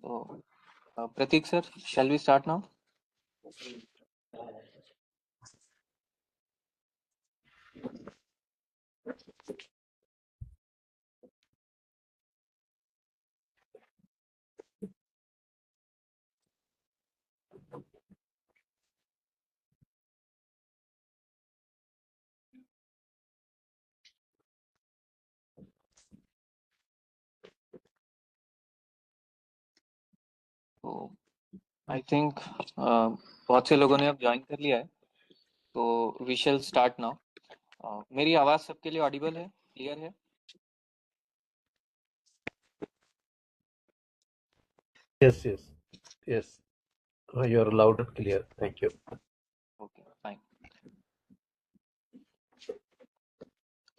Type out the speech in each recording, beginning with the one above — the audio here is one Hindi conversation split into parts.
So, Pratik sir, shall we start now? तो आई थिंक बहुत से लोगों ने अब ज्वाइन कर लिया है, तो वी शैल स्टार्ट नाउ। मेरी आवाज़ सबके लिए ऑडिबल है, क्लियर है? Yes, yes, yes. You are loud and clear. Thank you. Okay, fine.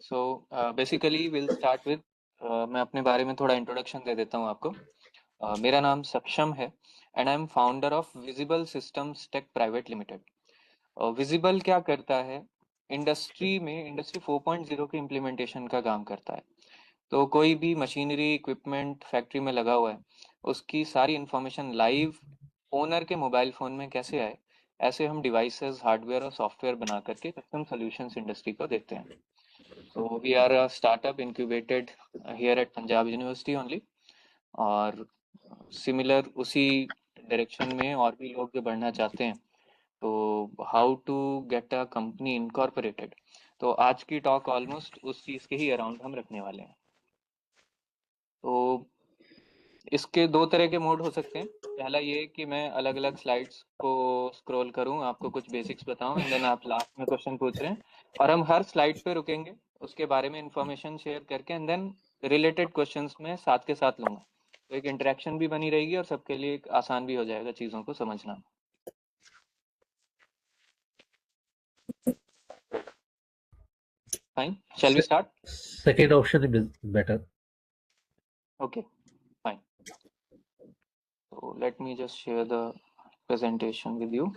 So basically will start with, मैं अपने बारे में थोड़ा इंट्रोडक्शन दे देता हूँ आपको। मेरा नाम सक्षम है and I am founder of Visible Systems Tech Private Limited. Visible क्या करता है? इंडस्ट्री 4.0 के इम्प्लीमेंटेशन का काम करता है। तो कोई भी मशीनरी इक्विपमेंट फैक्ट्री में लगा हुआ है, उसकी सारी इंफॉर्मेशन लाइव ओनर के मोबाइल फ़ोन में कैसे आए, ऐसे हम डिवाइसेस, हार्डवेयर और सॉफ्टवेयर बना करके कस्टम सॉल्यूशंस इंडस्ट्री को देते हैं। So we are a startup incubated here at Punjab University only, और सिमिलर उसी डायरेक्शन में और भी लोग जो बढ़ना चाहते हैं, तो how to get a company incorporated, तो आज की टॉक ऑलमोस्ट उस चीज़ के ही अराउंड हम रखने वाले हैं। तो इसके दो तरह के मोड हो सकते हैं। पहला ये कि मैं अलग अलग स्लाइड्स को स्क्रॉल करूं, आपको कुछ बेसिक्स बताऊं एंड देन आप लास्ट में क्वेश्चन पूछ रहे हैं, और हम हर स्लाइड पे रुकेंगे, उसके बारे में इंफॉर्मेशन शेयर करके एंड देन रिलेटेड क्वेश्चंस में साथ के साथ लूंगा। तो एक इंटरेक्शन भी बनी रहेगी और सबके लिए एक आसान भी हो जाएगा चीज़ों को समझना। Fine, shall we start? Second option is better. Okay, fine. So let me just share the presentation with you.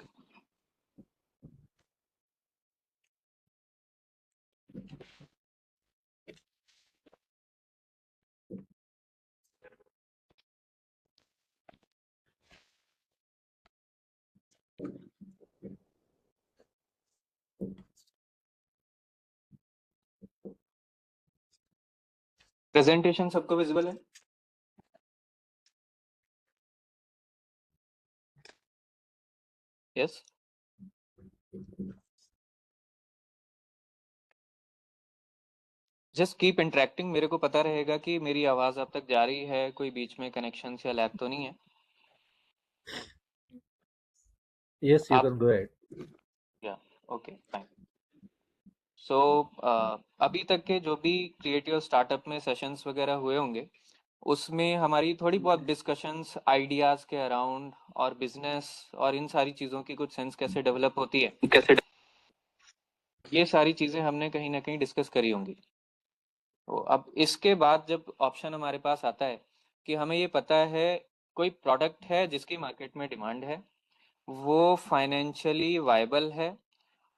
Presentation सबको विजिबल है? यस? जस्ट कीप इंटरेक्टिंग, मेरे को पता रहेगा कि मेरी आवाज़ अब तक जा रही है, कोई बीच में कनेक्शन या लैग तो नहीं है। Yes, you आप can go ahead. या ओके, फाइन। सो अभी तक के जो भी क्रिएटिव स्टार्टअप में सेशंस वगैरह हुए होंगे, उसमें हमारी थोड़ी बहुत डिस्कशंस आइडियाज़ के अराउंड और बिजनेस और इन सारी चीज़ों की कुछ सेंस कैसे डेवलप होती है, कैसे, ये सारी चीज़ें हमने कहीं ना कहीं डिस्कस करी होंगी। तो अब इसके बाद जब ऑप्शन हमारे पास आता है कि हमें ये पता है कोई प्रोडक्ट है जिसकी मार्केट में डिमांड है, वो फाइनेंशियली वायबल है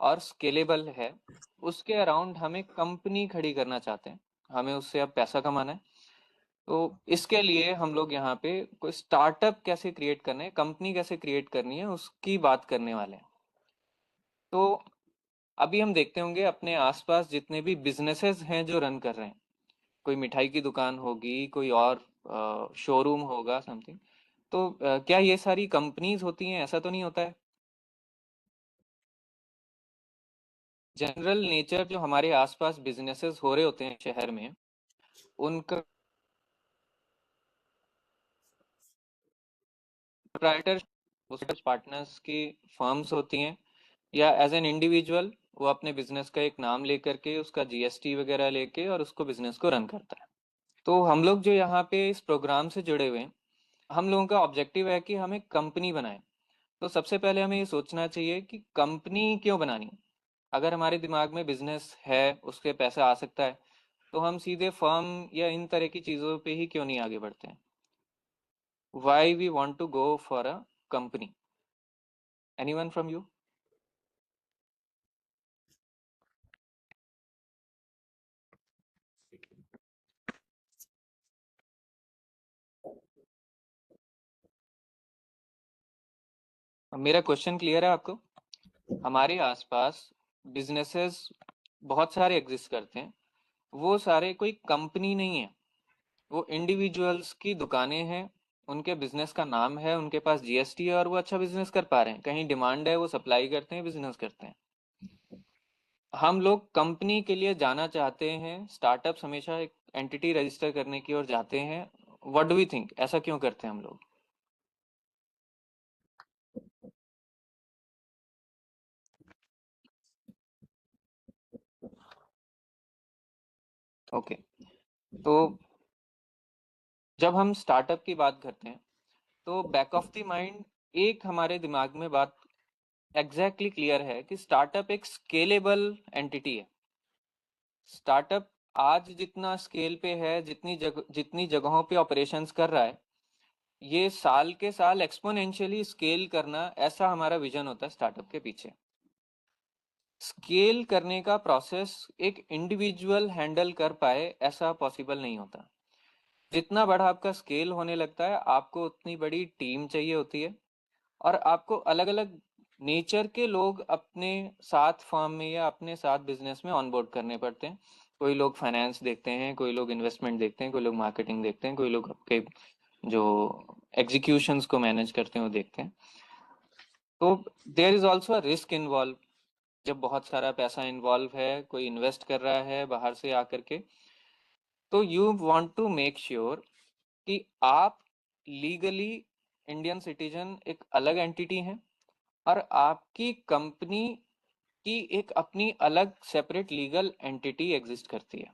और स्केलेबल है, उसके अराउंड हमें कंपनी खड़ी करना चाहते हैं, हमें उससे अब पैसा कमाना है। तो इसके लिए हम लोग यहाँ पे कोई स्टार्टअप कैसे क्रिएट करना है, कंपनी कैसे क्रिएट करनी है, उसकी बात करने वाले हैं। तो अभी हम देखते होंगे अपने आसपास जितने भी बिजनेसेस हैं जो रन कर रहे हैं, कोई मिठाई की दुकान होगी, कोई और शोरूम होगा, समथिंग, तो क्या ये सारी कंपनीज होती हैं? ऐसा तो नहीं होता है। जनरल नेचर जो हमारे आसपास बिजनेसेस हो रहे होते हैं शहर में, उनका प्रोप्राइटर, पार्टनर्स की फर्म्स होती हैं, या एज एन इंडिविजुअल वो अपने बिजनेस का एक नाम लेकर के उसका जीएसटी वगैरह लेके और उसको बिजनेस को रन करता है। तो हम लोग जो यहाँ पे इस प्रोग्राम से जुड़े हुए हैं, हम लोगों का ऑब्जेक्टिव है कि हम एक कंपनी बनाएं। तो सबसे पहले हमें ये सोचना चाहिए कि कंपनी क्यों बनानी है। अगर हमारे दिमाग में बिजनेस है, उसके पैसा आ सकता है, तो हम सीधे फर्म या इन तरह की चीज़ों पे ही क्यों नहीं आगे बढ़ते हैं। Why we want to go for a company? Anyone from you? मेरा क्वेश्चन क्लियर है आपको? हमारे आसपास बिजनेसेस बहुत सारे एग्जिस्ट करते हैं। वो सारे कोई कंपनी नहीं है, वो इंडिविजुअल्स की दुकानें हैं। उनके बिजनेस का नाम है, उनके पास जीएसटी है और वो अच्छा बिजनेस कर पा रहे हैं। कहीं डिमांड है, वो सप्लाई करते हैं, बिजनेस करते हैं। हम लोग कंपनी के लिए जाना चाहते हैं। स्टार्टअप्स हमेशा एक एंटिटी रजिस्टर करने की ओर जाते हैं। व्हाट डू वी थिंक, ऐसा क्यों करते हैं हम लोग? ओके, तो जब हम स्टार्टअप की बात करते हैं तो बैक ऑफ द माइंड एक हमारे दिमाग में बात एग्जैक्टली क्लियर है कि स्टार्टअप एक स्केलेबल एंटिटी है। स्टार्टअप आज जितना स्केल पे है, जितनी जगहों पे ऑपरेशंस कर रहा है, ये साल के साल एक्सपोनेंशियली स्केल करना, ऐसा हमारा विजन होता है स्टार्टअप के पीछे। स्केल करने का प्रोसेस एक इंडिविजुअल हैंडल कर पाए ऐसा पॉसिबल नहीं होता। जितना बड़ा आपका स्केल होने लगता है, आपको उतनी बड़ी टीम चाहिए होती है और आपको अलग अलग नेचर के लोग अपने साथ फर्म में या अपने साथ बिजनेस में ऑनबोर्ड करने पड़ते हैं। कोई लोग फाइनेंस देखते हैं, कोई लोग इन्वेस्टमेंट देखते हैं, कोई लोग मार्केटिंग देखते हैं, कोई लोग आपके जो एग्जीक्यूशंस को मैनेज करते हैं वो देखते हैं। तो there is also a risk involve. जब बहुत सारा पैसा इन्वॉल्व है, कोई इन्वेस्ट कर रहा है बाहर से आकर के, तो you want to make sure कि आप लीगली इंडियन सिटीजन एक अलग एंटिटी हैं और आपकी कंपनी की एक अपनी अलग सेपरेट लीगल एंटिटी एग्जिस्ट करती है।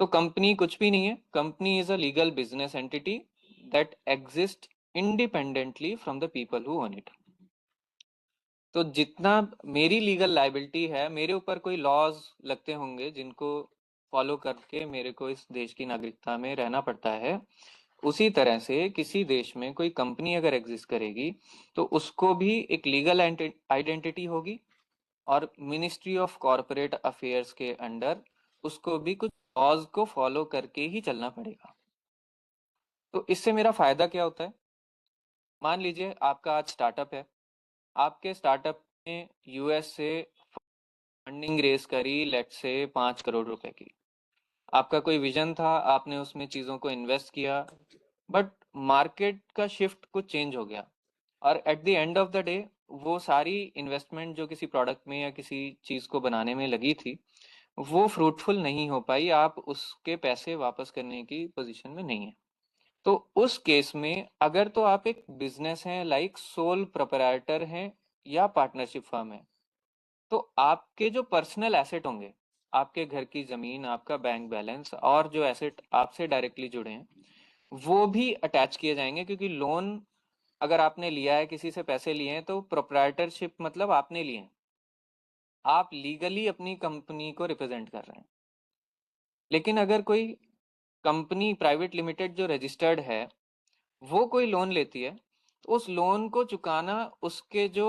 तो कंपनी कुछ भी नहीं है। Company is a legal business entity that exist independently from the people who own it. तो जितना मेरी लीगल लाइबिलिटी है, मेरे ऊपर कोई लॉज लगते होंगे जिनको फॉलो करके मेरे को इस देश की नागरिकता में रहना पड़ता है, उसी तरह से किसी देश में कोई कंपनी अगर एग्जिस्ट करेगी तो उसको भी एक लीगल आइडेंटिटी होगी और मिनिस्ट्री ऑफ कॉरपोरेट अफेयर्स के अंडर उसको भी कुछ लॉज को फॉलो करके ही चलना पड़ेगा। तो इससे मेरा फायदा क्या होता है? मान लीजिए आपका आज स्टार्टअप है। आपके स्टार्टअप ने यूएस से फंडिंग रेस करी, लेट से 5 करोड़ रुपए की। आपका कोई विजन था, आपने उसमें चीज़ों को इन्वेस्ट किया, बट मार्केट का शिफ्ट कुछ चेंज हो गया और at the end of the day वो सारी इन्वेस्टमेंट जो किसी प्रोडक्ट में या किसी चीज़ को बनाने में लगी थी, वो फ्रूटफुल नहीं हो पाई। आप उसके पैसे वापस करने की पोजीशन में नहीं है। तो उस केस में अगर तो आप एक बिजनेस हैं, लाइक सोल प्रोप्राइटर हैं या पार्टनरशिप फर्म है, तो आपके जो पर्सनल एसेट होंगे, आपके घर की जमीन, आपका बैंक बैलेंस और जो एसेट आपसे डायरेक्टली जुड़े हैं, वो भी अटैच किए जाएंगे। क्योंकि लोन अगर आपने लिया है, किसी से पैसे लिए हैं, तो प्रोप्राइटरशिप मतलब आपने लिए हैं, आप लीगली अपनी कंपनी को रिप्रेजेंट कर रहे हैं। लेकिन अगर कोई कंपनी प्राइवेट लिमिटेड जो रजिस्टर्ड है, वो कोई लोन लेती है, तो उस लोन को चुकाना उसके जो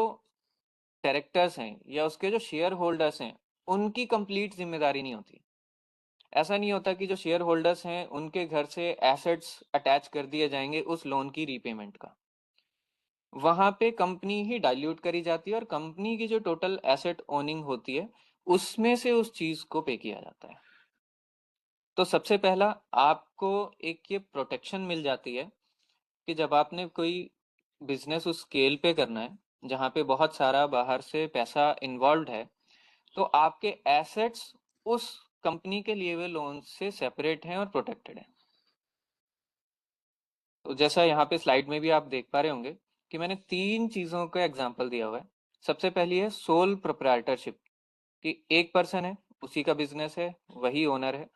डायरेक्टर्स हैं या उसके जो शेयर होल्डर्स हैं, उनकी कंप्लीट जिम्मेदारी नहीं होती। ऐसा नहीं होता कि जो शेयर होल्डर्स हैं उनके घर से एसेट्स अटैच कर दिए जाएंगे उस लोन की रीपेमेंट का। वहां पे कंपनी ही डाइल्यूट करी जाती है और कंपनी की जो टोटल एसेट ओनिंग होती है, उसमें से उस चीज को पे किया जाता है। तो सबसे पहला आपको एक ये प्रोटेक्शन मिल जाती है कि जब आपने कोई बिजनेस उस स्केल पे करना है जहाँ पे बहुत सारा बाहर से पैसा इन्वॉल्व है, तो आपके एसेट्स उस कंपनी के लिए हुए लोन से सेपरेट हैं और प्रोटेक्टेड हैं। तो जैसा यहाँ पे स्लाइड में भी आप देख पा रहे होंगे कि मैंने 3 चीज़ों का एग्जाम्पल दिया हुआ है। सबसे पहली है सोल प्रोप्राइटरशिप। कि एक पर्सन है, उसी का बिजनेस है, वही ओनर है।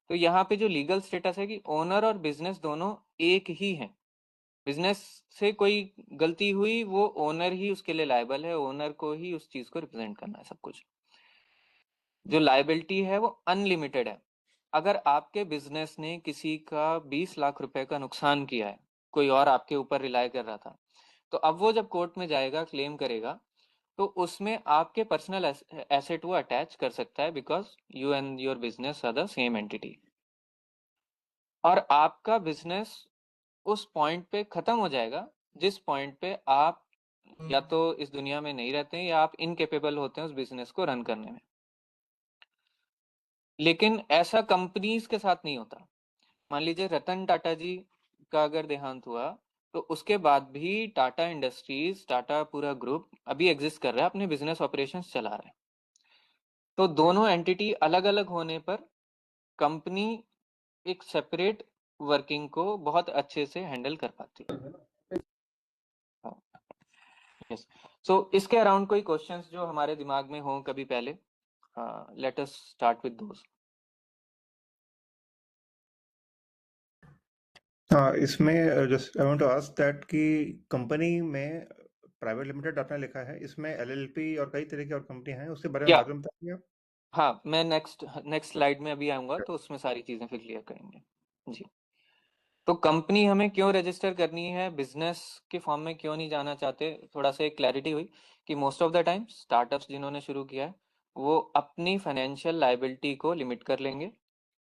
तो यहाँ पे जो लीगल स्टेटस है कि ओनर और बिजनेस दोनों एक ही हैं। बिजनेस से कोई गलती हुई, वो ओनर ही उसके लिए लायबल है, ओनर को ही उस चीज को रिप्रेजेंट करना है सब कुछ। जो लायबिलिटी है वो अनलिमिटेड है। अगर आपके बिजनेस ने किसी का 20 लाख रुपए का नुकसान किया है, कोई और आपके ऊपर रिलाय कर रहा था, तो अब वो जब कोर्ट में जाएगा, क्लेम करेगा, तो उसमें आपके पर्सनल एसेट वो अटैच कर सकता है, because you and your business are the same entity. और आपका बिजनेस उस पॉइंट पे खत्म हो जाएगा जिस पॉइंट पे आप या तो इस दुनिया में नहीं रहते हैं, या आप इनकेपेबल होते हैं उस बिजनेस को रन करने में। लेकिन ऐसा कंपनीज के साथ नहीं होता। मान लीजिए रतन टाटा जी का अगर देहांत हुआ, तो उसके बाद भी टाटा इंडस्ट्रीज, टाटा पूरा ग्रुप अभी एग्जिस्ट कर रहा है, अपने बिजनेस ऑपरेशंस चला रहा है। तो दोनों एंटिटी अलग अलग होने पर कंपनी एक सेपरेट वर्किंग को बहुत अच्छे से हैंडल कर पाती है। यस। सो इसके अराउंड कोई क्वेश्चंस जो हमारे दिमाग में हो कभी पहले, let us start with those. हाँ, इसमें just I want to ask that कि कंपनी में प्राइवेट लिमिटेड आपने लिखा है, इसमें एलएलपी और कई तरह की और कंपनी हैं, उसके बारे में या बाद में बताएंगे आप? हाँ, मैं नेक्स्ट नेक्स्ट स्लाइड में अभी आऊंगा, तो उसमें सारी चीजें फिर क्लियर करेंगे जी। तो कंपनी हमें क्यों रजिस्टर करनी है, बिजनेस के फॉर्म में क्यों नहीं जाना चाहते, थोड़ा सा एक क्लैरिटी हुई कि most of the time startups जिन्होंने शुरू किया है, वो अपनी फाइनेंशियल लाइबिलिटी को लिमिट कर लेंगे।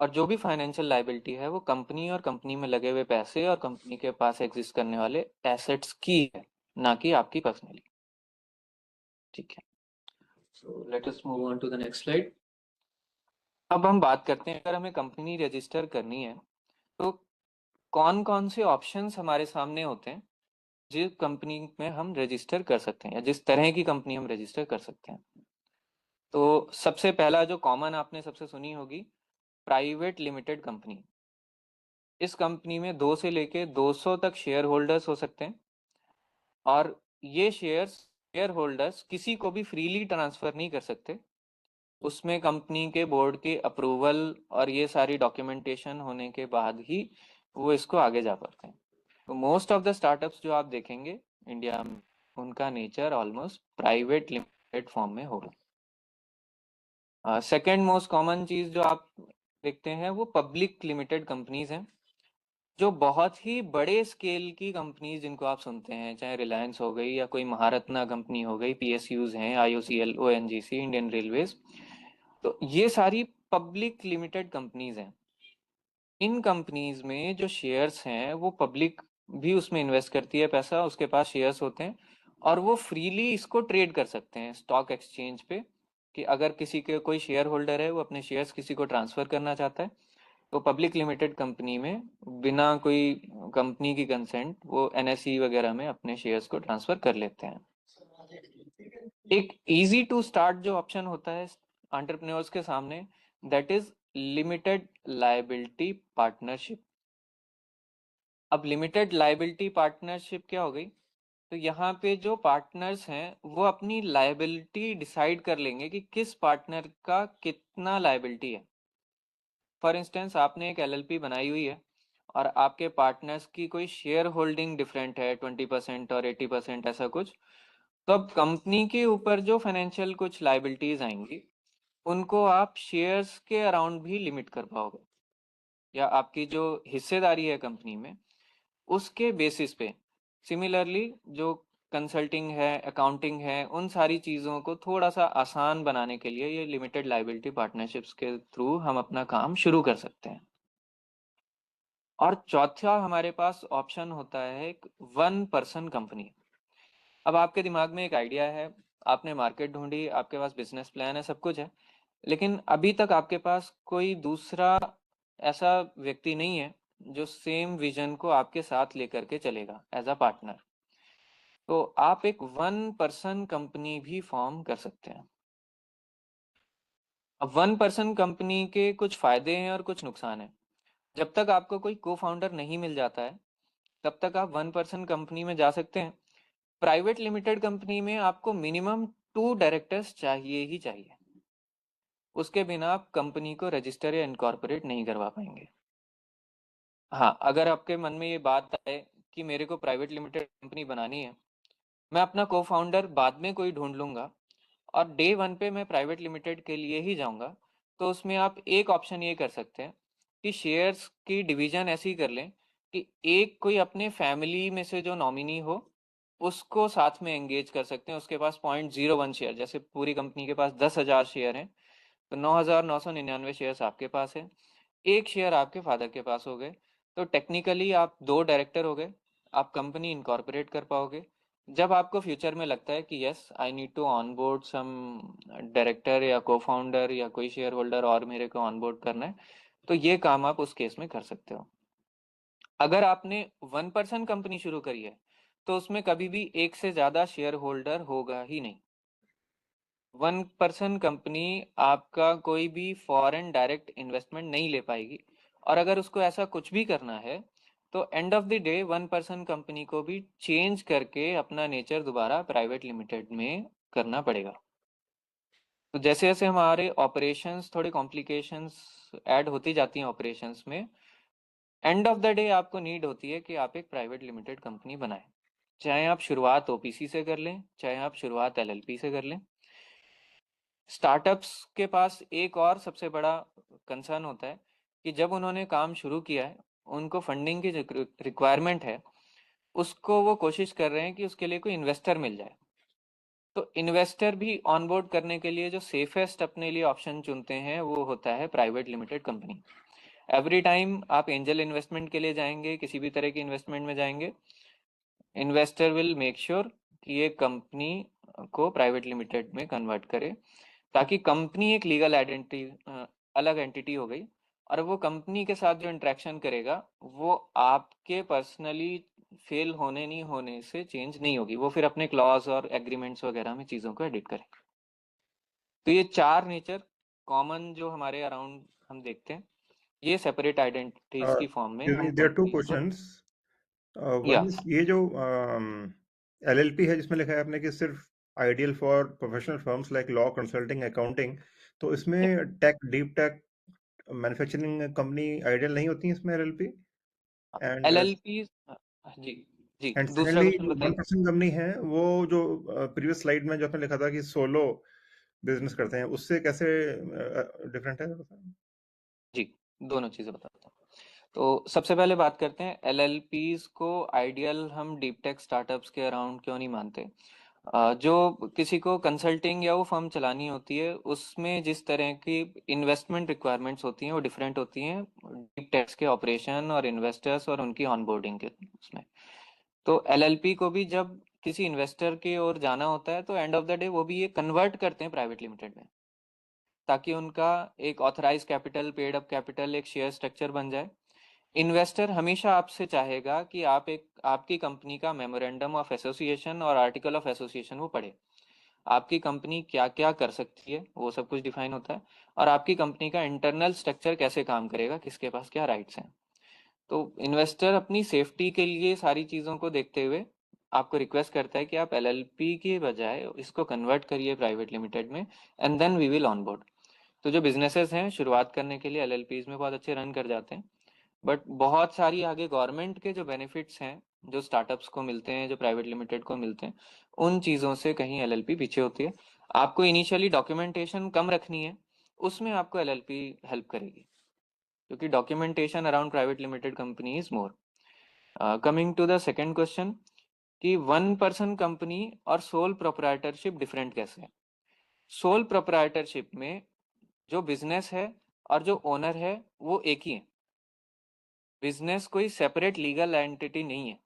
और जो भी फाइनेंशियल लाइबिलिटी है वो कंपनी और कंपनी में लगे हुए पैसे और कंपनी के पास एग्जिस्ट करने वाले एसेट्स की है, ना कि आपकी पर्सनली। ठीक है। So let us move on to the next slide. अब हम बात करते हैं, अगर हमें कंपनी रजिस्टर करनी है तो कौन कौन से ऑप्शंस हमारे सामने होते हैं जिस कंपनी में हम रजिस्टर कर सकते हैं, या जिस तरह की कंपनी हम रजिस्टर कर सकते हैं। तो सबसे पहला जो कॉमन आपने सबसे सुनी होगी, प्राइवेट लिमिटेड कंपनी। इस कंपनी में 2 से लेके 200 तक शेयर होल्डर्स हो सकते हैं, और ये शेयर होल्डर्स किसी को भी फ्रीली ट्रांसफर नहीं कर सकते। उसमें कंपनी के बोर्ड की अप्रूवल और ये सारी डॉक्यूमेंटेशन होने के बाद ही वो इसको आगे जा पाते हैं। तो मोस्ट ऑफ द स्टार्टअप्स जो आप देखेंगे इंडिया में, उनका nature almost private limited form में होगा। सेकेंड मोस्ट कॉमन चीज जो आप देखते हैं वो पब्लिक लिमिटेड कंपनीज हैं, जो बहुत ही बड़े स्केल की कंपनीज जिनको आप सुनते हैं, चाहे रिलायंस हो गई या कोई महारत्ना कंपनी हो गई, पीएसयूज हैं, आईओसीएल, ओएनजीसी, इंडियन रेलवेज। तो ये सारी पब्लिक लिमिटेड कंपनीज हैं। इन कंपनीज में जो शेयर्स हैं वो पब्लिक भी उसमें इन्वेस्ट करती है पैसा, उसके पास शेयर्स होते हैं, और वो फ्रीली इसको ट्रेड कर सकते हैं स्टॉक एक्सचेंज पे। कि अगर किसी के कोई शेयर होल्डर है, वो अपने शेयर्स किसी को ट्रांसफर करना चाहता है, तो पब्लिक लिमिटेड कंपनी में बिना कोई कंपनी की कंसेंट वो एनएसई वगैरह में अपने शेयर्स को ट्रांसफर कर लेते हैं। एक इजी टू स्टार्ट जो ऑप्शन होता है एंटरप्रेन्योर्स के सामने, that is limited liability partnership. अब लिमिटेड लायबिलिटी पार्टनरशिप क्या हो गई, तो यहाँ पे जो पार्टनर्स हैं वो अपनी लायबिलिटी डिसाइड कर लेंगे कि किस पार्टनर का कितना लायबिलिटी है। फॉर इंस्टेंस, आपने एक एलएलपी बनाई हुई है और आपके पार्टनर्स की कोई शेयर होल्डिंग डिफरेंट है, 20% और 80% ऐसा कुछ। तो अब कंपनी के ऊपर जो फाइनेंशियल कुछ लाइबिलिटीज आएंगी, उनको आप शेयर्स के अराउंड भी लिमिट कर पाओगे, या आपकी जो हिस्सेदारी है कंपनी में उसके बेसिस पे। सिमिलरली जो कंसल्टिंग है, अकाउंटिंग है, उन सारी चीज़ों को थोड़ा सा आसान बनाने के लिए ये लिमिटेड लाइबिलिटी पार्टनरशिप्स के थ्रू हम अपना काम शुरू कर सकते हैं। और चौथा हमारे पास ऑप्शन होता है एक वन पर्सन कंपनी। अब आपके दिमाग में एक आइडिया है, आपने मार्केट ढूंढी, आपके पास बिजनेस प्लान है, सब कुछ है, लेकिन अभी तक आपके पास कोई दूसरा ऐसा व्यक्ति नहीं है जो सेम विजन को आपके साथ लेकर के चलेगा एज अ पार्टनर। तो आप एक वन पर्सन कंपनी भी फॉर्म कर सकते हैं। अब वन पर्सन कंपनी के कुछ फायदे हैं और कुछ नुकसान हैं। जब तक आपको कोई को फाउंडर नहीं मिल जाता है, तब तक आप वन पर्सन कंपनी में जा सकते हैं। प्राइवेट लिमिटेड कंपनी में आपको मिनिमम 2 डायरेक्टर्स चाहिए ही चाहिए। उसके बिना आप कंपनी को रजिस्टर या इनकॉर्पोरेट नहीं करवा पाएंगे। हाँ, अगर आपके मन में ये बात आए कि मेरे को प्राइवेट लिमिटेड कंपनी बनानी है, मैं अपना को फाउंडर बाद में कोई ढूंढ लूंगा और डे वन पे मैं प्राइवेट लिमिटेड के लिए ही जाऊंगा, तो उसमें आप एक ऑप्शन ये कर सकते हैं कि शेयर्स की डिवीजन ऐसी कर लें कि एक कोई अपने फैमिली में से जो नॉमिनी हो उसको साथ में एंगेज कर सकते हैं। उसके पास 0.01 शेयर, जैसे पूरी कंपनी के पास 10,000 शेयर हैं तो 9,999 शेयर्स आपके पास है, एक शेयर आपके फादर के पास हो गए, तो टेक्निकली आप दो डायरेक्टर हो गए, आप कंपनी इनकॉर्पोरेट कर पाओगे। जब आपको फ्यूचर में लगता है कि yes I need to onboard some director या को फाउंडर या कोई शेयर होल्डर और मेरे को ऑनबोर्ड करना है, तो ये काम आप उस केस में कर सकते हो। अगर आपने 1 पर्सन कंपनी शुरू करी है तो उसमें कभी भी एक से ज्यादा शेयर होल्डर होगा ही नहीं। 1 पर्सन कंपनी आपका कोई भी फॉरेन डायरेक्ट इन्वेस्टमेंट नहीं ले पाएगी, और अगर उसको ऐसा कुछ भी करना है तो end of the day 1 person company को भी चेंज करके अपना नेचर दोबारा प्राइवेट लिमिटेड में करना पड़ेगा। तो जैसे जैसे हमारे ऑपरेशंस थोड़े कॉम्प्लिकेशंस ऐड होती जाती हैं ऑपरेशंस में, एंड ऑफ द डे आपको नीड होती है कि आप एक प्राइवेट लिमिटेड कंपनी बनाएं, चाहे आप शुरुआत ओपीसी से कर लें, चाहे आप शुरुआत एलएलपी से कर लें। स्टार्टअप्स के पास एक और सबसे बड़ा कंसर्न होता है कि जब उन्होंने काम शुरू किया है, उनको फंडिंग की रिक्वायरमेंट है, उसको वो कोशिश कर रहे हैं कि उसके लिए कोई इन्वेस्टर मिल जाए। तो इन्वेस्टर भी ऑनबोर्ड करने के लिए जो सेफेस्ट अपने लिए ऑप्शन चुनते हैं वो होता है private limited company. Every time आप एंजल इन्वेस्टमेंट के लिए जाएंगे, किसी भी तरह की इन्वेस्टमेंट में जाएंगे, इन्वेस्टर विल मेक श्योर कि ये कंपनी को प्राइवेट लिमिटेड में कन्वर्ट करे, ताकि कंपनी एक लीगल आइडेंटिटी अलग एंटिटी हो गई, और वो कंपनी के साथ जो इंटरेक्शन करेगा वो आपके पर्सनली फेल होने नहीं होने से चेंज नहीं होगी, वो फिर अपने क्लॉज और एग्रीमेंट्स वगैरह में चीज़ों को एडिट करेगा। तो ये चार नेचर कॉमन जो हमारे अराउंड हम देखते हैं, ये सेपरेट आइडेंटिटीज की फॉर्म में हम देयर आर टू कंपनीज को। क्वेश्चंस। या वन इज ये जो एलएलपी है जिसमें लिखा है आपने कि सिर्फ ideal for professional firms like law consulting accounting, तो इसमें tech deep tech manufacturing company ideal नहीं होती है इसमें एलएलपी? And LLP. जी जी, एंड दूसरा सेकेंडली क्वेश्चन जो वन बताइए। पर्सन कंपनी है वो जो प्रीवियस स्लाइड में जो आपने लिखा था कि सोलो बिजनेस करते हैं, उससे कैसे डिफरेंट है? जी, दोनों चीज़ें बताता हूँ। तो सबसे पहले बात करते हैं एलएलपीज को आइडियल हम डीप टेक स्टार्टअप्स के अराउंड क्यों नहीं मानते। जो किसी को कंसल्टिंग या वो फर्म चलानी होती है उसमें जिस तरह की इन्वेस्टमेंट रिक्वायरमेंट्स होती हैं वो डिफरेंट होती हैं डीप टेक्स के ऑपरेशन और इन्वेस्टर्स और उनकी ऑनबोर्डिंग के उसमें। तो एलएलपी को भी जब किसी इन्वेस्टर की ओर जाना होता है तो एंड ऑफ द डे वो भी ये कन्वर्ट करते हैं प्राइवेट लिमिटेड में, ताकि उनका एक authorise capital, paid up capital, एक शेयर स्ट्रक्चर बन जाए। इन्वेस्टर हमेशा आपसे चाहेगा कि आप एक आपकी कंपनी का मेमोरेंडम ऑफ एसोसिएशन और आर्टिकल ऑफ एसोसिएशन वो पढ़े। आपकी कंपनी क्या क्या कर सकती है वो सब कुछ डिफाइन होता है, और आपकी कंपनी का इंटरनल स्ट्रक्चर कैसे काम करेगा, किसके पास क्या राइट्स हैं। तो इन्वेस्टर अपनी सेफ्टी के लिए सारी चीज़ों को देखते हुए आपको रिक्वेस्ट करता है कि आप एलएलपी के बजाय इसको कन्वर्ट करिए प्राइवेट लिमिटेड में, and then we will onboard. तो जो बिजनेसेस हैं शुरुआत करने के लिए एलएलपीज में बहुत अच्छे रन कर जाते हैं, बट बहुत सारी आगे गवर्नमेंट के जो बेनिफिट्स हैं जो स्टार्टअप्स को मिलते हैं, जो प्राइवेट लिमिटेड को मिलते हैं, उन चीज़ों से कहीं एलएलपी पीछे होती है। आपको इनिशियली डॉक्यूमेंटेशन कम रखनी है, उसमें आपको एलएलपी हेल्प करेगी, क्योंकि documentation around private limited company is more. Coming to the second question कि 1 पर्सन कंपनी और सोल प्रोप्राइटरशिप डिफरेंट कैसे है। सोल प्रोप्राइटरशिप में जो बिजनेस है और जो ओनर है वो एक ही है। बिजनेस कोई सेपरेट लीगल एंटिटी नहीं है।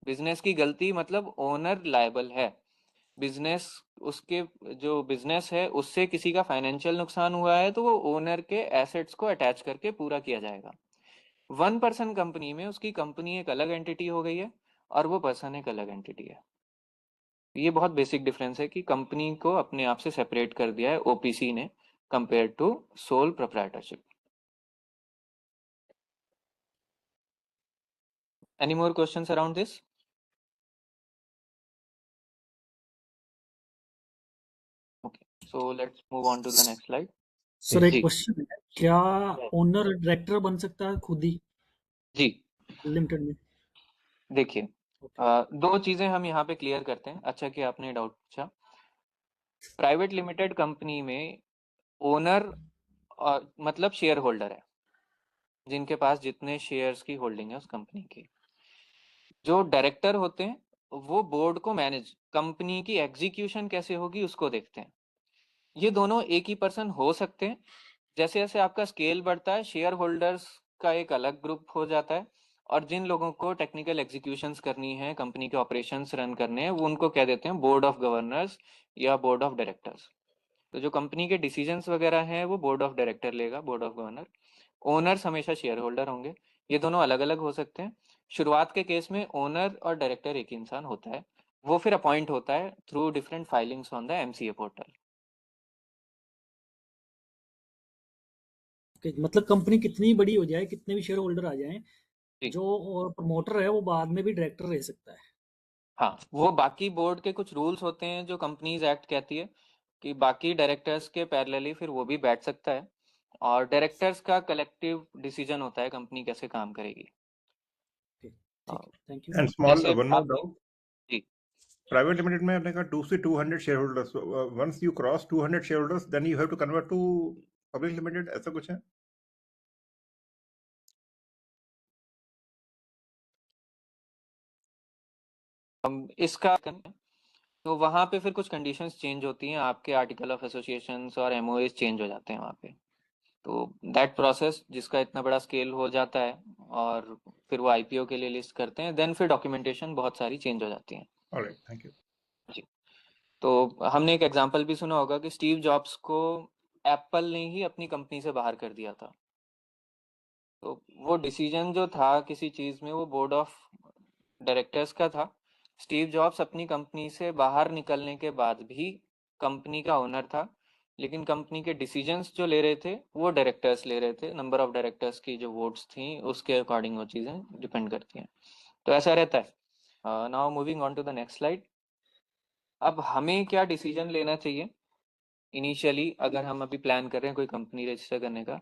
बिजनेस की गलती मतलब ओनर लायबल है। बिजनेस उसके जो बिजनेस है उससे किसी का फाइनेंशियल नुकसान हुआ है तो वो ओनर के एसेट्स को अटैच करके पूरा किया जाएगा। 1 पर्सन कंपनी में उसकी कंपनी एक अलग एंटिटी हो गई है और वो पर्सन एक अलग एंटिटी है। ये बहुत बेसिक डिफरेंस है कि कंपनी को अपने आप से सेपरेट कर दिया है ओपीसी ने compare to sole proprietorship. Any more questions around this? Okay, so let's move on to the next slide. Sir एक जी क्वेश्चन है, क्या ओनर डायरेक्टर बन सकता है खुद ही जी लिमिटेड में? देखिए, ओके। दो चीजें हम यहाँ पे क्लियर करते हैं। अच्छा कि आपने डाउट पूछा। प्राइवेट लिमिटेड कंपनी में ओनर मतलब शेयर होल्डर है, जिनके पास जितने शेयर्स की होल्डिंग है उस कंपनी की। जो डायरेक्टर होते हैं वो बोर्ड को मैनेज, कंपनी की एग्जीक्यूशन कैसे होगी उसको देखते हैं। ये दोनों एक ही पर्सन हो सकते हैं। जैसे जैसे आपका स्केल बढ़ता है, शेयर होल्डर्स का एक अलग ग्रुप हो जाता है, और जिन लोगों को टेक्निकल एग्जीक्यूशंस करनी है, कंपनी के ऑपरेशंस रन करने हैं, वो उनको कह देते हैं बोर्ड ऑफ गवर्नर्स या बोर्ड ऑफ डायरेक्टर्स। तो जो कंपनी के डिसीजंस वगैरह हैं वो बोर्ड ऑफ डायरेक्टर लेगा, बोर्ड ऑफ गवर्नर। ओनर्स हमेशा शेयर होल्डर होंगे। ये दोनों अलग अलग हो सकते हैं। शुरुआत के केस में ओनर और डायरेक्टर एक ही इंसान होता है, वो फिर अपॉइंट होता है through different filings on the MCA portal. मतलब कंपनी कितनी बड़ी हो जाए, कितने भी शेयर होल्डर आ जाएं, जी जो प्रमोटर है वो बाद में भी डायरेक्टर रह सकता है। हाँ, वो बाकी बोर्ड के कुछ रूल्स होते हैं जो कंपनीज एक्ट कहती है कि बाकी डायरेक्टर्स के पैरेलली फिर वो भी बैठ सकता है, और डायरेक्टर्स का कलेक्टिव डिसीजन होता है कंपनी कैसे काम करेगी। ओके, अ, ठीक है, थैंक यू। एंड स्मॉल जैसे वन मोर आपने, डाउट, जी प्राइवेट लिमिटेड में आपने कहा 2 से 200 shareholders, once you cross 200 shareholders then you have to convert to public limited, ऐसा कुछ है? इसका तो वहाँ पे फिर कुछ कंडीशंस चेंज होती हैं, आपके आर्टिकल ऑफ एसोसिएशंस और एमओएस चेंज हो जाते हैं वहाँ पे। तो दैट प्रोसेस जिसका इतना बड़ा स्केल हो जाता है और फिर वो आईपीओ के लिए लिस्ट करते हैं, देन फिर डॉक्यूमेंटेशन बहुत सारी चेंज हो जाती है। Alright, thank you. जी। तो हमने एक एग्जांपल भी सुना होगा कि स्टीव जॉब्स को एप्पल ने ही अपनी कंपनी से बाहर कर दिया था। तो वो डिसीजन जो था किसी चीज़ में, वो बोर्ड ऑफ डायरेक्टर्स का था। स्टीव जॉब्स अपनी कंपनी से बाहर निकलने के बाद भी कंपनी का ओनर था, लेकिन कंपनी के डिसीजंस जो ले रहे थे वो डायरेक्टर्स ले रहे थे। नंबर ऑफ डायरेक्टर्स की जो वोट्स थी उसके अकॉर्डिंग वो चीज़ें डिपेंड करती हैं। तो ऐसा रहता है। Now moving on to the next slide. अब हमें क्या डिसीजन लेना चाहिए इनिशियली, अगर हम अभी प्लान कर रहे हैं कोई कंपनी रजिस्टर करने का।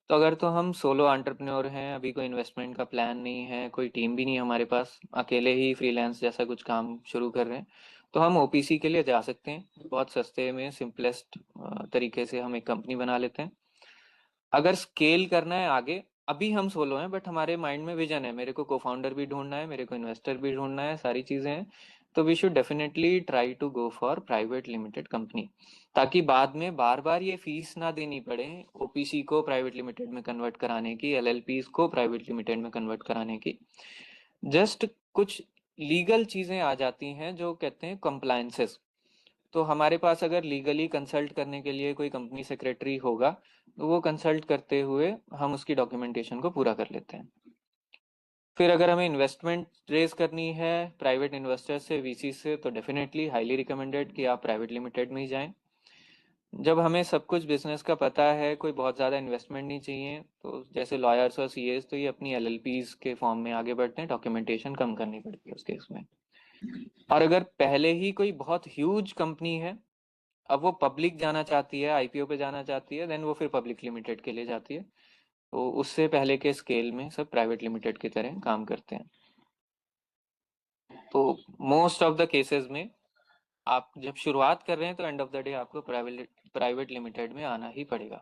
तो अगर तो हम सोलो एंटरप्रेन्योर हैं, अभी कोई इन्वेस्टमेंट का प्लान नहीं है, कोई टीम भी नहीं है हमारे पास, अकेले ही फ्रीलांस जैसा कुछ काम शुरू कर रहे हैं, तो हम ओपीसी के लिए जा सकते हैं। बहुत सस्ते में सिंपलेस्ट तरीके से हम एक कंपनी बना लेते हैं। अगर स्केल करना है आगे, अभी हम सोलो हैं बट हमारे माइंड में विजन है, मेरे को को फाउंडर भी ढूंढना है, मेरे को इन्वेस्टर भी ढूंढना है, सारी चीजें हैं, तो we should definitely try to go for private limited company, ताकि बाद में बार बार ये फीस ना देनी पड़े ओपीसी को प्राइवेट लिमिटेड में कन्वर्ट कराने की, एलएलपीज को प्राइवेट लिमिटेड में कन्वर्ट कराने की। जस्ट कुछ लीगल चीजें आ जाती हैं जो कहते हैं कंप्लायंसेस। तो हमारे पास अगर लीगली कंसल्ट करने के लिए कोई कंपनी सेक्रेटरी होगा, तो वो कंसल्ट करते हुए हम उसकी डॉक्यूमेंटेशन को पूरा कर लेते हैं। फिर अगर हमें इन्वेस्टमेंट रेज करनी है प्राइवेट इन्वेस्टर से, वीसी से, तो डेफिनेटली हाईली रिकमेंडेड कि आप प्राइवेट लिमिटेड में ही जाएं। जब हमें सब कुछ बिजनेस का पता है, कोई बहुत ज़्यादा इन्वेस्टमेंट नहीं चाहिए, तो जैसे लॉयर्स और सीएस तो ये अपनी एलएलपीज के फॉर्म में आगे बढ़ते हैं, डॉक्यूमेंटेशन कम करनी पड़ती है उस केस में। और अगर पहले ही कोई बहुत ह्यूज कंपनी है, अब वो पब्लिक जाना चाहती है, आईपीओ पे जाना चाहती है, देन वो फिर पब्लिक लिमिटेड के लिए जाती है। तो उससे पहले के स्केल में सब प्राइवेट लिमिटेड की तरह काम करते हैं। तो मोस्ट ऑफ द केसेस में आप जब शुरुआत कर रहे हैं तो एंड ऑफ द डे आपको प्राइवेट लिमिटेड में आना ही पड़ेगा।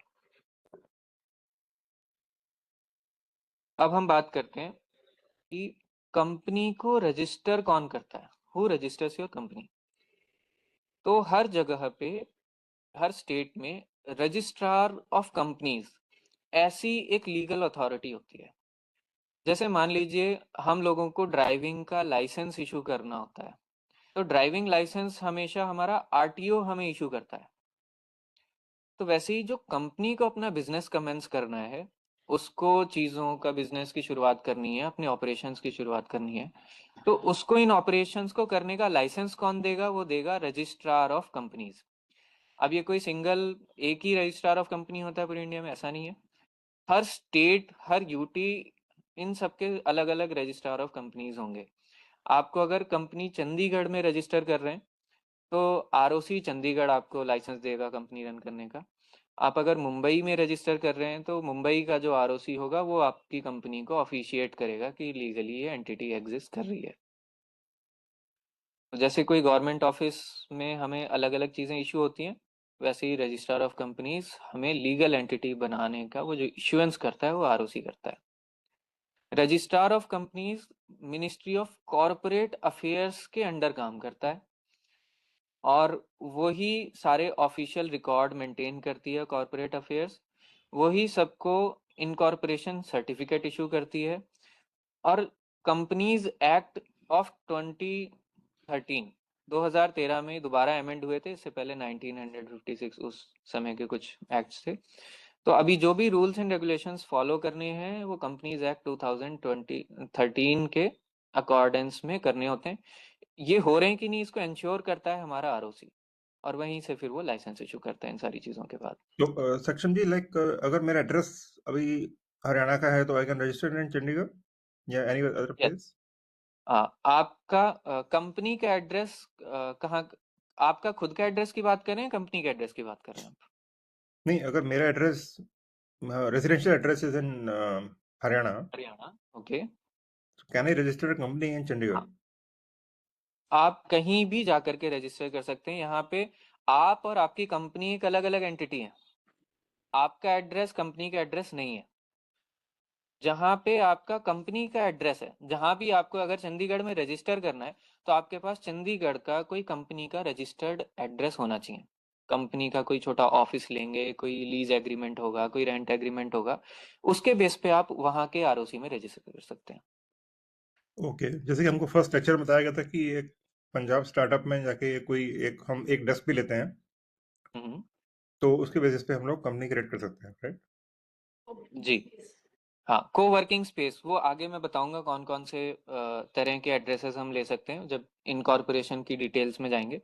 अब हम बात करते हैं कि कंपनी को रजिस्टर कौन करता है, हु रजिस्टर्स योर कंपनी। तो हर जगह पे, हर स्टेट में रजिस्ट्रार ऑफ कंपनीज ऐसी एक लीगल अथॉरिटी होती है। जैसे मान लीजिए हम लोगों को ड्राइविंग का लाइसेंस इशू करना होता है, तो ड्राइविंग लाइसेंस हमेशा हमारा आरटीओ हमें इशू करता है। तो वैसे ही जो कंपनी को अपना बिजनेस कमेंस करना है, उसको चीज़ों का बिजनेस की शुरुआत करनी है, अपने ऑपरेशंस की शुरुआत करनी है, तो उसको इन ऑपरेशंस को करने का लाइसेंस कौन देगा, वो देगा रजिस्ट्रार ऑफ कंपनीज। अब ये कोई सिंगल एक ही रजिस्ट्रार ऑफ कंपनी होता है पूरी इंडिया में, ऐसा नहीं है। हर स्टेट, हर यूटी, इन सबके अलग अलग रजिस्ट्रार ऑफ कंपनीज होंगे। आपको अगर कंपनी चंडीगढ़ में रजिस्टर कर रहे हैं, तो आरओसी चंडीगढ़ आपको लाइसेंस देगा कंपनी रन करने का। आप अगर मुंबई में रजिस्टर कर रहे हैं तो मुंबई का जो आरओसी होगा वो आपकी कंपनी को ऑफिशिएट करेगा कि लीगली ये एंटिटी एग्जिस्ट कर रही है। तो जैसे कोई गवर्नमेंट ऑफिस में हमें अलग अलग चीज़ें इशू होती हैं, वैसे ही रजिस्ट्रार ऑफ कंपनीज हमें लीगल एंटिटी बनाने का वो जो इशुएंस करता है वो आरओसी करता है। Registrar of companies ministry of corporate affairs के अंडर काम करता है और वही सारे ऑफिशियल रिकॉर्ड मेंटेन करती है कॉरपोरेट अफेयर्स, वही सबको इनकॉर्पोरेशन सर्टिफिकेट इशू करती है। और कंपनीज एक्ट ऑफ 2013 में दोबारा अमेंड हुए थे, इससे पहले 1956 उस समय के कुछ एक्ट्स थे। तो अभी जो भी रूल्स एंड रेगुलेशंस फॉलो करने हैं वो कंपनीज एक्ट 2013 के अकॉर्डेंस में करने होते हैं। ये हो रहे हैं कि नहीं इसको इंश्योर करता है हमारा आरओसी, और वहीं से फिर वो लाइसेंस इशू करता है इन सारी चीज़ों के बाद। तो सक्षम जी, लाइक अगर मेरा एड्रेस अभी हरियाणा का है तो आई कैन रजिस्टर इन चंडीगढ़ या एनी अदर Yes. प्लेस? आपका कंपनी का एड्रेस कहाँ, आपका खुद का एड्रेस की बात कर रहे हैं, कंपनी के एड्रेस की बात कर रहे हैं आप? नहीं, अगर मेरा address residential address is in Haryana, Haryana, okay. Can I register company इन चंडीगढ़? आप कहीं भी जाकर के रजिस्टर कर सकते हैं। यहाँ पे आप और आपकी कंपनी एक अलग अलग एंटिटी है। आपका एड्रेस कंपनी का एड्रेस नहीं है। जहाँ पे आपका कंपनी का एड्रेस है, जहाँ भी आपको अगर चंडीगढ़ में रजिस्टर करना है तो आपके पास चंडीगढ़ का कोई कंपनी का रजिस्टर्ड एड्रेस होना चाहिए। कंपनी का कोई छोटा ऑफिस लेंगे, कोई लीज एग्रीमेंट होगा, कोई रेंट एग्रीमेंट होगा, उसके बेस पे आप वहाँ के आरओसी में रजिस्टर कर सकते हैं। ओके, जैसे कि हमको फर्स्ट लेक्चर में बताया गया था कि एक पंजाब स्टार्टअप में जाके कोई हम एक डेस्क भी लेते हैं हम्म, तो उसके बेसिस पे हम लोग कंपनी क्रिएट कर सकते हैं, राइट? जी हाँ। कोवर्किंग स्पेस वो आगे मैं बताऊंगा कौन कौन से तरह के एड्रेसेस हम ले सकते हैं जब इनकॉर्पोरेशन की डिटेल्स में जाएंगे।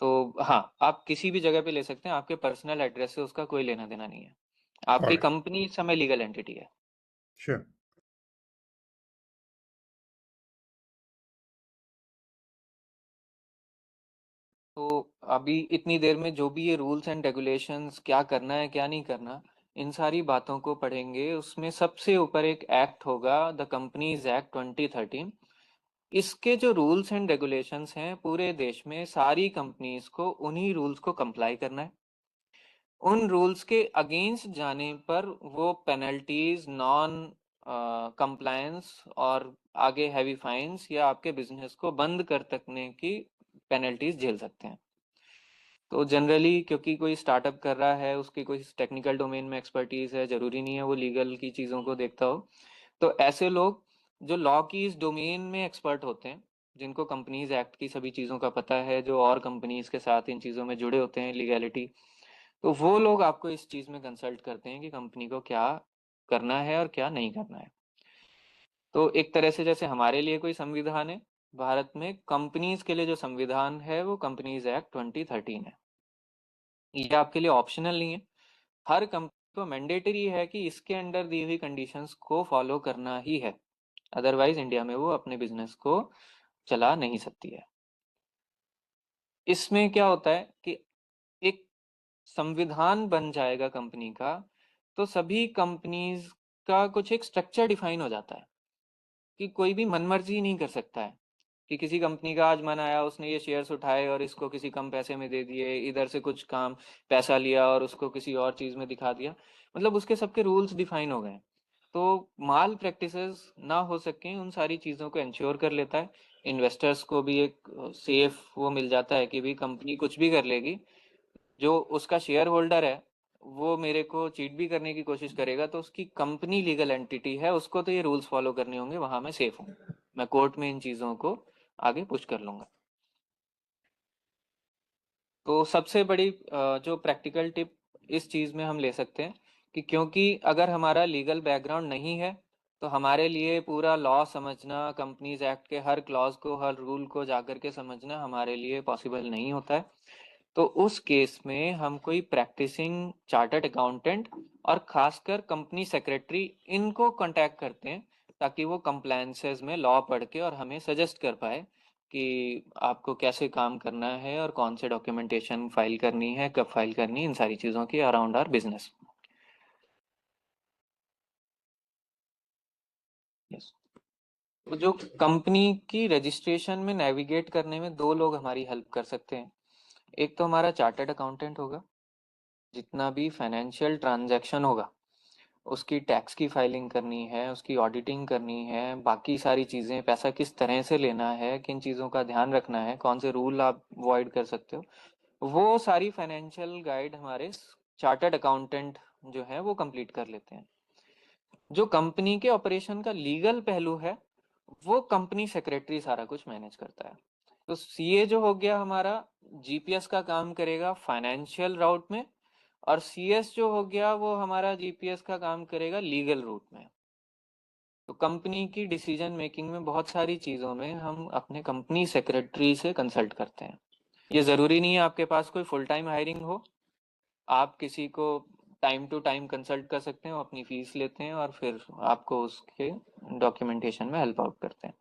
तो हाँ, आप किसी भी जगह पे ले सकते हैं, आपके पर्सनल एड्रेस से उसका कोई लेना देना नहीं है। आपकी ऑलराइट, कंपनी इस समय लीगल एंटिटी है। श्योर। तो अभी इतनी देर में जो भी ये रूल्स एंड रेगुलेशंस, क्या करना है क्या नहीं करना, इन सारी बातों को पढ़ेंगे। उसमें सबसे ऊपर एक एक्ट होगा, द कंपनीज एक्ट 2013। इसके जो रूल्स एंड रेगुलेशंस हैं पूरे देश में सारी कंपनीज को उन्हीं रूल्स को कंप्लाई करना है। उन रूल्स के अगेंस्ट जाने पर वो पेनल्टीज, नॉन कंप्लायंस और आगे हैवी फाइन्स या आपके बिजनेस को बंद कर सकने की पेनल्टीज झेल सकते हैं। तो जनरली क्योंकि कोई स्टार्टअप कर रहा है, उसकी कोई टेक्निकल डोमेन में एक्सपर्टीज है, जरूरी नहीं है वो लीगल की चीज़ों को देखता हो। तो ऐसे लोग जो लॉ की इस डोमेन में एक्सपर्ट होते हैं, जिनको कंपनीज एक्ट की सभी चीज़ों का पता है, जो और कंपनीज के साथ इन चीज़ों में जुड़े होते हैं, लीगैलिटी, तो वो लोग आपको इस चीज़ में कंसल्ट करते हैं कि कंपनी को क्या करना है और क्या नहीं करना है। तो एक तरह से जैसे हमारे लिए कोई संविधान है, भारत में कंपनीज के लिए जो संविधान है वो कंपनीज एक्ट 2013 है। ये आपके लिए ऑप्शनल नहीं है, हर कंपनी को मैंडेटरी है कि इसके अंडर दी हुई कंडीशंस को फॉलो करना ही है। अदरवाइज इंडिया में वो अपने बिजनेस को चला नहीं सकती है। इसमें क्या होता है कि एक संविधान बन जाएगा कंपनी का, तो सभी कंपनीज का कुछ एक स्ट्रक्चर डिफाइन हो जाता है कि कोई भी मनमर्जी नहीं कर सकता है कि किसी कंपनी का आज मन आया, उसने ये शेयर्स उठाए और इसको किसी कम पैसे में दे दिए, इधर से कुछ काम पैसा लिया और उसको किसी और चीज़ में दिखा दिया। मतलब उसके सबके रूल्स डिफाइन हो गए। तो माल प्रैक्टिसेस ना हो सकें, उन सारी चीज़ों को इंश्योर कर लेता है। इन्वेस्टर्स को भी एक सेफ वो मिल जाता है कि भाई कंपनी कुछ भी कर लेगी, जो उसका शेयर होल्डर है वो मेरे को चीट भी करने की कोशिश करेगा तो उसकी कंपनी लीगल एंटिटी है, उसको तो ये रूल्स फॉलो करने होंगे, वहां मैं सेफ हूँ, मैं कोर्ट में इन चीज़ों को आगे पुश कर लूंगा। तो सबसे बड़ी जो प्रैक्टिकल टिप इस चीज़ में हम ले सकते हैं कि क्योंकि अगर हमारा लीगल बैकग्राउंड नहीं है तो हमारे लिए पूरा लॉ समझना, कंपनीज एक्ट के हर क्लॉज को, हर रूल को जाकर के समझना हमारे लिए पॉसिबल नहीं होता है। तो उस केस में हम कोई प्रैक्टिसिंग चार्टर्ड अकाउंटेंट और खासकर कंपनी सेक्रेटरी, इनको कांटेक्ट करते हैं ताकि वो कंप्लायंसेस में लॉ पढ़ के और हमें सजेस्ट कर पाए कि आपको कैसे काम करना है और कौन से डॉक्यूमेंटेशन फाइल करनी है, कब फाइल करनी है, इन सारी चीज़ों की अराउंड आर बिजनेस। यस। तो जो कंपनी की रजिस्ट्रेशन में नेविगेट करने में दो लोग हमारी हेल्प कर सकते हैं। एक तो हमारा चार्टर्ड अकाउंटेंट होगा, जितना भी फाइनेंशियल ट्रांजैक्शन होगा उसकी टैक्स की फाइलिंग करनी है, उसकी ऑडिटिंग करनी है, बाकी सारी चीज़ें, पैसा किस तरह से लेना है, किन चीज़ों का ध्यान रखना है, कौन से रूल आप अवॉइड कर सकते हो, वो सारी फाइनेंशियल गाइड हमारे चार्टर्ड अकाउंटेंट जो है वो कंप्लीट कर लेते हैं। जो कंपनी के ऑपरेशन का लीगल पहलू है वो कंपनी सेक्रेटरी सारा कुछ मैनेज करता है। तो सीए जो हो गया हमारा, जीपीएस का काम करेगा फाइनेंशियल राउट में, और सीएस जो हो गया वो हमारा जीपीएस का काम करेगा लीगल रूट में। तो कंपनी की डिसीजन मेकिंग में बहुत सारी चीज़ों में हम अपने कंपनी सेक्रेटरी से कंसल्ट करते हैं। ये ज़रूरी नहीं है आपके पास कोई फुल टाइम हायरिंग हो, आप किसी को टाइम टू टाइम कंसल्ट कर सकते हैं, वो अपनी फीस लेते हैं और फिर आपको उसके डॉक्यूमेंटेशन में हेल्प आउट करते हैं।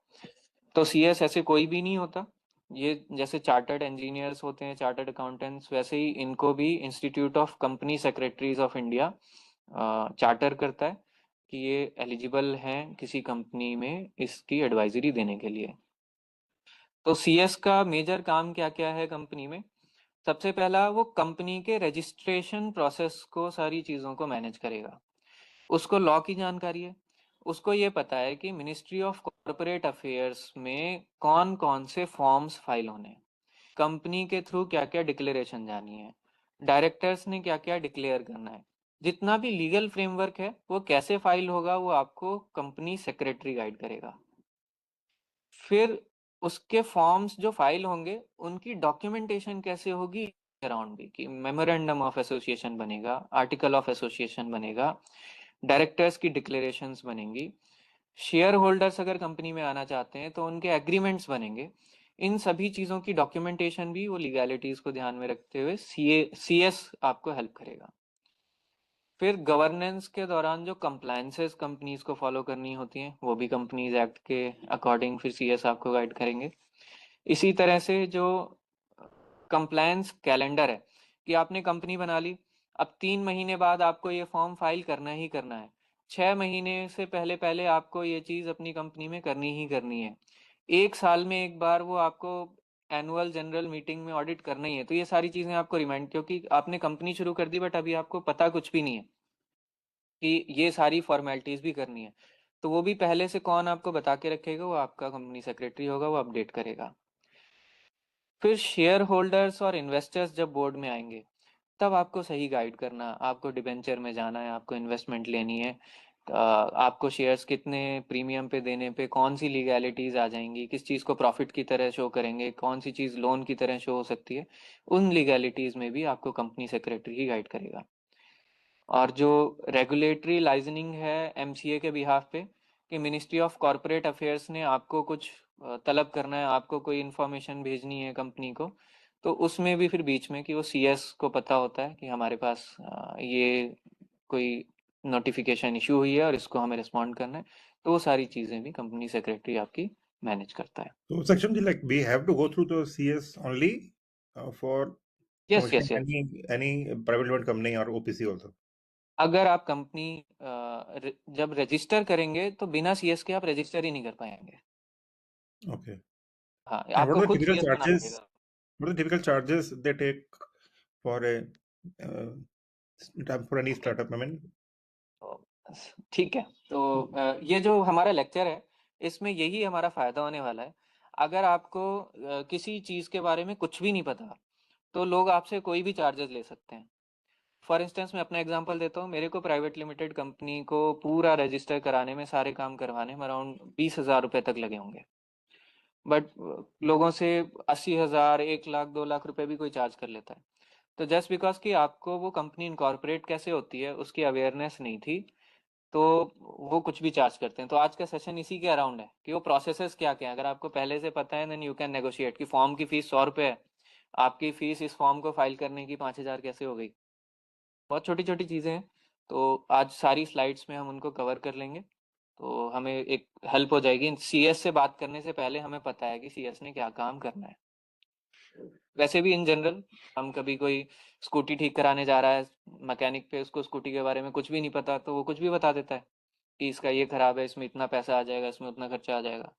तो सीएस ऐसे कोई भी नहीं होता, ये जैसे चार्टर्ड इंजीनियर्स होते हैं, चार्टर्ड अकाउंटेंट्स, वैसे ही इनको भी institute of company secretaries of India charter करता है कि ये एलिजिबल हैं किसी कंपनी में इसकी एडवाइजरी देने के लिए। तो सीएस का मेजर काम क्या क्या है कंपनी में? सबसे पहला, वो कंपनी के रजिस्ट्रेशन प्रोसेस को, सारी चीज़ों को मैनेज करेगा। उसको लॉ की जानकारी है, उसको ये पता है कि मिनिस्ट्री ऑफ कॉरपोरेट अफेयर्स में कौन कौन से फॉर्म्स फाइल होने हैं, कंपनी के थ्रू क्या क्या डिक्लेरेशन जानी है, डायरेक्टर्स ने क्या क्या डिक्लेयर करना है, जितना भी लीगल फ्रेमवर्क है वो कैसे फाइल होगा वो आपको कंपनी सेक्रेटरी गाइड करेगा। फिर उसके फॉर्म्स जो फाइल होंगे उनकी डॉक्यूमेंटेशन कैसे होगी अराउंड भी, कि मेमोरेंडम ऑफ एसोसिएशन बनेगा, आर्टिकल ऑफ एसोसिएशन बनेगा, डायरेक्टर्स की डिक्लेरेशंस बनेंगी, शेयर होल्डर्स अगर कंपनी में आना चाहते हैं तो उनके एग्रीमेंट्स बनेंगे। इन सभी चीज़ों की डॉक्यूमेंटेशन भी वो लीगैलिटीज़ को ध्यान में रखते हुए सीएस आपको हेल्प करेगा। फिर गवर्नेंस के दौरान जो कंप्लायंसेस कंपनीज को फॉलो करनी होती हैं वो भी कंपनीज एक्ट के अकॉर्डिंग फिर सीएस आपको गाइड करेंगे। इसी तरह से जो कंप्लायंस कैलेंडर है कि आपने कंपनी बना ली, अब 3 महीने बाद आपको ये फॉर्म फाइल करना ही करना है, 6 महीने से पहले पहले आपको ये चीज़ अपनी कंपनी में करनी ही करनी है, 1 साल में एक बार वो आपको एनुअल जनरल मीटिंग में ऑडिट करना ही है। तो ये सारी चीज़ें आपको रिमाइंड, क्योंकि आपने कंपनी शुरू कर दी बट अभी आपको पता कुछ भी नहीं है कि ये सारी फॉर्मेलिटीज़ भी करनी है, तो वो भी पहले से कौन आपको बता के रखेगा, वो आपका कंपनी सेक्रेटरी होगा, वो अपडेट करेगा। फिर शेयर होल्डर्स और इन्वेस्टर्स जब बोर्ड में आएंगे तब आपको सही गाइड करना, आपको डिबेंचर में जाना है, आपको इन्वेस्टमेंट लेनी है, आपको शेयर्स कितने प्रीमियम पे देने पे कौन सी लीगैलिटीज आ जाएंगी, किस चीज़ को प्रॉफिट की तरह शो करेंगे, कौन सी चीज़ लोन की तरह शो हो सकती है, उन लीगैलिटीज में भी आपको कंपनी सेक्रेटरी ही गाइड करेगा। और जो रेगुलेटरी लाइजनिंग है एमसीए के बिहाफ पे, कि मिनिस्ट्री ऑफ कॉरपोरेट अफेयर्स ने आपको कुछ तलब करना है, आपको कोई इन्फॉर्मेशन भेजनी है कंपनी को, तो उसमें भी फिर बीच में कि वो सीएस को पता होता है कि हमारे पास ये कोई नोटिफिकेशन इशू हुई है और इसको हमें रिस्पॉन्ड करना है, तो वो सारी चीज़ें भी कंपनी सेक्रेटरी आपकी मैनेज करता है। So, Saksham ji, like we have to go through the CS only for yes commissioning yes yes. any private limited company or OPC also. अगर आप कंपनी जब रजिस्टर करेंगे तो बिना सीएस के आप रजिस्टर ही नहीं कर पाएंगे। Okay. हाँ, And what आपको are the खुद typical सीएस बनाना charges? पड़ेगा। What are the typical charges they take for a for any okay, startup? I mean, तो ठीक है। तो ये जो हमारा लेक्चर है इसमें यही हमारा फायदा होने वाला है। अगर आपको किसी चीज़ के बारे में कुछ भी नहीं पता तो लोग आपसे कोई भी चार्जेस ले सकते हैं। फॉर इंस्टेंस मैं अपना एग्जांपल देता हूँ, मेरे को प्राइवेट लिमिटेड कंपनी को पूरा रजिस्टर कराने में, सारे काम करवाने में अराउंड 20,000 रुपये तक लगे होंगे, बट लोगों से 80,000, 1 लाख, 2 लाख रुपए भी कोई चार्ज कर लेता है। तो जस्ट बिकॉज कि आपको वो कंपनी इनकॉर्पोरेट कैसे होती है उसकी अवेयरनेस नहीं थी, तो वो कुछ भी चार्ज करते हैं। तो आज का सेशन इसी के अराउंड है कि वो प्रोसेसेस क्या क्या है। अगर आपको पहले से पता है देन यू कैन नेगोशिएट कि फॉर्म की फीस 100 रुपये है, आपकी फीस इस फॉर्म को फाइल करने की 5,000 कैसे हो गई। बहुत छोटी छोटी चीज़ें हैं, तो आज सारी स्लाइड्स में हम उनको कवर कर लेंगे। तो हमें एक हेल्प हो जाएगी। सीएस से बात करने से पहले हमें पता है कि सीएस ने क्या काम करना है। वैसे भी इन जनरल हम कभी कोई स्कूटी ठीक कराने जा रहा है मैकेनिक पे, उसको स्कूटी के बारे में कुछ भी नहीं पता तो वो कुछ भी बता देता है कि इसका ये खराब है, इसमें इतना पैसा आ जाएगा, इसमें उतना खर्चा आ जाएगा।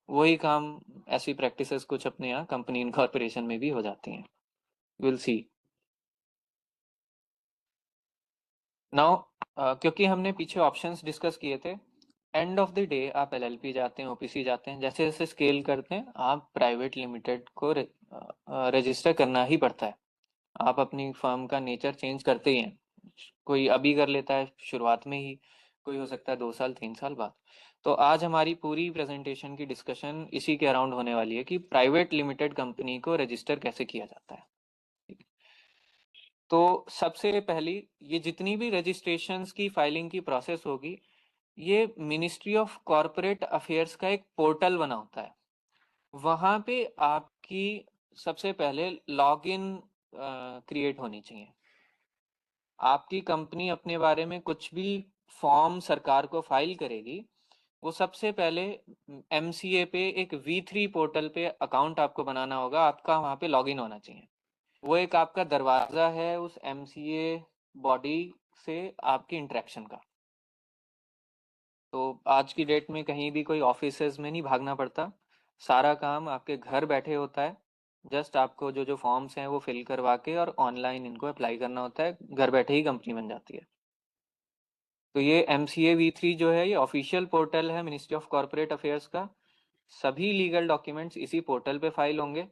वही काम, ऐसी प्रैक्टिसेस कुछ अपने यहाँ कंपनी इनकॉर्पोरेशन में भी हो जाती हैं। Will see now. क्योंकि हमने पीछे ऑप्शंस डिस्कस किए थे, एंड ऑफ द डे आप एलएलपी जाते हैं, ओपीसी जाते हैं, जैसे जैसे स्केल करते हैं आप प्राइवेट लिमिटेड को रजिस्टर करना ही पड़ता है। आप अपनी फर्म का नेचर चेंज करते ही हैं। कोई अभी कर लेता है शुरुआत में ही, कोई हो सकता है 2 साल 3 साल बाद। तो आज हमारी पूरी प्रेजेंटेशन की डिस्कशन इसी के अराउंड होने वाली है कि प्राइवेट लिमिटेड कंपनी को रजिस्टर कैसे किया जाता है। तो सबसे पहली, ये जितनी भी रजिस्ट्रेशंस की फाइलिंग की प्रोसेस होगी, ये मिनिस्ट्री ऑफ कॉरपोरेट अफेयर्स का एक पोर्टल बना होता है। वहाँ पे आपकी सबसे पहले लॉगिन क्रिएट होनी चाहिए। आपकी कंपनी अपने बारे में कुछ भी फॉर्म सरकार को फाइल करेगी, वो सबसे पहले एमसीए पे एक V3 पोर्टल पे अकाउंट आपको बनाना होगा, आपका वहाँ पे लॉगिन होना चाहिए। वो एक आपका दरवाज़ा है उस एमसीए बॉडी से आपकी इंटरेक्शन का। तो आज की डेट में कहीं भी कोई ऑफिसेज में नहीं भागना पड़ता, सारा काम आपके घर बैठे होता है। जस्ट आपको जो जो फॉर्म्स हैं वो फिल करवा के और ऑनलाइन इनको अप्लाई करना होता है, घर बैठे ही कंपनी बन जाती है। तो ये MCA V3 जो है, ये ऑफिशियल पोर्टल है मिनिस्ट्री ऑफ कॉरपोरेट अफेयर्स का। सभी लीगल डॉक्यूमेंट्स इसी पोर्टल पे फाइल होंगे।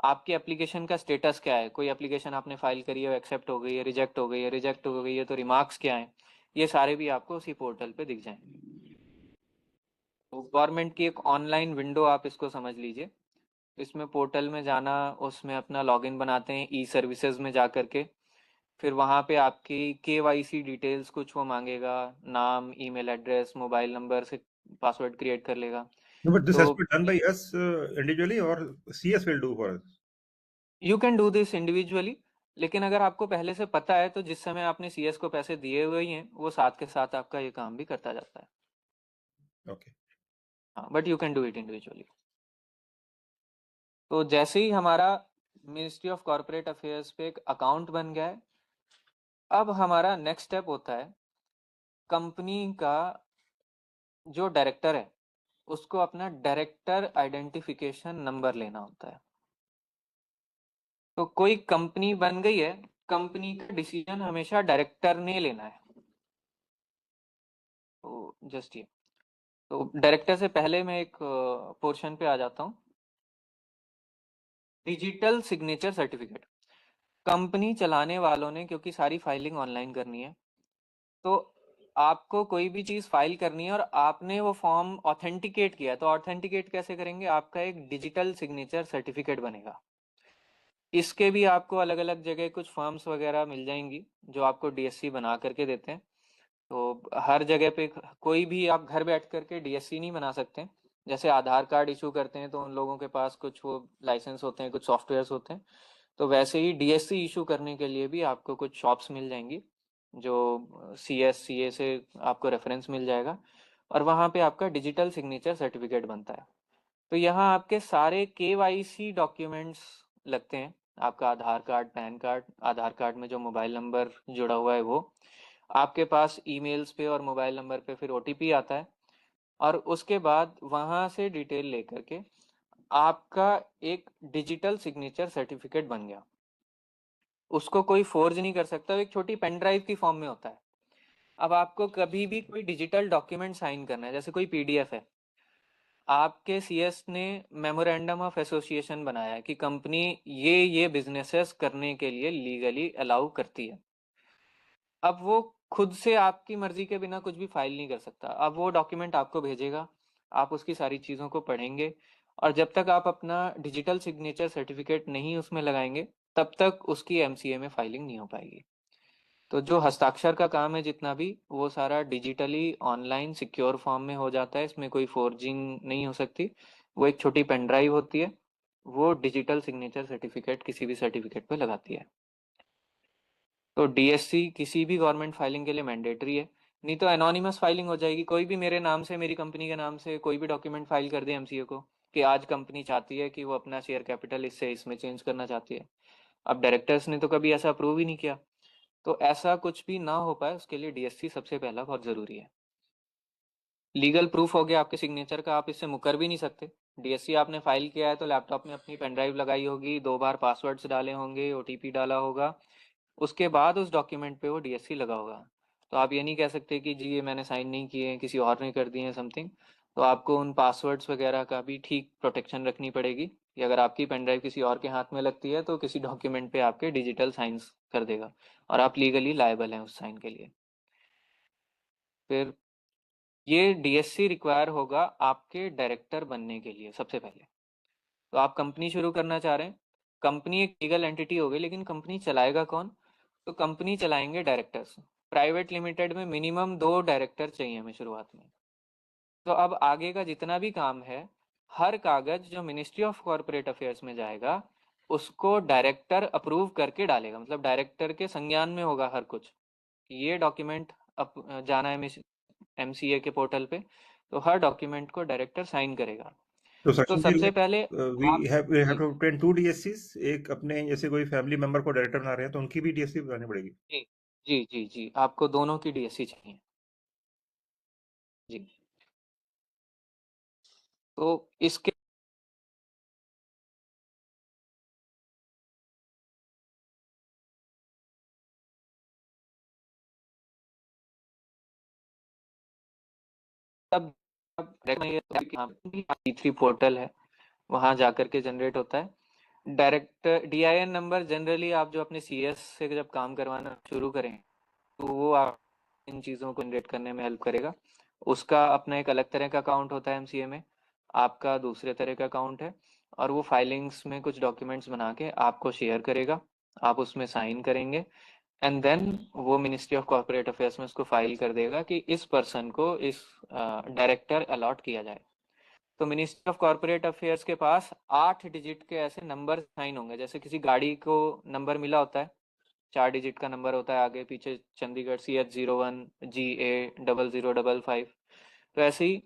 आपके एप्लीकेशन का स्टेटस क्या है, कोई एप्लीकेशन आपने फाइल करी है, एक्सेप्ट हो गई है, रिजेक्ट हो गई है, रिजेक्ट हो गई है तो रिमार्क्स क्या हैं, ये सारे भी आपको उसी पोर्टल पे दिख जाएंगे। तो गवर्नमेंट की एक ऑनलाइन विंडो आप इसको समझ लीजिए। इसमें पोर्टल में जाना, उसमें अपना लॉगिन बनाते हैं ई सर्विसेज में जा करके। फिर वहाँ पे आपकी KYC डिटेल्स कुछ वो मांगेगा, नाम, ईमेल एड्रेस, मोबाइल नंबर से पासवर्ड क्रिएट कर लेगा। No, but this तो has to be done by us individually, or CS will do for us. You can do this individually, लेकिन अगर आपको पहले से पता है तो जिस समय आपने CS को पैसे दिए हुए ही हैं, वो साथ के साथ आपका ये काम भी करता जाता है। Okay. हाँ, but you can do it individually. तो जैसे ही हमारा मिनिस्ट्री ऑफ कॉरपोरेट अफेयर्स पे एक अकाउंट बन गया है, अब हमारा नेक्स्ट स्टेप होता है कंपनी का जो डायरेक्टर है उसको अपना डायरेक्टर आइडेंटिफिकेशन नंबर लेना होता है। तो कोई कंपनी बन गई है, कंपनी का डिसीजन हमेशा डायरेक्टर ने लेना है। तो जस्ट ये, तो डायरेक्टर से पहले मैं एक पोर्शन पे आ जाता हूँ। Digital signature certificate. कंपनी चलाने वालों ने, क्योंकि सारी फाइलिंग ऑनलाइन करनी है, तो आपको कोई भी चीज़ फाइल करनी है और आपने वो फॉर्म ऑथेंटिकेट किया है, तो ऑथेंटिकेट कैसे करेंगे, आपका एक डिजिटल सिग्नेचर सर्टिफिकेट बनेगा। इसके भी आपको अलग अलग जगह कुछ फर्म्स वगैरह मिल जाएंगी जो आपको DSC बना करके देते हैं। तो हर जगह पे कोई भी आप घर बैठ करके DSC नहीं बना सकते। जैसे आधार कार्ड इशू करते हैं तो उन लोगों के पास कुछ वो लाइसेंस होते हैं, कुछ सॉफ्टवेयर्स होते हैं। तो वैसे ही DSC इशू करने के लिए भी आपको कुछ शॉप्स मिल जाएंगी जो CA से आपको रेफरेंस मिल जाएगा, और वहाँ पे आपका डिजिटल सिग्नेचर सर्टिफिकेट बनता है। तो यहाँ आपके सारे KYC डॉक्यूमेंट्स लगते हैं, आपका आधार कार्ड, पैन कार्ड, आधार कार्ड में जो मोबाइल नंबर जुड़ा हुआ है वो, आपके पास ईमेल्स पे और मोबाइल नंबर पे फिर OTP आता है, और उसके बाद वहाँ से डिटेल लेकर के आपका एक डिजिटल सिग्नेचर सर्टिफिकेट बन गया। उसको कोई फोर्ज नहीं कर सकता, वो एक छोटी पेन ड्राइव की फॉर्म में होता है। अब आपको कभी भी कोई डिजिटल डॉक्यूमेंट साइन करना है, जैसे कोई PDF है, आपके CS ने मेमोरेंडम ऑफ एसोसिएशन बनाया है कि कंपनी ये बिजनेसेस करने के लिए लीगली अलाउ करती है। अब वो खुद से आपकी मर्जी के बिना कुछ भी फाइल नहीं कर सकता। अब वो डॉक्यूमेंट आपको भेजेगा, आप उसकी सारी चीज़ों को पढ़ेंगे, और जब तक आप अपना डिजिटल सिग्नेचर सर्टिफिकेट नहीं उसमें लगाएंगे तब तक उसकी MCA में फाइलिंग नहीं हो पाएगी। तो जो हस्ताक्षर का काम है जितना भी, वो सारा डिजिटली ऑनलाइन सिक्योर फॉर्म में हो जाता है, इसमें कोई फोर्जिंग नहीं हो सकती। वो एक छोटी पेन ड्राइव होती है, वो डिजिटल सिग्नेचर सर्टिफिकेट किसी भी सर्टिफिकेट पे लगाती है। तो DSC किसी भी गवर्नमेंट फाइलिंग के लिए मैंडेटरी है। नहीं तो एनोनिमस फाइलिंग हो जाएगी। कोई भी मेरे नाम से, मेरी कंपनी के नाम से कोई भी डॉक्यूमेंट फाइल कर दे एमसीए को कि आज कंपनी चाहती है कि वो अपना शेयर कैपिटल इससे इसमें चेंज करना चाहती है। अब डायरेक्टर्स ने तो कभी ऐसा अप्रूव ही नहीं किया, तो ऐसा कुछ भी ना हो पाए उसके लिए डीएससी सबसे पहला बहुत ज़रूरी है। लीगल प्रूफ हो गया आपके सिग्नेचर का, आप इससे मुकर भी नहीं सकते। डीएससी आपने फाइल किया है तो लैपटॉप में अपनी पेन ड्राइव लगाई होगी, 2 बार पासवर्ड्स डाले होंगे, ओटीपी डाला होगा, उसके बाद उस डॉक्यूमेंट पे वो डीएससी लगा होगा। तो आप ये नहीं कह सकते कि जी ये मैंने साइन नहीं किए हैं, किसी और ने कर दिए हैं समथिंग। तो आपको उन पासवर्ड्स वगैरह का भी ठीक प्रोटेक्शन रखनी पड़ेगी कि अगर आपकी पेन ड्राइव किसी और के हाथ में लगती है तो किसी डॉक्यूमेंट पे आपके डिजिटल साइंस कर देगा और आप लीगली लायबल हैं उस साइन के लिए। फिर ये डीएससी रिक्वायर होगा आपके डायरेक्टर बनने के लिए सबसे पहले। तो आप कंपनी शुरू करना चाह रहे हैं, कंपनी एक लीगल एंटिटी होगी, लेकिन कंपनी चलाएगा कौन? तो कंपनी चलाएंगे डायरेक्टर्स। प्राइवेट लिमिटेड में मिनिमम 2 डायरेक्टर चाहिए हमें शुरुआत में। तो अब आगे का जितना भी काम है, हर कागज जो मिनिस्ट्री ऑफ कॉरपोरेट अफेयर्स में जाएगा उसको डायरेक्टर अप्रूव करके डालेगा, मतलब डायरेक्टर के संज्ञान में होगा हर कुछ कि ये डॉक्यूमेंट जाना है एमसीए के पोर्टल पे, तो हर डॉक्यूमेंट को डायरेक्टर साइन करेगा। तो तो सक्षम जी, सबसे पहले वी आप हैव जी टू obtain 2 DSCs। एक अपने जैसे कोई फैमिली मेंबर को डायरेक्टर बना रहे हैं तो उनकी भी डीएससी बनानी पड़ेगी। जी जी जी जी आपको दोनों की डीएससी चाहिए जी। तो इसके तब T3 पोर्टल है, वहां जाकर के जनरेट होता है डायरेक्ट डीआईएन नंबर। जनरली आप जो अपने सीएस से जब काम करवाना शुरू करें तो वो आप इन चीज़ों को जनरेट करने में हेल्प करेगा। उसका अपना एक अलग तरह का अकाउंट होता है एमसीए में, आपका दूसरे तरह का अकाउंट है, और वो फाइलिंग्स में कुछ डॉक्यूमेंट्स बना के आपको शेयर करेगा, आप उसमें साइन करेंगे, एंड देन वो मिनिस्ट्री ऑफ कॉर्पोरेट अफेयर्स में उसको फाइल कर देगा कि इस पर्सन को इस डायरेक्टर अलॉट किया जाए। तो मिनिस्ट्री ऑफ कॉर्पोरेट अफेयर्स के पास 8 डिजिट के ऐसे नंबर साइन होंगे, जैसे किसी गाड़ी को नंबर मिला होता है, 4 डिजिट का नंबर होता है आगे पीछे, चंडीगढ़ CH01GA0055। तो ऐसे ही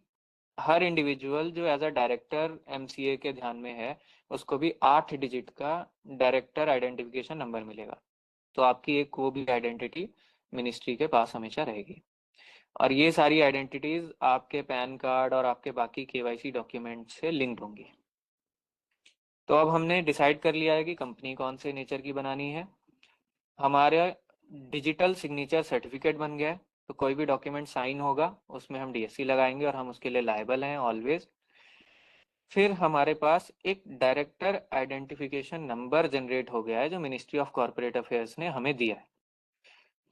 हर इंडिविजुअल जो एज अ डायरेक्टर एमसीए के ध्यान में है उसको भी 8 डिजिट का डायरेक्टर आइडेंटिफिकेशन नंबर मिलेगा। तो आपकी एक वो भी आइडेंटिटी मिनिस्ट्री के पास हमेशा रहेगी, और ये सारी आइडेंटिटीज आपके पैन कार्ड और आपके बाकी केवाईसी डॉक्यूमेंट से लिंक्ड होंगी। तो अब हमने डिसाइड कर लिया है कि कंपनी कौन से नेचर की बनानी है। हमारे डिजिटल सिग्नेचर सर्टिफिकेट बन गया है, तो कोई भी डॉक्यूमेंट साइन होगा उसमें हम डीएससी लगाएंगे और हम उसके लिए लायबल हैं ऑलवेज। फिर हमारे पास एक डायरेक्टर आइडेंटिफिकेशन नंबर जनरेट हो गया है जो मिनिस्ट्री ऑफ कॉर्पोरेट अफेयर्स ने हमें दिया है।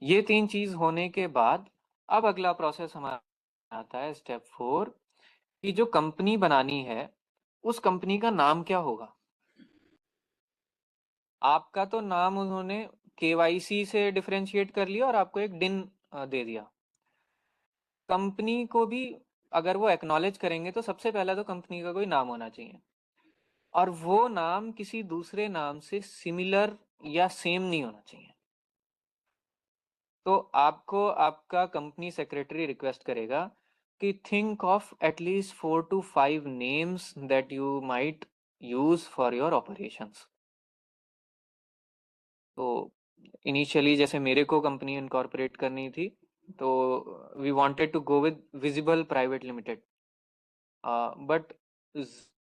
ये 3 चीज होने के बाद अब अगला प्रोसेस हमारा आता है स्टेप 4, कि जो कंपनी बनानी है उस कंपनी का नाम क्या होगा। आपका तो नाम उन्होंने केवाईसी से डिफरेंशिएट कर लिया और आपको एक डिन दे दिया। कंपनी को भी अगर वो एक्नॉलेज करेंगे तो सबसे पहला तो कंपनी का कोई नाम होना चाहिए, और वो नाम किसी दूसरे नाम से सिमिलर या सेम नहीं होना चाहिए। तो आपको आपका कंपनी सेक्रेटरी रिक्वेस्ट करेगा कि think of at least 4 to 5 names that you might use for your operations. तो इनिशियली जैसे मेरे को कंपनी इनकॉर्पोरेट करनी थी, तो we wanted to go with Visible Private Limited, but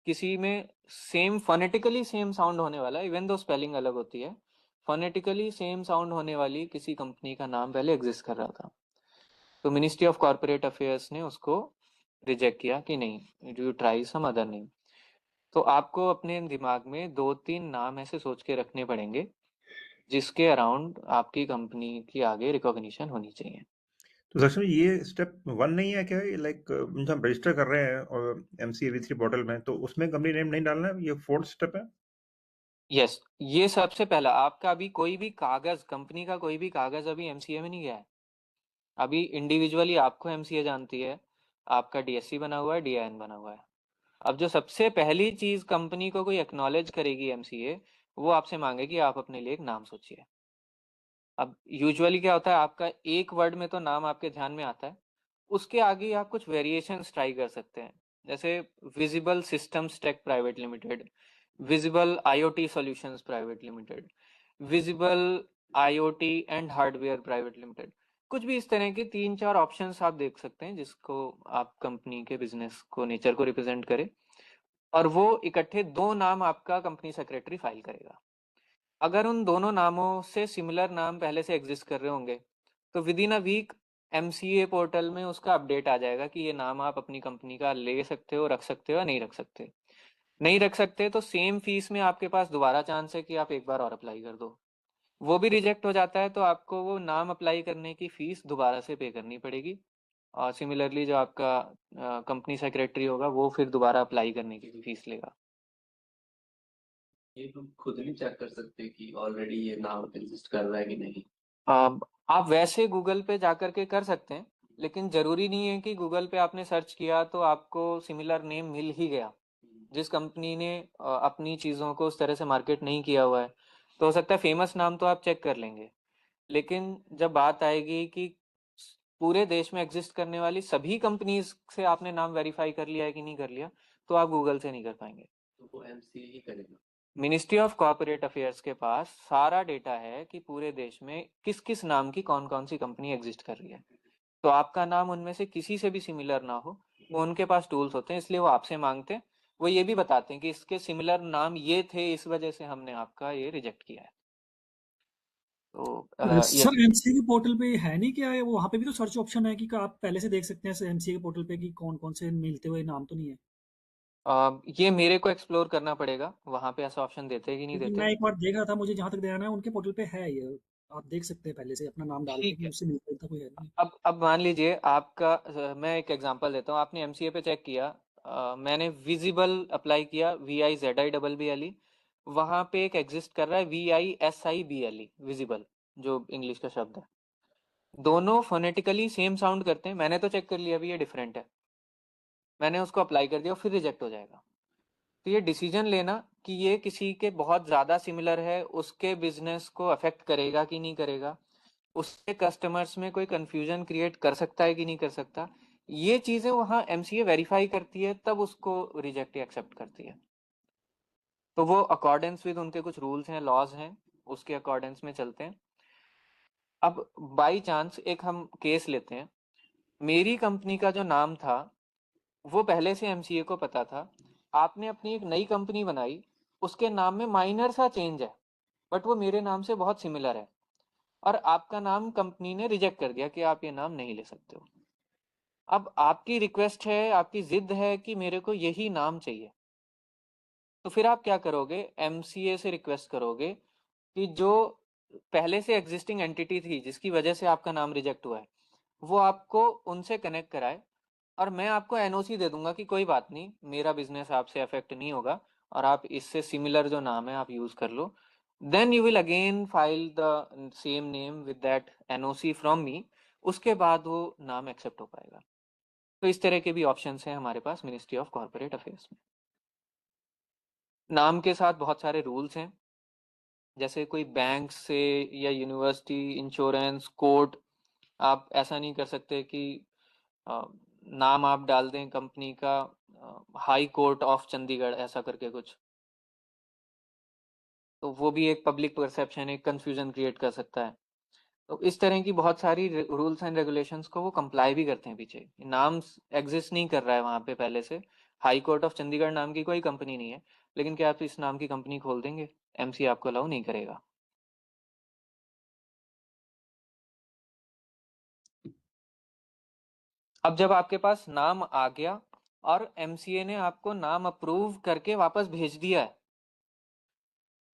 किसी में सेम फोनेटिकली सेम साउंड होने वाला, इवन दो स्पेलिंग अलग होती है, फोनेटिकली सेम साउंड होने वाली किसी कंपनी का नाम पहले एग्जिस्ट कर रहा था। तो मिनिस्ट्री ऑफ कॉर्पोरेट अफेयर्स ने उसको रिजेक्ट किया कि नहीं, you try some other name. तो आपको अपने दिमाग में 2-3 नाम ऐसे सोच के रखने पड़ेंगे जिसके अराउंड आपकी कंपनी की आगे रिकॉग्निशन होनी चाहिए। तो सक्षम जी, ये स्टेप 1 नहीं है क्या? लाइक जब हम रजिस्टर कर रहे हैं और MCAV3 पोर्टल में, तो उसमें कंपनी नेम नहीं डालना है, ये 4th स्टेप है? यस, ये सबसे पहला। आपका अभी कोई भी कागज, कंपनी का कोई भी कागज अभी एमसीए में नहीं गया है। अभी इंडिविजुअली आपको एमसीए जानती है, आपका डीएससी बना हुआ है, डीआईएन बना हुआ है। अब जो सबसे पहली चीज कंपनी को कोई एक्नॉलेज करेगी एमसीए, वो आपसे मांगेगी आप अपने लिए एक नाम सोचिए। अब यूजुअली क्या होता है, आपका एक वर्ड में तो नाम आपके ध्यान में आता है, उसके आगे आप कुछ वेरिएशंस ट्राई कर सकते हैं, जैसे Visible Systems Tech Private Limited, Visible IoT Solutions Private Limited, Visible IoT and Hardware Private Limited. कुछ भी इस तरह के 3-4 ऑप्शंस आप देख सकते हैं जिसको आप कंपनी के बिजनेस को, नेचर को रिप्रेजेंट करे, और वो इकट्ठे 2 नाम आपका कंपनी सेक्रेटरी फाइल करेगा। अगर उन दोनों नामों से सिमिलर नाम पहले से एग्जिस्ट कर रहे होंगे तो within a week MCA portal में उसका अपडेट आ जाएगा कि ये नाम आप अपनी कंपनी का ले सकते हो, रख सकते हो या नहीं रख सकते। नहीं रख सकते तो सेम फीस में आपके पास दोबारा चांस है कि आप एक बार और अप्लाई कर दो। वो भी रिजेक्ट हो जाता है तो आपको वो नाम अप्लाई करने की फीस दोबारा से पे करनी पड़ेगी, और सिमिलरली जो आपका कंपनी सेक्रेटरी होगा वो फिर दोबारा अप्लाई करने की भी फीस लेगा। ये हम खुद नहीं चेक कर सकते कि ऑलरेडी ये नाम एग्जिस्ट कर रहा है कि नहीं? आप वैसे गूगल पे जाकर के कर सकते हैं, लेकिन जरूरी नहीं है कि गूगल पे आपने सर्च किया तो आपको सिमिलर नेम मिल ही गया। जिस कंपनी ने अपनी चीज़ों को उस तरह से मार्केट नहीं किया हुआ है, तो हो सकता है फेमस नाम तो आप चेक कर लेंगे, लेकिन जब बात आएगी कि पूरे देश में एग्जिस्ट करने वाली सभी कंपनीज से आपने नाम वेरीफाई कर लिया है कि नहीं कर लिया, तो आप गूगल से नहीं कर पाएंगे। तो वो एमसीए ही करेगा। मिनिस्ट्री ऑफ कॉर्पोरेट अफेयर्स के पास सारा डेटा है कि पूरे देश में किस किस नाम की कौन कौन सी कंपनी एग्जिस्ट कर रही है, तो आपका नाम उनमें से किसी से भी सिमिलर ना हो, वो उनके पास टूल्स होते हैं, इसलिए वो आपसे मांगते हैं। वो ये भी बताते हैं कि इसके सिमिलर नाम ये थे, इस वजह से हमने आपका ये रिजेक्ट किया है। तो ये सर एमसीए के पोर्टल पे है नहीं क्या है, वहाँ पे भी तो सर्च ऑप्शन है कि आप पहले से देख सकते हैं एमसीए के पोर्टल पे कि कौन कौन से मिलते हुए नाम तो नहीं है? ये मेरे को एक्सप्लोर करना पड़ेगा, वहां पे ऐसा ऑप्शन देते हैं कि नहीं क्योंकि देते। मैं एक बार देख रहा था, मुझे जहाँ तक ध्यान है उनके पोर्टल पे है ये, आप देख सकते हैं पहले से अपना नाम डाल के ठीक कि है। उससे मिलता जुलता कोई है नहीं। अब मान लीजिए आपका मैं एक एग्जांपल देता हूँ, आपने एमसीए पे चेक किया, मैंने विजिबल अप्लाई किया, VIZIBBLE, वहां पे एक एग्जिस्ट कर रहा है VISIBLE, विजिबल, जो इंग्लिश का शब्द है। दोनों फोनेटिकली सेम साउंड करते हैं, मैंने तो चेक कर लिया अभी ये डिफरेंट है, मैंने उसको अप्लाई कर दिया, फिर रिजेक्ट हो जाएगा। तो ये डिसीजन लेना कि ये किसी के बहुत ज़्यादा सिमिलर है, उसके बिजनेस को अफेक्ट करेगा कि नहीं करेगा, उसके कस्टमर्स में कोई कंफ्यूजन क्रिएट कर सकता है कि नहीं कर सकता, ये चीज़ें वहाँ एमसीए वेरीफाई करती है, तब उसको रिजेक्ट या एक्सेप्ट करती है। तो वो अकॉर्डेंस विद उनके कुछ रूल्स हैं, लॉज हैं, उसके अकॉर्डेंस में चलते हैं। अब बाई चांस एक हम केस लेते हैं, मेरी कंपनी का जो नाम था वो पहले से एमसीए को पता था, आपने अपनी एक नई कंपनी बनाई, उसके नाम में माइनर सा चेंज है, बट वो मेरे नाम से बहुत सिमिलर है, और आपका नाम कंपनी ने रिजेक्ट कर दिया कि आप ये नाम नहीं ले सकते हो। अब आपकी रिक्वेस्ट है, आपकी जिद है कि मेरे को यही नाम चाहिए, तो फिर आप क्या करोगे, एमसीए से रिक्वेस्ट करोगे कि जो पहले से एग्जिस्टिंग एंटिटी थी जिसकी वजह से आपका नाम रिजेक्ट हुआ है, वो आपको उनसे कनेक्ट कराए, और मैं आपको एनओसी दे दूंगा कि कोई बात नहीं, मेरा बिजनेस आपसे अफेक्ट नहीं होगा, और आप इससे सिमिलर जो नाम है आप यूज कर लो। Then you will again file the same name with that NOC from me, उसके बाद वो नाम एक्सेप्ट हो पाएगा। तो इस तरह के भी ऑप्शंस हैं हमारे पास मिनिस्ट्री ऑफ कॉर्पोरेट अफेयर्स में। नाम के साथ बहुत सारे रूल्स हैं, जैसे कोई बैंक से या यूनिवर्सिटी, इंश्योरेंस, कोर्ट, आप ऐसा नहीं कर सकते कि नाम आप डाल दें कंपनी का हाई कोर्ट ऑफ चंडीगढ़ ऐसा करके कुछ, तो वो भी एक पब्लिक परसेप्शन, एक कंफ्यूजन क्रिएट कर सकता है। तो इस तरह की बहुत सारी रूल्स एंड रेगुलेशंस को वो कंप्लाई भी करते हैं पीछे। नाम एग्जिस्ट नहीं कर रहा है वहां पे पहले से, हाई कोर्ट ऑफ चंडीगढ़ नाम की कोई कंपनी नहीं है, लेकिन क्या आप इस नाम की कंपनी खोल देंगे, एमसी आपको अलाउ नहीं करेगा। अब जब आपके पास नाम आ गया और एमसीए ने आपको नाम अप्रूव करके वापस भेज दिया है,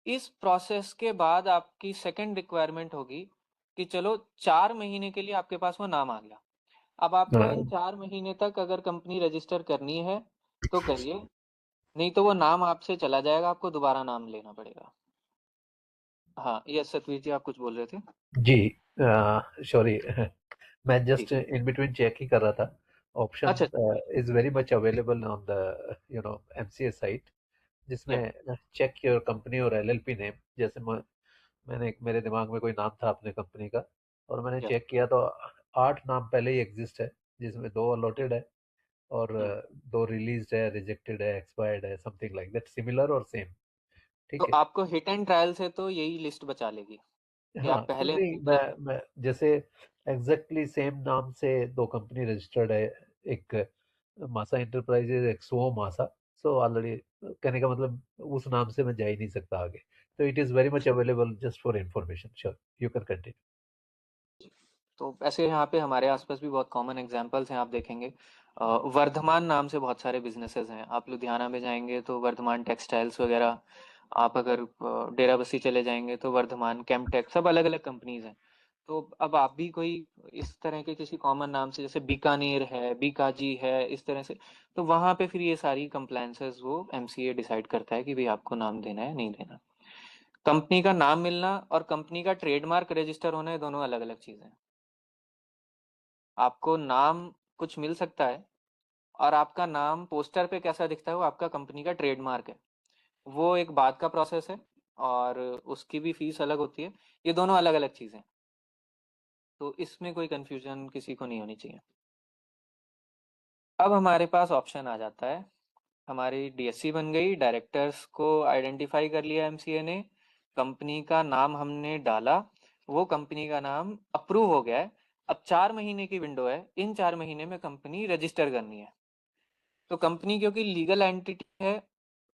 इस प्रोसेस के बाद आपकी सेकंड रिक्वायरमेंट होगी कि चलो 4 महीने के लिए आपके पास वो नाम आ गया, अब आपको इन 4 महीने तक अगर कंपनी रजिस्टर करनी है तो करिए, नहीं तो वो नाम आपसे चला जाएगा, आपको दोबारा नाम लेना पड़ेगा। हाँ, यस सतवीर जी, आप कुछ बोल रहे थे। जी सॉरी मैं जी, जस्ट इन बिटवीन चेक ही कर रहा था ऑप्शन अच्छा, is very much available on the MCA site या जिसमें चेक योर कंपनी और एलएलपी नेम, जैसे मेरे दिमाग में कोई नाम था अपने कंपनी का, और मैंने या चेक किया तो 8 नाम पहले ही एग्जिस्ट है, जिसमें 2 अलॉटेड है और 2 रिलीज्ड है, रिजेक्टेड है, एक्सपायर्ड है, समथिंग लाइक दैट, सिमिलर और सेम। तो ठीक है। आपको हिट एंड ट्रायल से तो यही लिस्ट बचा लेगी कि हाँ आप तो पहले नहीं, पहले मैं जैसे एग्जैक्टली सेम नाम से 2 कंपनी रजिस्टर्ड है, एक मासा इंटरप्राइजेज, एक सो मासा। सो ऑलरेडी, कहने का मतलब उस नाम से मैं जा ही नहीं सकता आगे। तो it is very much available just for information. Sure, you can continue. तो ऐसे यहाँ पे हमारे आसपास भी बहुत कॉमन एग्जांपल्स हैं, आप देखेंगे वर्धमान नाम से बहुत सारे बिजनेसेस हैं। आप लुधियाना में जाएंगे तो वर्धमान टेक्सटाइल्स वगैरह, आप अगर डेराबस्सी चले जाएंगे तो वर्धमान केमटेक, सब अलग अलग कंपनीज हैं। तो अब आप भी कोई इस तरह के किसी कॉमन नाम से, जैसे बीकानेर है, बीकाजी है, इस तरह से, तो वहां पे फिर ये सारी कंप्लायंसेस वो एमसीए डिसाइड करता है कि भाई आपको नाम देना है नहीं देना। कंपनी का नाम मिलना और कंपनी का ट्रेडमार्क रजिस्टर होना, ये दोनों अलग अलग चीजें हैं। आपको नाम कुछ मिल सकता है, और आपका नाम पोस्टर पे कैसा दिखता है वो आपका कंपनी का ट्रेडमार्क है। वो एक बात का प्रोसेस है, और उसकी भी फीस अलग होती है। ये दोनों अलग अलग चीजें हैं, तो इसमें कोई कंफ्यूजन किसी को नहीं होनी चाहिए। अब हमारे पास ऑप्शन आ जाता है, हमारी डीएससी बन गई, डायरेक्टर्स को आइडेंटिफाई कर लिया एमसीए ने, कंपनी का नाम हमने डाला, वो कंपनी का नाम अप्रूव हो गया है। अब 4 महीने की विंडो है, इन 4 महीने में कंपनी रजिस्टर करनी है। तो कंपनी क्योंकि लीगल एंटिटी है,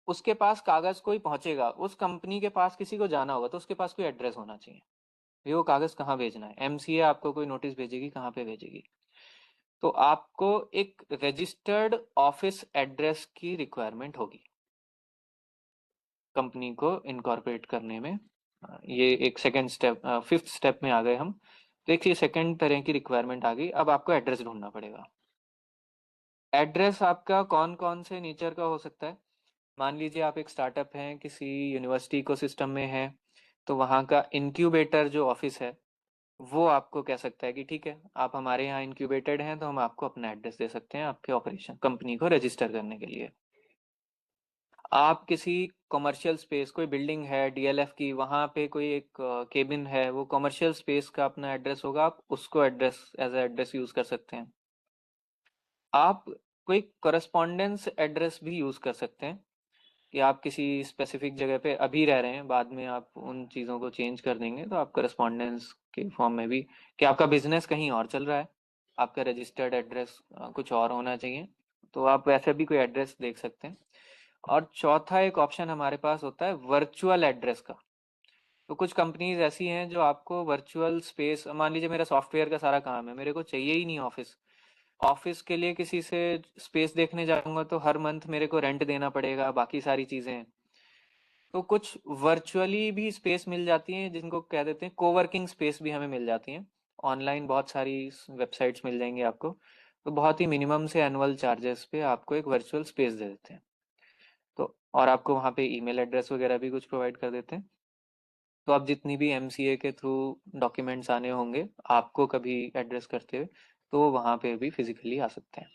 उसके पास कागज कोई पहुंचेगा, उस कंपनी के पास किसी को जाना होगा तो उसके पास कोई एड्रेस होना चाहिए। ये वो कागज कहाँ भेजना है, एमसीए आपको कोई नोटिस भेजेगी, कहाँ पे भेजेगी? तो आपको एक रजिस्टर्ड ऑफिस एड्रेस की रिक्वायरमेंट होगी कंपनी को इनकॉर्पोरेट करने में। ये एक सेकंड स्टेप, फिफ्थ स्टेप में आ गए हम। देखिए सेकंड तरह की रिक्वायरमेंट आ गई, अब आपको एड्रेस ढूंढना पड़ेगा। एड्रेस आपका कौन कौन से नेचर का हो सकता है? मान लीजिए आप एक स्टार्टअप हैं, किसी यूनिवर्सिटी इकोसिस्टम में है, तो वहाँ का इंक्यूबेटर जो ऑफिस है, वो आपको कह सकता है कि ठीक है, आप हमारे यहाँ इंक्यूबेटेड हैं तो हम आपको अपना एड्रेस दे सकते हैं आपके ऑपरेशन कंपनी को रजिस्टर करने के लिए। आप किसी कमर्शियल स्पेस, कोई बिल्डिंग है डीएलएफ की, वहाँ पे कोई एक केबिन है, वो कमर्शियल स्पेस का अपना एड्रेस होगा, आप उसको एड्रेस एज एड्रेस यूज कर सकते हैं। आप कोई करस्पॉन्डेंस एड्रेस भी यूज कर सकते हैं, कि आप किसी स्पेसिफिक जगह पे अभी रह रहे हैं, बाद में आप उन चीज़ों को चेंज कर देंगे, तो आप करस्पॉन्डेंस के फॉर्म में भी, कि आपका बिजनेस कहीं और चल रहा है, आपका रजिस्टर्ड एड्रेस कुछ और होना चाहिए, तो आप वैसे भी कोई एड्रेस देख सकते हैं। और चौथा एक ऑप्शन हमारे पास होता है वर्चुअल एड्रेस का। तो कुछ कंपनीज ऐसी हैं जो आपको वर्चुअल स्पेस, मान लीजिए मेरा सॉफ्टवेयर का सारा काम है, मेरे को चाहिए ही नहीं ऑफिस, ऑफिस के लिए किसी से स्पेस देखने जाऊंगा तो हर मंथ मेरे को रेंट देना पड़ेगा, बाकी सारी चीजें हैं। तो कुछ वर्चुअली भी स्पेस मिल जाती हैं, जिनको कह देते हैं कोवर्किंग स्पेस, भी हमें मिल जाती हैं ऑनलाइन, बहुत सारी वेबसाइट्स मिल जाएंगी आपको। तो बहुत ही मिनिमम से एनुअल चार्जेस पे आपको एक वर्चुअल स्पेस दे देते हैं। तो और आपको वहाँ पे ईमेल एड्रेस वगैरह भी कुछ प्रोवाइड कर देते हैं। तो आप जितनी भी एमसीए के थ्रू डॉक्यूमेंट्स आने होंगे आपको कभी एड्रेस करते हुए, तो वो वहाँ पे भी फिजिकली आ सकते हैं।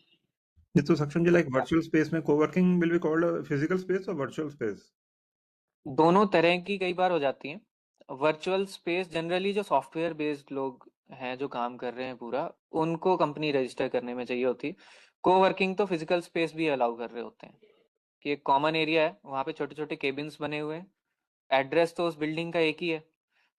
ये तो सक्षम जी, तो लाइक वर्चुअल स्पेस में coworking will be called physical space और वर्चुअल स्पेस? दोनों तरह की कई बार हो जाती हैं। वर्चुअल स्पेस जनरली जो सॉफ्टवेयर बेस्ड लोग हैं जो काम कर रहे हैं पूरा, उनको कंपनी रजिस्टर करने में चाहिए होती। कोवर्किंग तो फिजिकल स्पेस भी अलाउ कर रहे होते हैं, कि एक कॉमन एरिया है, वहाँ पे छोटे छोटे केबिन्स बने हुए हैं, एड्रेस तो उस बिल्डिंग का एक ही है।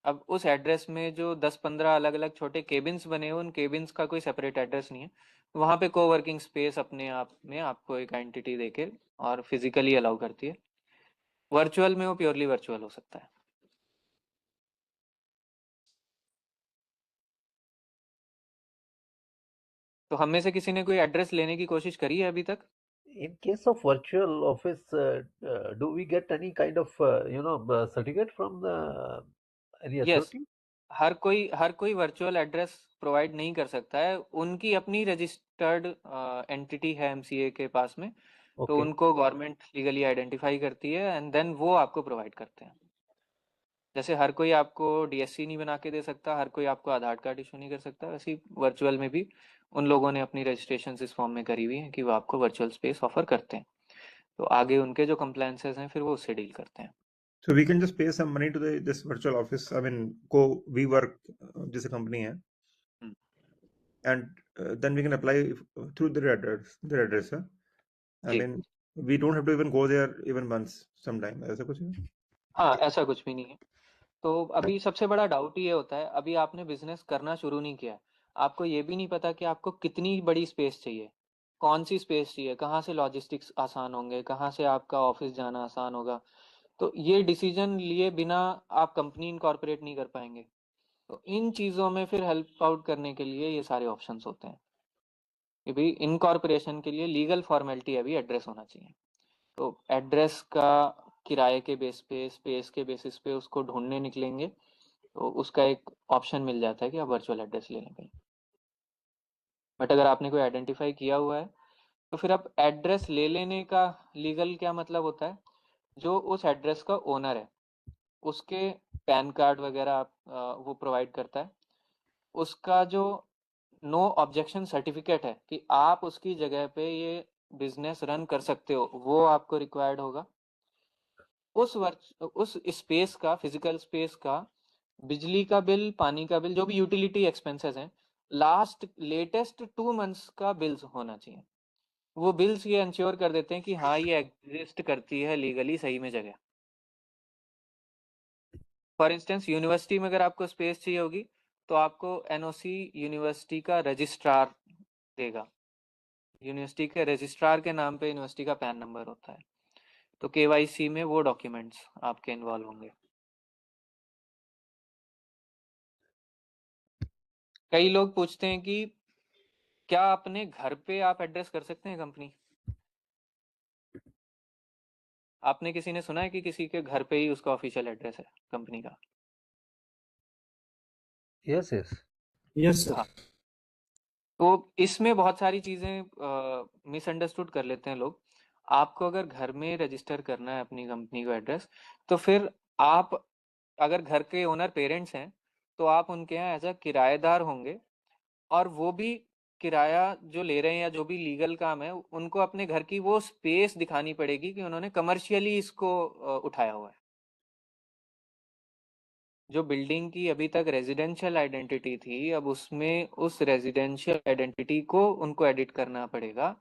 अब उस एड्रेस में जो 10-15 अलग अलग छोटे केबिन्स बने हुए, उन केबिन्स का कोई सेपरेट एड्रेस नहीं है। वहाँ पे कोवर्किंग स्पेस अपने आप में आपको एक आइडेंटिटी देके और फिजिकली अलाउ करती है। वर्चुअल में वो प्योरली वर्चुअल हो सकता है। तो हम में से किसी ने कोई एड्रेस लेने की कोशिश करी है अभी तक? In case of virtual office, do we get any kind of certificate from the any yes, authority? हर कोई वर्चुअल एड्रेस प्रोवाइड नहीं कर सकता है, उनकी अपनी रजिस्टर्ड एंटिटी है एमसीए के पास में, तो Okay. उनको गवर्नमेंट लीगली आइडेंटिफाई करती है एंड देन वो आपको प्रोवाइड करते हैं। जैसे हर कोई आपको डीएससी नहीं बना के दे सकता, हर कोई आपको आधार कार्ड इशू नहीं कर सकता, वैसे ही वर्चुअल में भी उन लोगों ने अपनी रजिस्ट्रेशन इस फॉर्म में करी हुई है कि वो आपको वर्चुअल स्पेस ऑफर करते हैं। तो आगे उनके जो कंप्लायंसेस हैं फिर वो उससे डील करते हैं। So we can just pay some money to this virtual office. I mean, WeWork, जैसे company है, हम्म, and then we can apply through their address. Huh? I ji mean, we don't have to even go there even once sometime. ऐसा कुछ है? हाँ, ऐसा कुछ भी नहीं है। तो अभी सबसे बड़ा डाउट ये होता है, अभी आपने बिजनेस करना शुरू नहीं किया, आपको ये भी नहीं पता कि आपको कितनी बड़ी स्पेस चाहिए, कौन सी स्पेस चाहिए, कहाँ से लॉजिस्टिक्स आसान होंगे, कहाँ से आपका ऑफिस जाना आसान होगा। तो ये डिसीजन लिए बिना आप कंपनी इनकॉर्पोरेट नहीं कर पाएंगे। तो इन चीज़ों में फिर हेल्प आउट करने के लिए ये सारे ऑप्शंस होते हैं कि भाई इनकॉर्पोरेशन के लिए लीगल फॉर्मेलिटी अभी एड्रेस होना चाहिए। तो एड्रेस का किराए के बेस पे, स्पेस के बेसिस पे उसको ढूंढने निकलेंगे, तो उसका एक ऑप्शन मिल जाता है कि आप वर्चुअल एड्रेस ले लें कहीं। बट अगर आपने कोई आइडेंटिफाई किया हुआ है तो फिर आप एड्रेस ले लेने का लीगल क्या मतलब होता है, जो उस एड्रेस का ओनर है उसके पैन कार्ड वगैरह आप वो प्रोवाइड करता है, उसका जो नो ऑब्जेक्शन सर्टिफिकेट है कि आप उसकी जगह पे ये बिजनेस रन कर सकते हो, वो आपको रिक्वायर्ड होगा। उस स्पेस का, फिजिकल स्पेस का बिजली का बिल, पानी का बिल, जो भी यूटिलिटी एक्सपेंसेस हैं, लेटेस्ट 2 मंथ्स का बिल्स होना चाहिए। वो बिल्स ये इंश्योर कर देते हैं कि हाँ ये एग्जिस्ट करती है लीगली सही में जगह। फॉर इंस्टेंस यूनिवर्सिटी में अगर आपको स्पेस चाहिए होगी तो आपको एनओसी यूनिवर्सिटी का रजिस्ट्रार देगा, यूनिवर्सिटी के रजिस्ट्रार के नाम पे यूनिवर्सिटी का पैन नंबर होता है, तो केवाईसी में वो डॉक्यूमेंट्स आपके इन्वॉल्व होंगे। कई लोग पूछते हैं कि क्या अपने घर पे आप एड्रेस कर सकते हैं कंपनी? आपने किसी ने सुना है कि किसी के घर पे ही उसका ऑफिशियल एड्रेस है कंपनी का? Yes yes yes sir. हाँ, तो इसमें बहुत सारी चीज़ें मिसअंडरस्टूड कर लेते हैं लोग। आपको अगर घर में रजिस्टर करना है अपनी कंपनी को एड्रेस, तो फिर आप अगर घर के ओनर पेरेंट्स हैं तो आप उनके यहाँ एज अ किराएदार होंगे, और वो भी किराया जो ले रहे हैं या जो भी लीगल काम है उनको अपने घर की वो स्पेस दिखानी पड़ेगी कि उन्होंने कमर्शियली इसको उठाया हुआ है। जो बिल्डिंग की अभी तक रेजिडेंशियल आइडेंटिटी थी, अब उसमें उस रेजिडेंशियल आइडेंटिटी को उनको एडिट करना पड़ेगा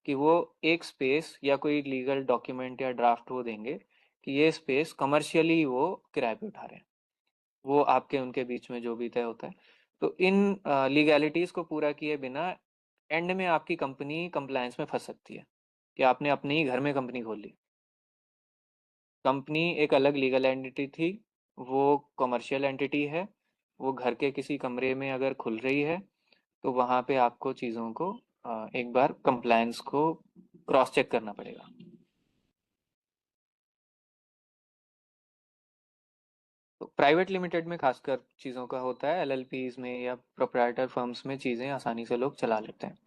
कि वो एक स्पेस या कोई लीगल डॉक्यूमेंट या ड्राफ्ट वो देंगे कि ये स्पेस कमर्शियली वो किराए पे उठा रहे हैं। वो आपके उनके बीच में जो भी तय होता है। तो इन लीगैलिटीज को पूरा किए बिना एंड में आपकी कंपनी कंप्लायंस में फंस सकती है कि आपने अपने ही घर में कंपनी खोल ली। कंपनी एक अलग लीगल एंटिटी थी, वो कमर्शियल एंटिटी है, वो घर के किसी कमरे में अगर खुल रही है तो वहाँ पे आपको चीज़ों को एक बार कंप्लायंस को क्रॉस चेक करना पड़ेगा। तो प्राइवेट लिमिटेड में खासकर चीज़ों का होता है, एलएलपीज में या प्रोप्राइटर फर्म्स में चीज़ें आसानी से लोग चला लेते हैं।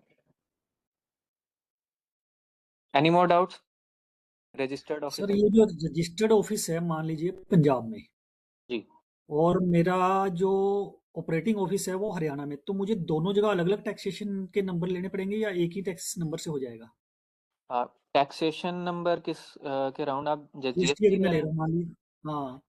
Any more doubts? Registered office? Sir ये जो रजिस्टर्ड ऑफिस है मान लीजिए पंजाब में, जी, और मेरा जो ऑपरेटिंग ऑफिस है वो हरियाणा में, तो मुझे दोनों जगह अलग अलग टैक्सेशन के नंबर लेने पड़ेंगे या एक ही टैक्स नंबर से हो जाएगा? टैक्सेशन नंबर किस के राउंड आप जीएसटी जीएसटी अगर मैं का? ले रहा हूँ मान लीजिए। हाँ।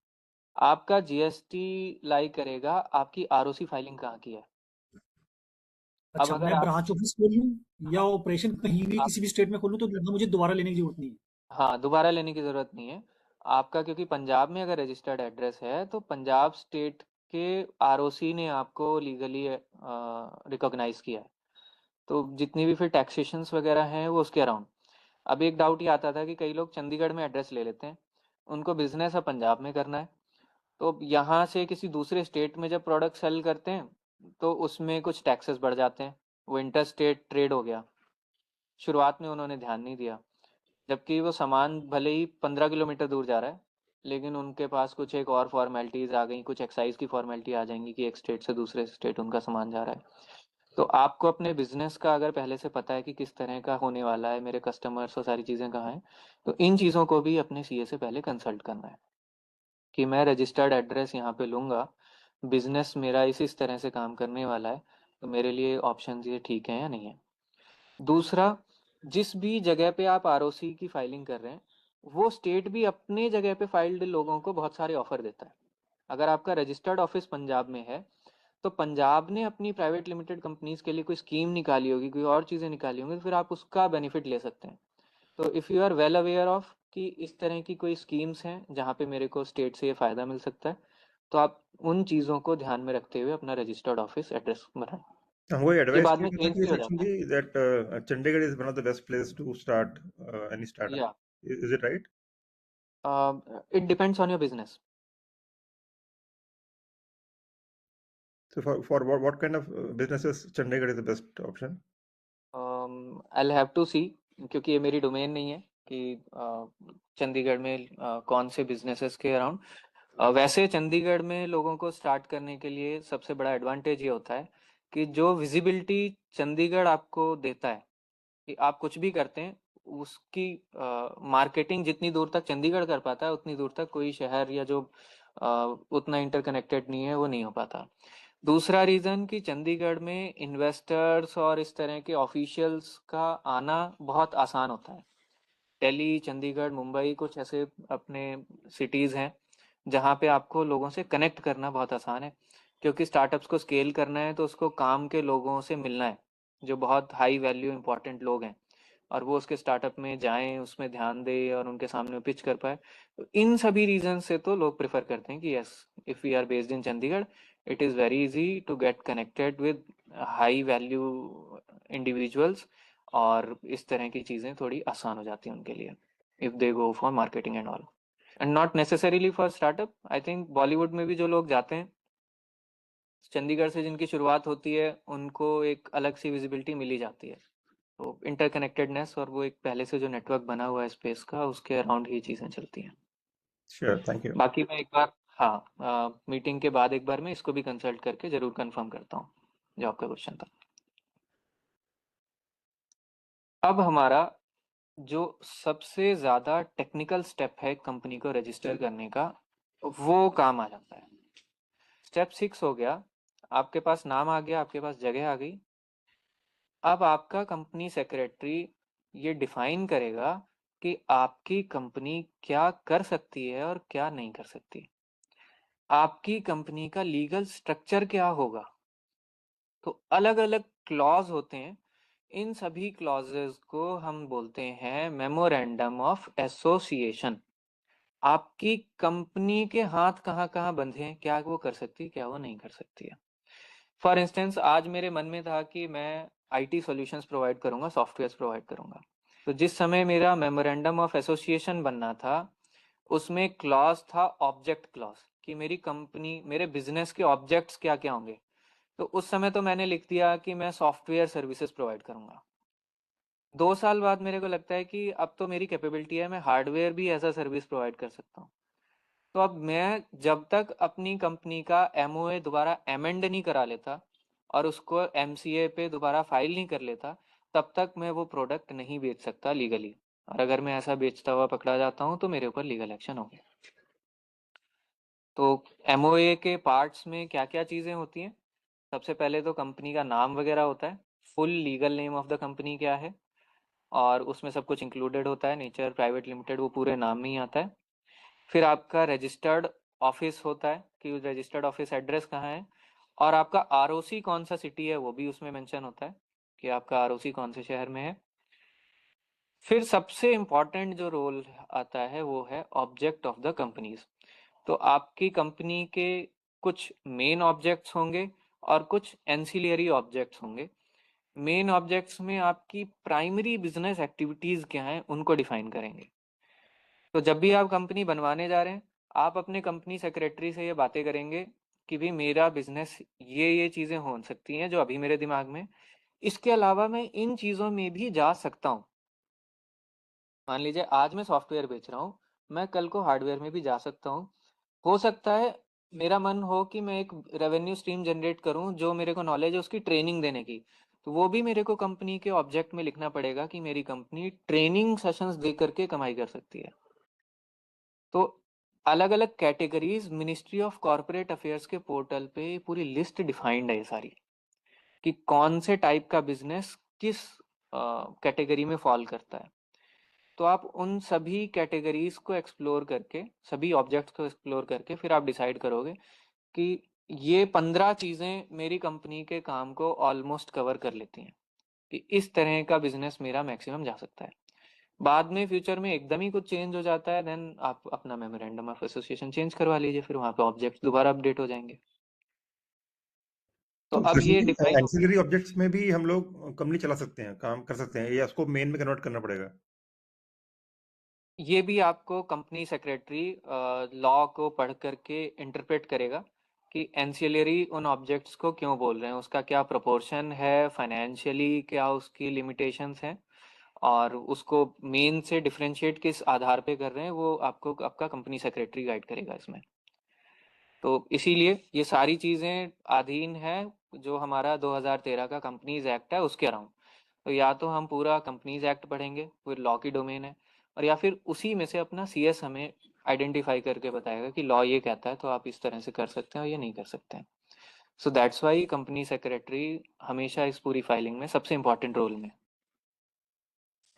आपका जीएसटी लाई करेगा आपकी आरओसी फाइलिंग कहाँ की है। अब अच्छा, अगर मैं आप, ब्रांच ऑफिस खोल लूँ या ऑपरेशन कहीं भी आप किसी भी स्टेट में खोलूँ तो मुझे दोबारा लेने की जरूरत नहीं है? हाँ, दोबारा लेने की ज़रूरत नहीं है आपका, क्योंकि पंजाब में अगर रजिस्टर्ड एड्रेस है तो पंजाब स्टेट के आरओसी ने आपको लीगली रिकॉग्नाइज किया है। तो जितनी भी फिर टैक्सेशंस वगैरह हैं वो उसके अराउंड। अब एक डाउट ये आता था कि कई लोग चंडीगढ़ में एड्रेस ले लेते हैं, उनको बिजनेस अब पंजाब में करना है, तो यहाँ से किसी दूसरे स्टेट में जब प्रोडक्ट सेल करते हैं तो उसमें कुछ टैक्सेस बढ़ जाते हैं, वो इंटर स्टेट ट्रेड हो गया। शुरुआत में उन्होंने ध्यान नहीं दिया, जबकि वो सामान भले ही 15 किलोमीटर दूर जा रहा है, लेकिन उनके पास कुछ एक और फॉर्मेलिटीज आ गई, कुछ एक्साइज की फॉर्मेलिटी आ जाएंगी कि एक स्टेट से दूसरे स्टेट उनका सामान जा रहा है। तो आपको अपने बिजनेस का अगर पहले से पता है कि किस तरह का होने वाला है, मेरे कस्टमर्स और सारी चीज़ें कहाँ हैं, तो इन चीज़ों को भी अपने सीए से पहले कंसल्ट करना है कि मैं रजिस्टर्ड एड्रेस यहाँ पे लूँगा, बिजनेस मेरा इस तरह से काम करने वाला है, तो मेरे लिए ऑप्शन ये ठीक है या नहीं है। दूसरा, जिस भी जगह पे आप आरओसी की फाइलिंग कर रहे हैं वो स्टेट भी अपने जगह पे फाइल्ड लोगों को बहुत सारे ऑफर देता है। अगर आपका रजिस्टर्ड ऑफिस पंजाब में है तो पंजाब ने अपनी प्राइवेट लिमिटेड कंपनीज के लिए कोई स्कीम निकाली होगी, कोई और चीज़ें निकाली होंगी, तो फिर आप उसका बेनिफिट ले सकते हैं। तो if you are well aware of कि इस तरह की कोई स्कीम्स हैं जहाँ पे मेरे को स्टेट से ये फ़ायदा मिल सकता है, तो आप उन चीज़ों को ध्यान में रखते हुए अपना रजिस्टर्ड ऑफिस एड्रेस बनाएं। वही ये एडवाइस बाद थी में कि चेंज भी हो सचिन जाता है। जी that Chandigarh is one of the best place to start any startup, या is it right? It depends on your business. So for what kind of businesses Chandigarh is the best option? I have to see, क्योंकि ये मेरी डोमेन नहीं है कि चंडीगढ़ में कौन से बिजनेसेस के अराउंड। वैसे चंडीगढ़ में लोगों को स्टार्ट करने के लिए सबसे बड़ा एडवांटेज ये होता है कि जो विजिबिलिटी चंडीगढ़ आपको देता है कि आप कुछ भी करते हैं, उसकी मार्केटिंग जितनी दूर तक चंडीगढ़ कर पाता है उतनी दूर तक कोई शहर या जो उतना इंटरकनेक्टेड नहीं है वो नहीं हो पाता। दूसरा रीज़न कि चंडीगढ़ में इन्वेस्टर्स और इस तरह के ऑफिशियल्स का आना बहुत आसान होता है। दिल्ली, चंडीगढ़, मुंबई कुछ ऐसे अपने सिटीज़ हैं जहाँ पे आपको लोगों से कनेक्ट करना बहुत आसान है, क्योंकि स्टार्टअप्स को स्केल करना है तो उसको काम के लोगों से मिलना है जो बहुत हाई वैल्यू इंपॉर्टेंट लोग हैं, और वो उसके स्टार्टअप में जाएं, उसमें ध्यान दें और उनके सामने पिच कर पाए। तो इन सभी रीजन से तो लोग प्रेफर करते हैं कि yes, if we are based in Chandigarh it is very easy to get connected with high value individuals, और इस तरह की चीज़ें थोड़ी आसान हो जाती हैं उनके लिए if they go for marketing and all, and not necessarily for startup. I think Bollywood में भी जो लोग जाते हैं चंडीगढ़ से, जिनकी शुरुआत होती है, उनको एक अलग सी विजिबिलिटी मिली जाती है। तो इंटरकनेक्टेडनेस और वो एक पहले से जो नेटवर्क बना हुआ है स्पेस का, उसके अराउंड ही चीज़ें चलती हैं। Sure, thank you. बाकी मैं एक बार, हाँ, मीटिंग के बाद एक बार मैं इसको भी कंसल्ट करके ज़रूर कंफर्म करता हूँ जो आपका क्वेश्चन था। अब हमारा जो सबसे ज़्यादा टेक्निकल स्टेप है कंपनी को रजिस्टर करने का, वो काम आ जाता है। स्टेप 6 हो गया, आपके पास नाम आ गया, आपके पास जगह आ गई। अब आपका कंपनी सेक्रेटरी ये डिफाइन करेगा कि आपकी कंपनी क्या कर सकती है और क्या नहीं कर सकती। आपकी कंपनी का लीगल स्ट्रक्चर क्या होगा। तो अलग अलग क्लॉज होते हैं, इन सभी क्लॉजेस को हम बोलते हैं मेमोरेंडम ऑफ एसोसिएशन। आपकी कंपनी के हाथ कहाँ कहाँ बंधे हैं, क्या वो कर सकती है, क्या वो नहीं कर सकती है। फॉर इंस्टेंस, आज मेरे मन में था कि मैं आईटी सॉल्यूशंस प्रोवाइड करूंगा, सॉफ्टवेयर प्रोवाइड करूंगा। तो जिस समय मेरा मेमोरेंडम ऑफ एसोसिएशन बनना था, उसमें क्लॉज था ऑब्जेक्ट क्लॉज, कि मेरी कंपनी, मेरे बिजनेस के ऑब्जेक्ट्स क्या क्या होंगे। तो उस समय तो मैंने लिख दिया कि मैं सॉफ्टवेयर सर्विसेज प्रोवाइड करूंगा। 2 साल बाद मेरे को लगता है कि अब तो मेरी कैपेबिलिटी है, मैं हार्डवेयर भी एज अ सर्विस प्रोवाइड कर सकता हूँ। तो अब मैं जब तक अपनी कंपनी का एमओए दोबारा एमेंड नहीं करा लेता और उसको एमसीए पे दोबारा फाइल नहीं कर लेता, तब तक मैं वो प्रोडक्ट नहीं बेच सकता लीगली। और अगर मैं ऐसा बेचता हुआ पकड़ा जाता हूँ तो मेरे ऊपर लीगल एक्शन होगा। तो एमओए के पार्ट्स में क्या क्या चीज़ें होती हैं? सबसे पहले तो कंपनी का नाम वगैरह होता है, full legal name of the company क्या है, और उसमें सब कुछ इंक्लूडेड होता है। नेचर प्राइवेट लिमिटेड वो पूरे नाम में ही आता है। फिर आपका रजिस्टर्ड ऑफिस होता है कि रजिस्टर्ड ऑफिस एड्रेस कहाँ है, और आपका आरओसी कौन सा सिटी है वो भी उसमें मेंशन होता है कि आपका आरओसी कौन से शहर में है। फिर सबसे इम्पॉर्टेंट जो रोल आता है वो है ऑब्जेक्ट ऑफ द कंपनीज। तो आपकी कंपनी के कुछ मेन ऑब्जेक्ट्स होंगे और कुछ एंसिलियरी ऑब्जेक्ट्स होंगे। मेन ऑब्जेक्ट्स में आपकी प्राइमरी बिजनेस एक्टिविटीज क्या हैं उनको डिफाइन करेंगे। तो जब भी आप कंपनी बनवाने जा रहे हैं, आप अपने कंपनी सेक्रेटरी से ये बातें करेंगे कि भाई मेरा बिजनेस ये चीज़ें हो सकती हैं जो अभी मेरे दिमाग में, इसके अलावा मैं इन चीज़ों में भी जा सकता हूँ। मान लीजिए आज मैं सॉफ्टवेयर बेच रहा हूँ, मैं कल को हार्डवेयर में भी जा सकता हूँ। हो सकता है मेरा मन हो कि मैं एक रेवेन्यू स्ट्रीम जनरेट करूँ, जो मेरे को नॉलेज है उसकी ट्रेनिंग देने की, तो वो भी मेरे को कंपनी के ऑब्जेक्ट में लिखना पड़ेगा कि मेरी कंपनी ट्रेनिंग सेशंस दे करके कमाई कर सकती है। तो अलग अलग categories ministry of corporate affairs के पोर्टल पे पूरी लिस्ट डिफाइंड है ये सारी, कि कौन से टाइप का बिजनेस किस कैटेगरी में फॉल करता है। तो आप उन सभी कैटेगरीज को एक्सप्लोर करके, सभी ऑब्जेक्ट्स को एक्सप्लोर करके फिर आप डिसाइड करोगे कि ये 15 चीज़ें मेरी कंपनी के काम को ऑलमोस्ट कवर कर लेती हैं, कि इस तरह का बिजनेस मेरा मैक्सिमम जा सकता है। बाद में फ्यूचर में एकदम ही कुछ चेंज हो जाता है, देन आप अपना मेमोरेंडम ऑफ एसोसिएशन चेंज करवा लीजिए, फिर वहाँ पे ऑब्जेक्ट्स दोबारा अपडेट हो जाएंगे। तो तो अब ये डिफाइन हो गया, एंसिलरी ऑब्जेक्ट्स में भी हम लोग कंपनी चला सकते हैं, काम कर सकते हैं, या उसको मेन में कन्वर्ट करना पड़ेगा? ये भी आपको कंपनी सेक्रेटरी लॉ को पढ़ करके इंटरप्रेट करेगा कि एंसिलरी उन ऑब्जेक्ट्स को क्यों बोल रहे हैं, उसका क्या प्रोपोर्शन है, फाइनेंशियली क्या उसकी लिमिटेशंस हैं, और उसको मेन से डिफरेंशिएट किस आधार पे कर रहे हैं, वो आपको आपका कंपनी सेक्रेटरी गाइड करेगा इसमें। तो इसीलिए ये सारी चीज़ें अधीन है जो हमारा 2013 का कंपनीज एक्ट है उसके अराउंड। तो या तो हम पूरा कंपनीज एक्ट पढ़ेंगे, फिर लॉ की डोमेन है, और या फिर उसी में से अपना सीएस हमें आइडेंटिफाई करके बताएगा कि लॉ ये कहता है तो आप इस तरह से कर सकते हैं और ये नहीं कर सकते हैं। So that's why company secretary हमेशा इस पूरी फाइलिंग में सबसे इंपॉर्टेंट रोल में।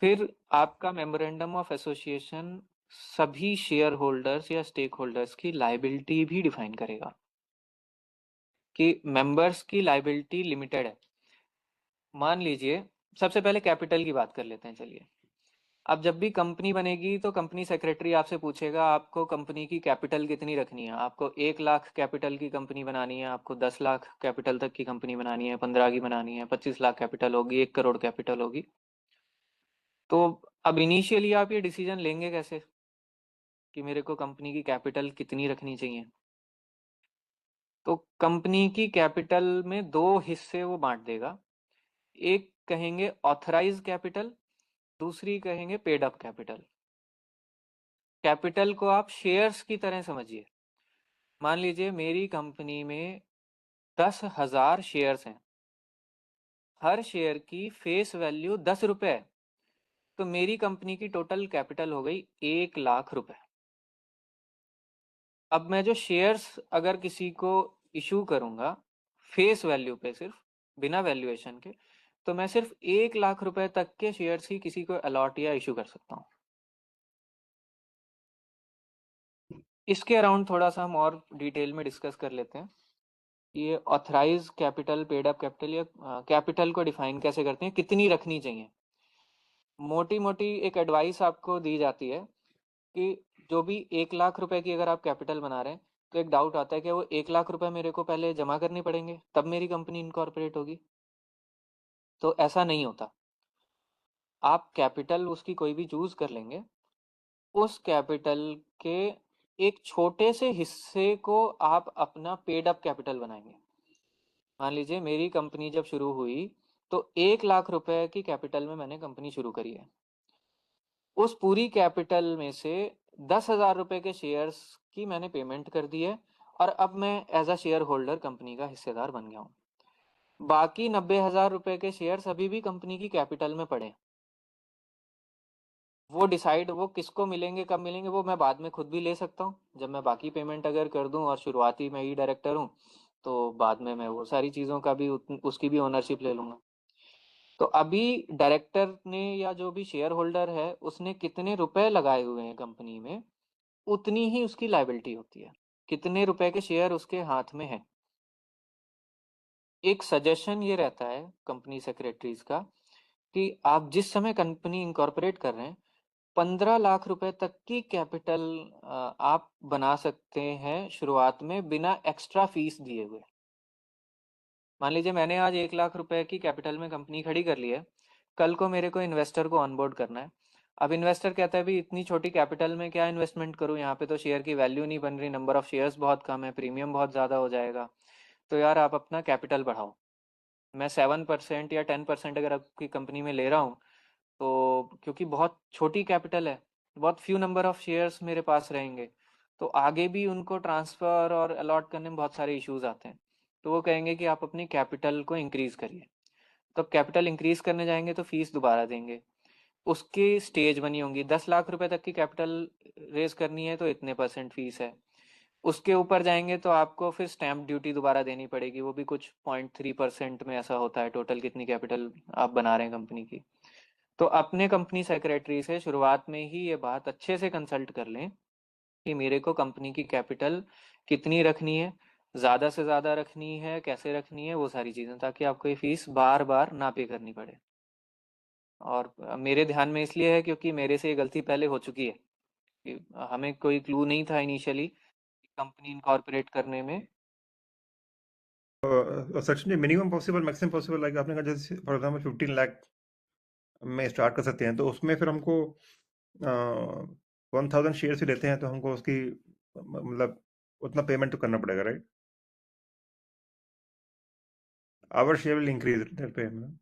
फिर आपका मेमोरेंडम ऑफ एसोसिएशन सभी शेयर होल्डर्स या स्टेक होल्डर्स की लाइबिलिटी भी डिफाइन करेगा कि मेंबर्स की लाइबिलिटी लिमिटेड है। मान लीजिए, सबसे पहले कैपिटल की बात कर लेते हैं, चलिए। अब जब भी कंपनी बनेगी तो कंपनी सेक्रेटरी आपसे पूछेगा आपको कंपनी की कैपिटल कितनी रखनी है। आपको 1 लाख कैपिटल की कंपनी बनानी है, आपको 10 लाख कैपिटल तक की कंपनी बनानी है, 15 की बनानी है, 25 लाख कैपिटल होगी, 1 करोड़ कैपिटल होगी। तो अब इनिशियली आप ये डिसीजन लेंगे कैसे कि मेरे को कंपनी की कैपिटल कितनी रखनी चाहिए? तो कंपनी की कैपिटल में 2 हिस्से वो बांट देगा। एक कहेंगे ऑथराइज कैपिटल, दूसरी कहेंगे पेड अप कैपिटल। कैपिटल को आप शेयर्स की तरह समझिए। मान लीजिए मेरी कंपनी में 10,000 शेयर्स हैं, हर शेयर की फेस वैल्यू 10 रुपए है, तो मेरी कंपनी की टोटल कैपिटल हो गई 1 लाख रुपए। अब मैं जो शेयर्स अगर किसी को इशू करूंगा फेस वैल्यू पे, सिर्फ बिना वैल्यूएशन के, तो मैं सिर्फ 1 लाख रुपए तक के शेयर्स ही किसी को अलॉट या इशू कर सकता हूँ। इसके अराउंड थोड़ा सा हम और डिटेल में डिस्कस कर लेते हैं। ये authorise capital, paid up capital या कैपिटल को डिफाइन कैसे करते हैं, कितनी रखनी चाहिए। मोटी मोटी एक एडवाइस आपको दी जाती है कि जो भी 1 लाख रुपए की अगर आप कैपिटल बना रहे हैं, तो एक डाउट आता है कि वो 1 लाख रुपए मेरे को पहले जमा करने पड़ेंगे तब मेरी कंपनी इनकॉर्पोरेट होगी। तो ऐसा नहीं होता। आप कैपिटल उसकी कोई भी चूज कर लेंगे, उस कैपिटल के एक छोटे से हिस्से को आप अपना पेड अप कैपिटल बनाएंगे। मान लीजिए मेरी कंपनी जब शुरू हुई तो 1 लाख रुपए की कैपिटल में मैंने कंपनी शुरू करी है। उस पूरी कैपिटल में से 10,000 रुपए के शेयर्स की मैंने पेमेंट कर दी है, और अब मैं as a shareholder company का हिस्सेदार बन गया हूँ। बाकी 90,000 रुपए के शेयर्स अभी भी कंपनी की कैपिटल में पड़े। वो डिसाइड वो किसको मिलेंगे, कब मिलेंगे, वो मैं बाद में खुद भी ले सकता हूँ। जब मैं बाकी पेमेंट अगर कर दूं और शुरुआती मैं ही डायरेक्टर हूँ, तो बाद में मैं वो सारी चीज़ों का भी उसकी भी ओनरशिप ले लूंगा। तो अभी डायरेक्टर ने या जो भी शेयर होल्डर है उसने कितने रुपए लगाए हुए हैं कंपनी में, उतनी ही उसकी लाइबिलिटी होती है, कितने रुपए के शेयर उसके हाथ में है। एक सजेशन ये रहता है कंपनी सेक्रेटरीज का कि आप जिस समय कंपनी इंकॉर्पोरेट कर रहे हैं 15 लाख रुपए तक की कैपिटल आप बना सकते हैं शुरुआत में बिना एक्स्ट्रा फीस दिए हुए। मान लीजिए मैंने आज 1 लाख रुपए की कैपिटल में कंपनी खड़ी कर ली है, कल को मेरे को इन्वेस्टर को ऑनबोर्ड करना है। अब इन्वेस्टर कहता है भी इतनी छोटी कैपिटल में क्या इन्वेस्टमेंट करूं, यहाँ पे तो शेयर की वैल्यू नहीं बन रही, नंबर ऑफ शेयर्स बहुत कम है, प्रीमियम बहुत ज़्यादा हो जाएगा, तो यार आप अपना कैपिटल बढ़ाओ। मैं 7% या 10% अगर आपकी कंपनी में ले रहा हूँ, तो क्योंकि बहुत छोटी कैपिटल है, बहुत फ्यू नंबर ऑफ शेयर्स मेरे पास रहेंगे, तो आगे भी उनको ट्रांसफ़र और अलॉट करने में बहुत सारे इश्यूज आते हैं। तो वो कहेंगे कि आप अपनी कैपिटल को इंक्रीज़ करिए। तो कैपिटल इंक्रीज़ करने जाएंगे तो फीस दोबारा देंगे। उसकी स्टेज बनी होंगी, 10 लाख रुपए तक की कैपिटल रेज करनी है तो इतने परसेंट फीस है। उसके ऊपर जाएंगे तो आपको फिर स्टैंप ड्यूटी दोबारा देनी पड़ेगी, वो भी कुछ 0.3% में ऐसा होता है टोटल कितनी कैपिटल आप बना रहे हैं कंपनी की। तो अपने कंपनी सेक्रेटरी से शुरुआत में ही ये बात अच्छे से कंसल्ट कर लें कि मेरे को कंपनी की कैपिटल कितनी रखनी है, ज़्यादा से ज़्यादा रखनी है, कैसे रखनी है, वो सारी चीज़ें, ताकि आपको ये फीस बार बार ना पे करनी पड़े। और मेरे ध्यान में इसलिए है क्योंकि मेरे से ये गलती पहले हो चुकी है कि हमें कोई क्लू नहीं था इनिशियली कंपनी इनकॉर्पोरेट करने में। Sachin ji, minimum possible maximum possible, like आपने कहा जैसे फॉर एग्जांपल 15 लाख में स्टार्ट कर सकते हैं, तो उसमें फिर हमको 1000 शेयर ही लेते हैं तो हमको उसकी मतलब उतना पेमेंट तो करना पड़ेगा, right? Our share will increase that payment.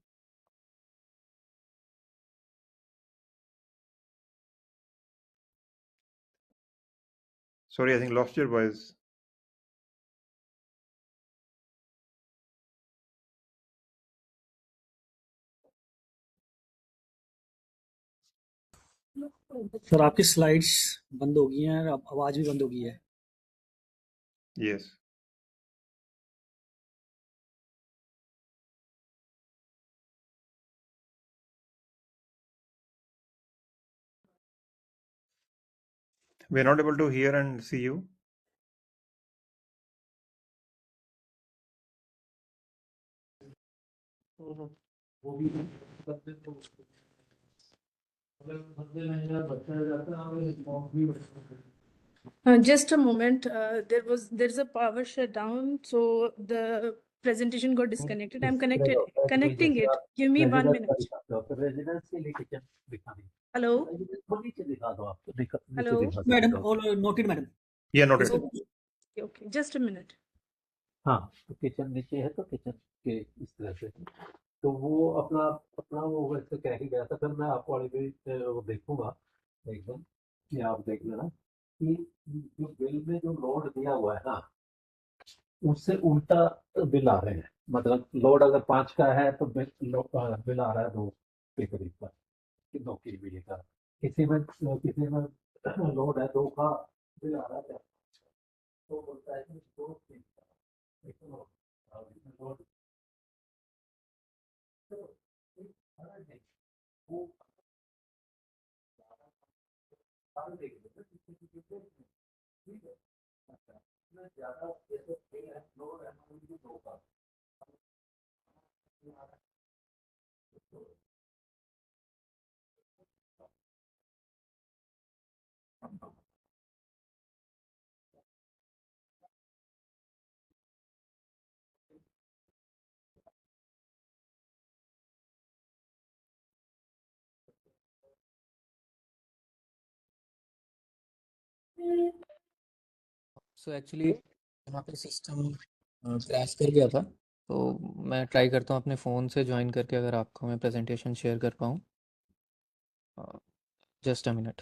Sorry, I think lost your voice. Sir आपकी स्लाइड्स बंद हो गई हैं और आवाज भी बंद हो गई है। Yes. We are not able to hear and see you. Just a moment. There's a power shutdown, so the presentation got disconnected. I'm connecting it. Give me 1 minute. Residence के लिए किचन दिखानी Hello. वो नीचे दिखा दो आप नीचे Hello. दिखा मैडम दो। और noted madam. Yeah, noted. Okay. Just a minute. हाँ, तो किचन नीचे है तो किचन के इस तरह से तो वो अपना अपना वो वैसे कह ही गया था। फिर मैं आपको वाली भी वो देखूंगा एकदम कि आप देख लेना कि जो बिल में जो लोड दिया हुआ है ना उससे उल्टा बिल आ रहे हैं। मतलब लोड अगर 5 का है तो बिल आ रहा है 2 के करीब का, 2 केवीए का। किसी में लोड है 2 का, बिल आ रहा है 4 का। तो बोलता है कि 2 3 का देखो लोड तो एक फर्क नहीं, वो फर्क देखिए ना किसी ठीक है। अच्छा, मैं ज़्यादा जैसे बिल है लोड है उनकी 2 का सो एक्चुअली यहाँ पे सिस्टम क्रैश कर गया था, तो मैं ट्राई करता हूँ अपने फ़ोन से ज्वाइन करके अगर आपको मैं प्रेजेंटेशन शेयर कर पाऊँ। Just a minute.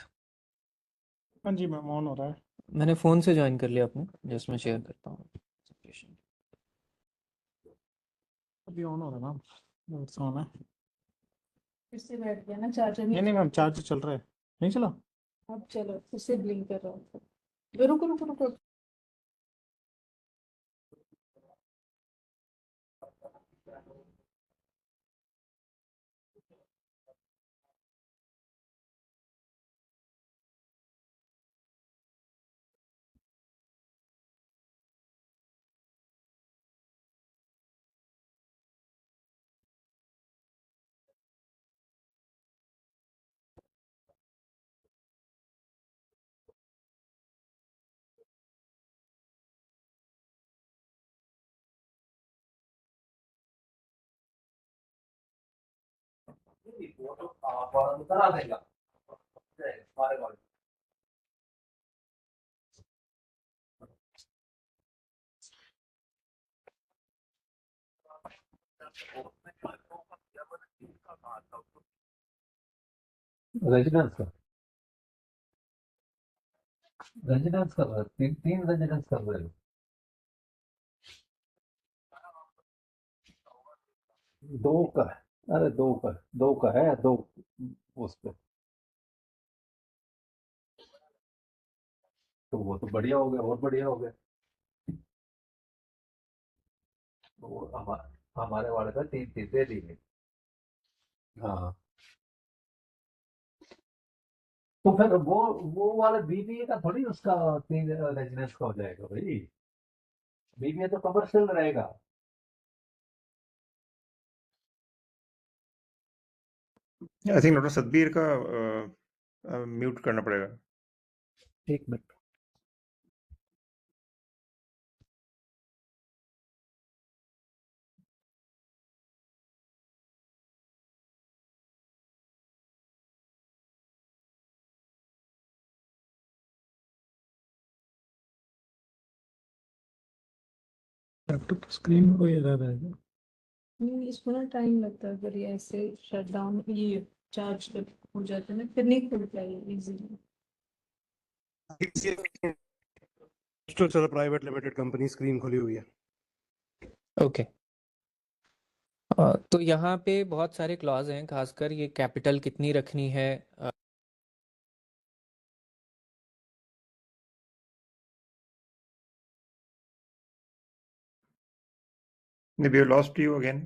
हाँ जी मैम, ऑन हो रहा है। मैंने फ़ोन से ज्वाइन कर लिया अपने, जस्ट मैं शेयर करता हूँ presentation। अभी ऑन हो रहा है मैम, नोट्स ऑन है। फिर से बैठ गया ना चार्जर नहीं मैम, चार्ज चल रहा है, नहीं चला। अब चलो फिर से ब्लिंक कर रहा हूँ। रुको रुको रुको। वो तो आप करा देगा हमारे वाले रेजिडेंस का रेजिडेंस कर रहे हैं, 3 रेजिडेंस कर रहे हैं। 2 का है, अरे 2 का है 2 उस पे, तो वो तो बढ़िया हो गया और बढ़िया हो गया। तो वो हमारे वाले का 3 दे दी गई। हाँ तो फिर वो वाला बीबीए का थोड़ी उसका 3 रेजिडेंस का हो जाएगा भाई। बीबीए तो कमर्शियल रहेगा। आई थिंक डॉक्टर सतबीर का म्यूट करना पड़ेगा। एक मिनट। लैपटॉप स्क्रीन को एरर है। नहीं, इसको ना टाइम लगता है, अगर ये ऐसे शट डाउन ये चार्ज हो जाता है ना, फिर नहीं खुलता है इजीली। चलो प्राइवेट लिमिटेड कंपनी स्क्रीन खुली हुई है। ओके। तो यहाँ पे बहुत सारे क्लॉज हैं, खासकर ये कैपिटल कितनी रखनी है। maybe we lost you again.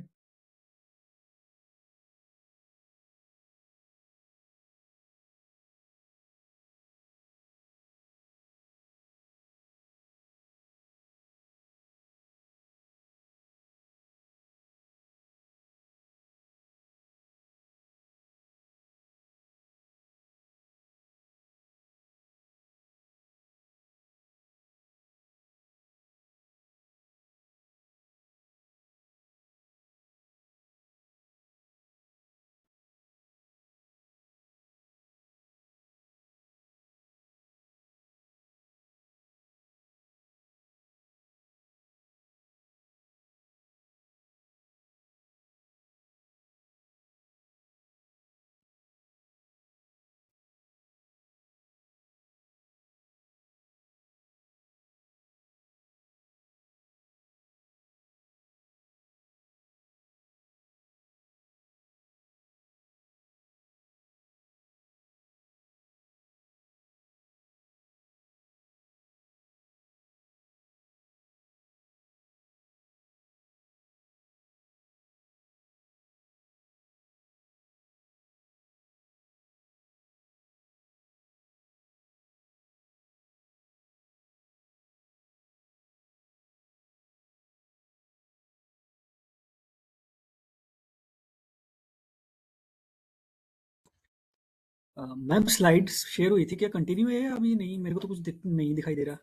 Ma'am slides share हुई थी, क्या कंटिन्यू है या अभी नहीं? मेरे को तो कुछ नहीं दिखाई दे रहा।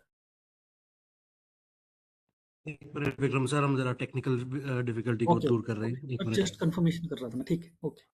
एक मिनट विक्रम सर, हम जरा टेक्निकल डिफिकल्टी को ओके दूर कर रहे हैं, एक मिनट। जस्ट कंफर्मेशन कर रहा था मैं। ठीक है, ओके।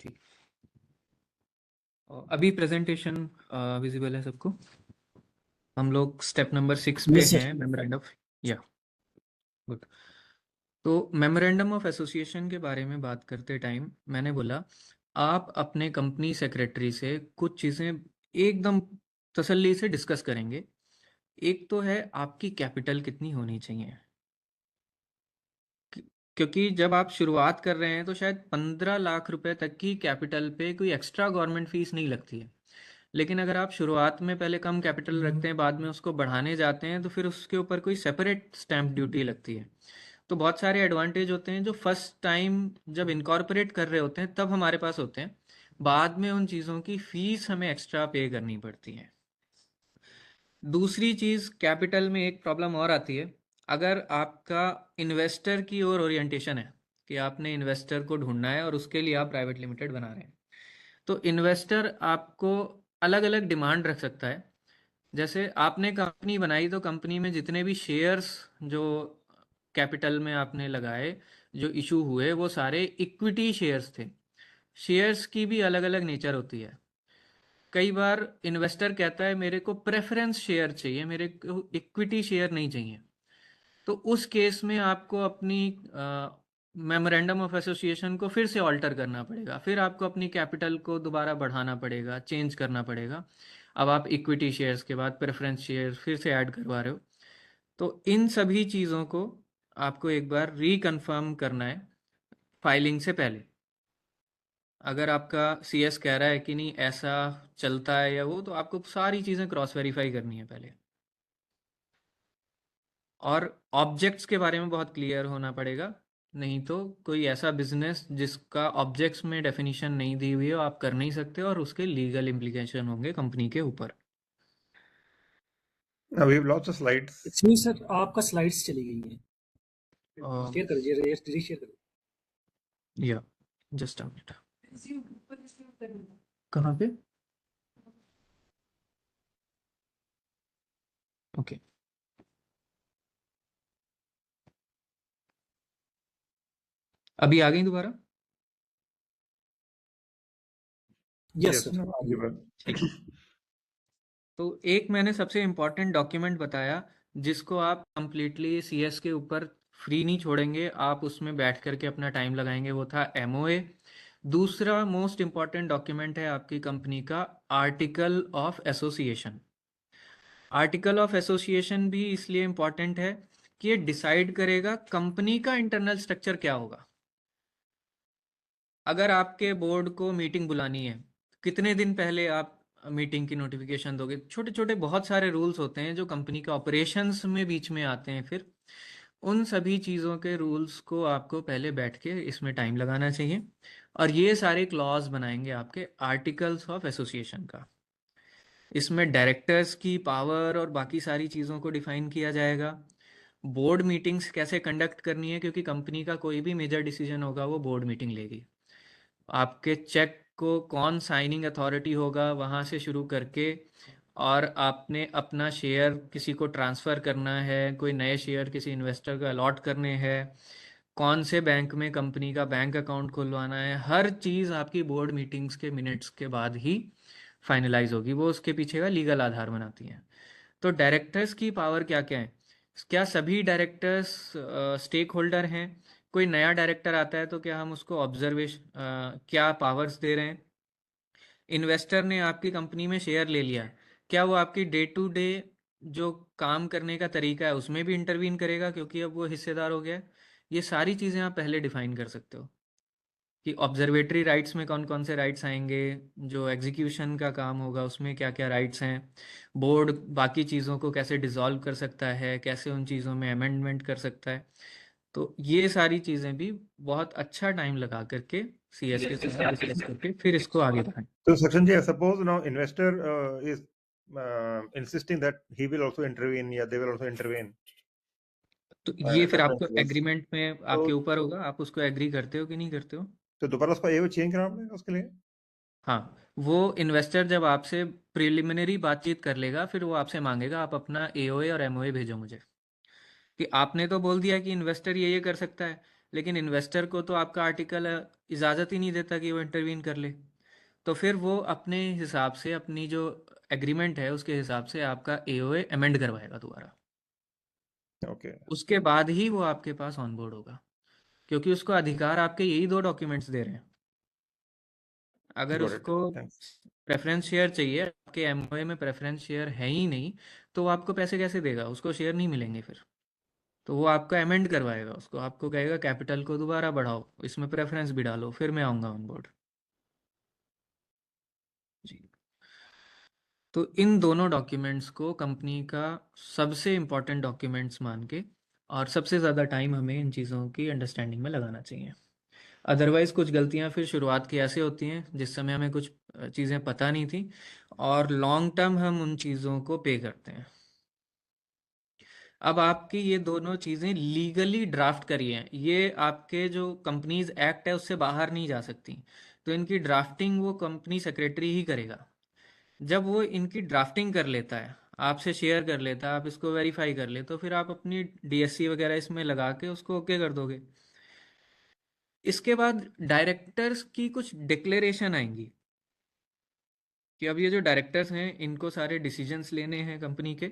ठीक। अभी प्रेजेंटेशन विजिबल है सबको? हम लोग स्टेप नंबर 6 पे यस सर। हैं, मेमोरेंडम ऑफ, या गुड। तो मेमोरेंडम ऑफ एसोसिएशन के बारे में बात करते टाइम मैंने बोला आप अपने कंपनी सेक्रेटरी से कुछ चीज़ें एकदम तसल्ली से डिस्कस करेंगे। एक तो है आपकी कैपिटल कितनी होनी चाहिए, क्योंकि जब आप शुरुआत कर रहे हैं तो शायद 15 लाख रुपए तक की कैपिटल पे कोई एक्स्ट्रा गवर्नमेंट फीस नहीं लगती है। लेकिन अगर आप शुरुआत में पहले कम कैपिटल रखते हैं, बाद में उसको बढ़ाने जाते हैं, तो फिर उसके ऊपर कोई सेपरेट स्टैंप ड्यूटी लगती है। तो बहुत सारे एडवांटेज होते हैं जो फर्स्ट टाइम जब इनकॉर्पोरेट कर रहे होते हैं तब हमारे पास होते हैं, बाद में उन चीज़ों की फीस हमें एक्स्ट्रा पे करनी पड़ती है। दूसरी चीज़, कैपिटल में एक प्रॉब्लम और आती है। अगर आपका इन्वेस्टर की ओर ओरिएंटेशन है कि आपने इन्वेस्टर को ढूंढना है और उसके लिए आप प्राइवेट लिमिटेड बना रहे हैं, तो इन्वेस्टर आपको अलग अलग डिमांड रख सकता है। जैसे आपने कंपनी बनाई तो कंपनी में जितने भी शेयर्स जो कैपिटल में आपने लगाए, जो इशू हुए, वो सारे इक्विटी शेयर्स थे। शेयर्स की भी अलग अलग नेचर होती है। कई बार इन्वेस्टर कहता है मेरे को प्रेफरेंस शेयर चाहिए, मेरे को इक्विटी शेयर नहीं चाहिए। तो उस केस में आपको अपनी मेमोरेंडम ऑफ एसोसिएशन को फिर से ऑल्टर करना पड़ेगा, फिर आपको अपनी कैपिटल को दोबारा बढ़ाना पड़ेगा, चेंज करना पड़ेगा। अब आप इक्विटी शेयर्स के बाद प्रेफरेंस शेयर फिर से ऐड करवा रहे हो। तो इन सभी चीज़ों को आपको एक बार रिकन्फर्म करना है फाइलिंग से पहले। अगर आपका सीएस कह रहा है कि नहीं ऐसा चलता है या वो, तो आपको सारी चीज़ें क्रॉस वेरीफाई करनी है पहले। और ऑब्जेक्ट्स के बारे में बहुत क्लियर होना पड़ेगा, नहीं तो कोई ऐसा बिजनेस जिसका ऑब्जेक्ट्स में डेफिनेशन नहीं दी हुई है आप कर नहीं सकते, और उसके लीगल इम्प्लीकेशन होंगे कंपनी के ऊपर। We have lots of slides. जी सर, आपका स्लाइड्स चली गई है, शेयर कर दीजिए, रीशेयर कर दीजिए। या जस्ट अ मिनट, कहाँ पे? ओके अभी आ गई दोबारा? यस Yes, सर, आ गई। ठीक। तो एक मैंने सबसे इम्पोर्टेंट डॉक्यूमेंट बताया जिसको आप कंप्लीटली सीएस के ऊपर फ्री नहीं छोड़ेंगे, आप उसमें बैठ करके अपना टाइम लगाएंगे, वो था एमओए। दूसरा मोस्ट इम्पॉर्टेंट डॉक्यूमेंट है आपकी कंपनी का article of association. Article of association भी इसलिए इम्पॉर्टेंट है कि ये डिसाइड करेगा कंपनी का इंटरनल स्ट्रक्चर क्या होगा। अगर आपके बोर्ड को मीटिंग बुलानी है, कितने दिन पहले आप मीटिंग की नोटिफिकेशन दोगे? छोटे छोटे बहुत सारे रूल्स होते हैं जो कंपनी के ऑपरेशंस में बीच में आते हैं। फिर उन सभी चीज़ों के रूल्स को आपको पहले बैठ के इसमें टाइम लगाना चाहिए, और ये सारे क्लॉज बनाएंगे आपके आर्टिकल्स ऑफ एसोसिएशन का। इसमें डायरेक्टर्स की पावर और बाकी सारी चीज़ों को डिफाइन किया जाएगा। बोर्ड मीटिंग्स कैसे कंडक्ट करनी है, क्योंकि कंपनी का कोई भी मेजर डिसीजन होगा वो बोर्ड मीटिंग लेगी। आपके चेक को कौन साइनिंग अथॉरिटी होगा वहाँ से शुरू करके, और आपने अपना शेयर किसी को ट्रांसफ़र करना है, कोई नए शेयर किसी इन्वेस्टर को अलॉट करने हैं, कौन से बैंक में कंपनी का बैंक अकाउंट खुलवाना है, हर चीज़ आपकी बोर्ड मीटिंग्स के मिनट्स के बाद ही फाइनलाइज होगी। वो उसके पीछे का लीगल आधार बनाती हैं। तो डायरेक्टर्स की पावर क्या क्या है? क्या सभी डायरेक्टर्स स्टेक होल्डर हैं? कोई नया डायरेक्टर आता है तो क्या हम उसको ऑब्जर्वेशन क्या पावर्स दे रहे हैं? इन्वेस्टर ने आपकी कंपनी में शेयर ले लिया, क्या वो आपकी डे टू डे जो काम करने का तरीका है उसमें भी इंटरवीन करेगा, क्योंकि अब वो हिस्सेदार हो गया है? ये सारी चीज़ें आप पहले डिफाइन कर सकते हो कि ऑब्जर्वेटरी राइट्स में कौन कौन से राइट्स आएंगे, जो एग्जीक्यूशन का काम होगा उसमें क्या क्या राइट्स हैं, बोर्ड बाकी चीज़ों को कैसे डिसॉल्व कर सकता है, कैसे उन चीज़ों में अमेंडमेंट कर सकता है। तो ये सारी चीज़ें भी बहुत अच्छा टाइम लगा करके सीएस के साथ डिस्कस करके फिर इसको आगे बढ़ाएं। So, Sakshan ji, suppose now investor is insisting that he will also intervene, yeah, they will also intervene. तो ये फिर आपको एग्रीमेंट में आपके ऊपर होगा, आप उसको एग्री करते हो कि नहीं करते हो। तो दोबारा उसका एओ चेंज करना पड़ेगा उसके लिए? हाँ, वो इन्वेस्टर जब आपसे प्रिलिमिनरी बातचीत कर लेगा, फिर वो आपसे मांगेगा आप अपना एओए और एमओए भेजो मुझे, कि आपने तो बोल दिया कि इन्वेस्टर ये कर सकता है, लेकिन इन्वेस्टर को तो आपका आर्टिकल इजाज़त ही नहीं देता कि वो इंटरवीन कर ले। तो फिर वो अपने हिसाब से अपनी जो एग्रीमेंट है उसके हिसाब से आपका एओए अमेंड करवाएगा दोबारा। ओके, उसके बाद ही वो आपके पास ऑन बोर्ड होगा, क्योंकि उसको अधिकार आपके यही 2 डॉक्यूमेंट्स दे रहे हैं। अगर got it. उसको Thanks. प्रेफरेंस शेयर चाहिए, आपके एमओए में प्रेफरेंस शेयर है ही नहीं, तो वो आपको पैसे कैसे देगा? उसको शेयर नहीं मिलेंगे फिर। तो वो आपका अमेंड करवाएगा, उसको आपको कहेगा कैपिटल को दोबारा बढ़ाओ, इसमें प्रेफरेंस भी डालो, फिर मैं आऊँगा ऑन बोर्ड। जी। तो इन दोनों डॉक्यूमेंट्स को कंपनी का सबसे इम्पोर्टेंट डॉक्यूमेंट्स मान के, और सबसे ज़्यादा टाइम हमें इन चीज़ों की अंडरस्टैंडिंग में लगाना चाहिए। अदरवाइज़ कुछ गलतियां फिर शुरुआत की ऐसे होती हैं जिस समय हमें कुछ चीज़ें पता नहीं थी, और लॉन्ग टर्म हम उन चीज़ों को पे करते हैं। अब आपकी ये दोनों चीज़ें लीगली ड्राफ्ट करी हैं, ये आपके जो कंपनीज एक्ट है उससे बाहर नहीं जा सकती, तो इनकी ड्राफ्टिंग वो कंपनी सेक्रेटरी ही करेगा। जब वो इनकी ड्राफ्टिंग कर लेता है, आपसे शेयर कर लेता है, आप इसको वेरीफाई कर ले, तो फिर आप अपनी डीएससी वगैरह इसमें लगा के उसको ओके कर दोगे। इसके बाद डायरेक्टर्स की कुछ डिक्लेरेशन आएंगी कि अब ये जो डायरेक्टर्स हैं इनको सारे डिसीजंस लेने हैं कंपनी के,